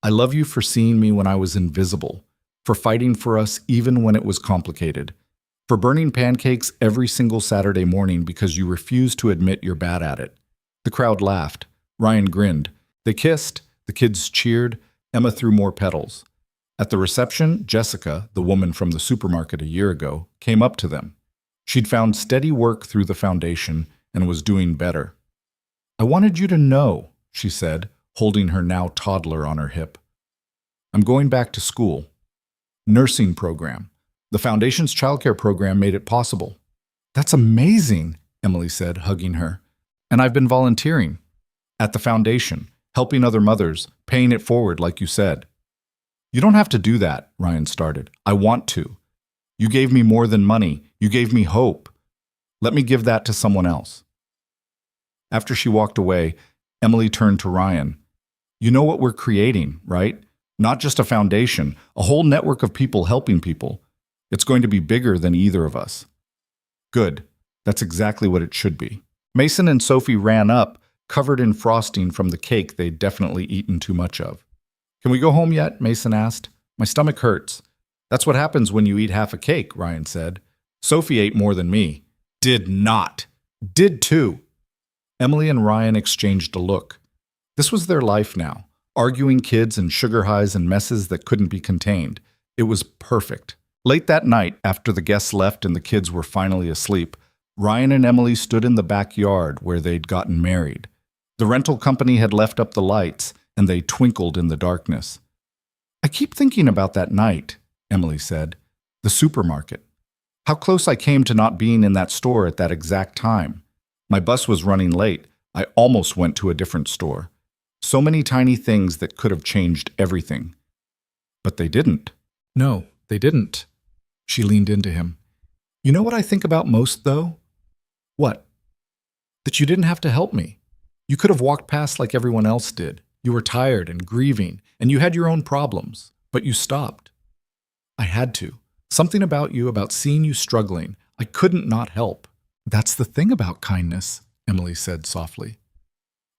I love you for seeing me when I was invisible, for fighting for us even when it was complicated, for burning pancakes every single Saturday morning because you refused to admit you're bad at it. The crowd laughed. Ryan grinned. They kissed. The kids cheered. Emma threw more petals. At the reception, Jessica, the woman from the supermarket a year ago, came up to them. She'd found steady work through the foundation and was doing better. I wanted you to know, she said, holding her now toddler on her hip. I'm going back to school. Nursing program. The foundation's childcare program made it possible. That's amazing, Emily said, hugging her. And I've been volunteering. At the foundation, helping other mothers, paying it forward like you said. You don't have to do that, Ryan started. I want to. You gave me more than money. You gave me hope. Let me give that to someone else. After she walked away, Emily turned to Ryan. You know what we're creating, right? Not just a foundation, a whole network of people helping people. It's going to be bigger than either of us. Good. That's exactly what it should be. Mason and Sophie ran up, covered in frosting from the cake they'd definitely eaten too much of. Can we go home yet? Mason asked. My stomach hurts. That's what happens when you eat half a cake, Ryan said. Sophie ate more than me. Did not. Did too. Emily and Ryan exchanged a look. This was their life now, arguing kids and sugar highs and messes that couldn't be contained. It was perfect. Late that night, after the guests left and the kids were finally asleep, Ryan and Emily stood in the backyard where they'd gotten married. The rental company had left up the lights, and they twinkled in the darkness. I keep thinking about that night, Emily said. The supermarket. How close I came to not being in that store at that exact time. My bus was running late. I almost went to a different store. So many tiny things that could have changed everything. But they didn't. No, they didn't. She leaned into him. You know what I think about most, though? What? That you didn't have to help me. You could have walked past like everyone else did. You were tired and grieving, and you had your own problems, but you stopped. I had to. Something about you, about seeing you struggling, I couldn't not help. That's the thing about kindness, Emily said softly.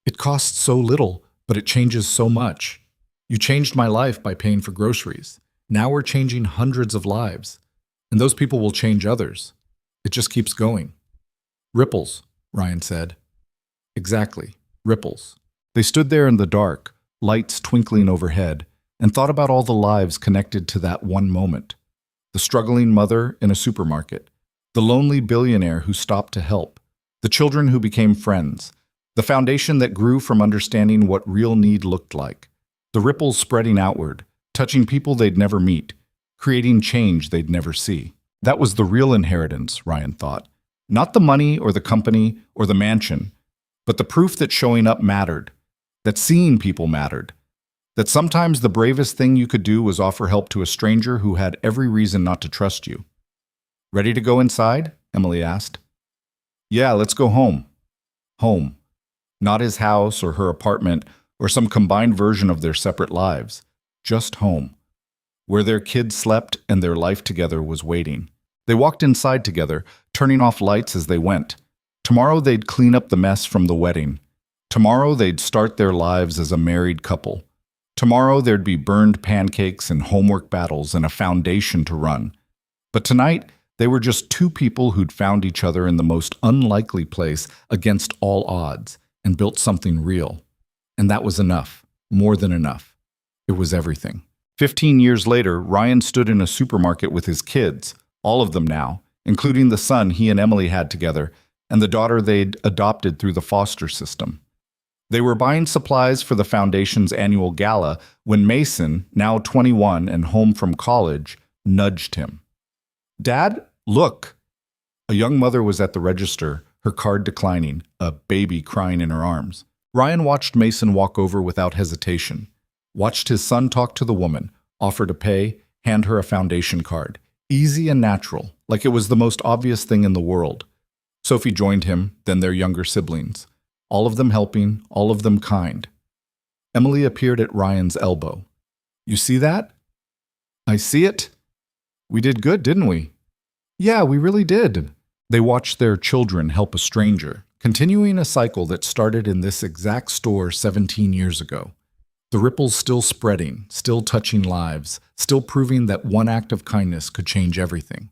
It costs so little, but it changes so much. You changed my life by paying for groceries. Now we're changing hundreds of lives, and those people will change others. It just keeps going. Ripples, Ryan said. Exactly, ripples. They stood there in the dark, lights twinkling overhead. and thought about all the lives connected to that one moment. The struggling mother in a supermarket, the lonely billionaire who stopped to help, the children who became friends, the foundation that grew from understanding what real need looked like, the ripples spreading outward, touching people they'd never meet, creating change they'd never see. That was the real inheritance, Ryan thought. Not the money or the company or the mansion, but the proof that showing up mattered, that seeing people mattered, that sometimes the bravest thing you could do was offer help to a stranger who had every reason not to trust you. Ready to go inside? Emily asked. Yeah, let's go home. Home. Not his house or her apartment or some combined version of their separate lives. Just home. Where their kids slept and their life together was waiting. They walked inside together, turning off lights as they went. Tomorrow they'd clean up the mess from the wedding. Tomorrow they'd start their lives as a married couple. Tomorrow there'd be burned pancakes and homework battles and a foundation to run. But tonight, they were just two people who'd found each other in the most unlikely place against all odds and built something real. And that was enough, more than enough. It was everything. 15 years later, Ryan stood in a supermarket with his kids, all of them now, including the son he and Emily had together, and the daughter they'd adopted through the foster system. They were buying supplies for the foundation's annual gala when Mason, now 21 and home from college, nudged him. Dad, look! A young mother was at the register, her card declining, a baby crying in her arms. Ryan watched Mason walk over without hesitation, watched his son talk to the woman, offer to pay, hand her a foundation card. Easy and natural, like it was the most obvious thing in the world. Sophie joined him, then their younger siblings. All of them helping, all of them kind. Emily appeared at Ryan's elbow. You see that? I see it. We did good, didn't we? Yeah, we really did. They watched their children help a stranger, continuing a cycle that started in this exact store 17 years ago. The ripples still spreading, still touching lives, still proving that one act of kindness could change everything.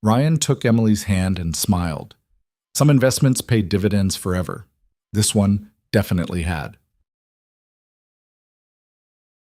Ryan took Emily's hand and smiled. Some investments paid dividends forever. This one definitely had.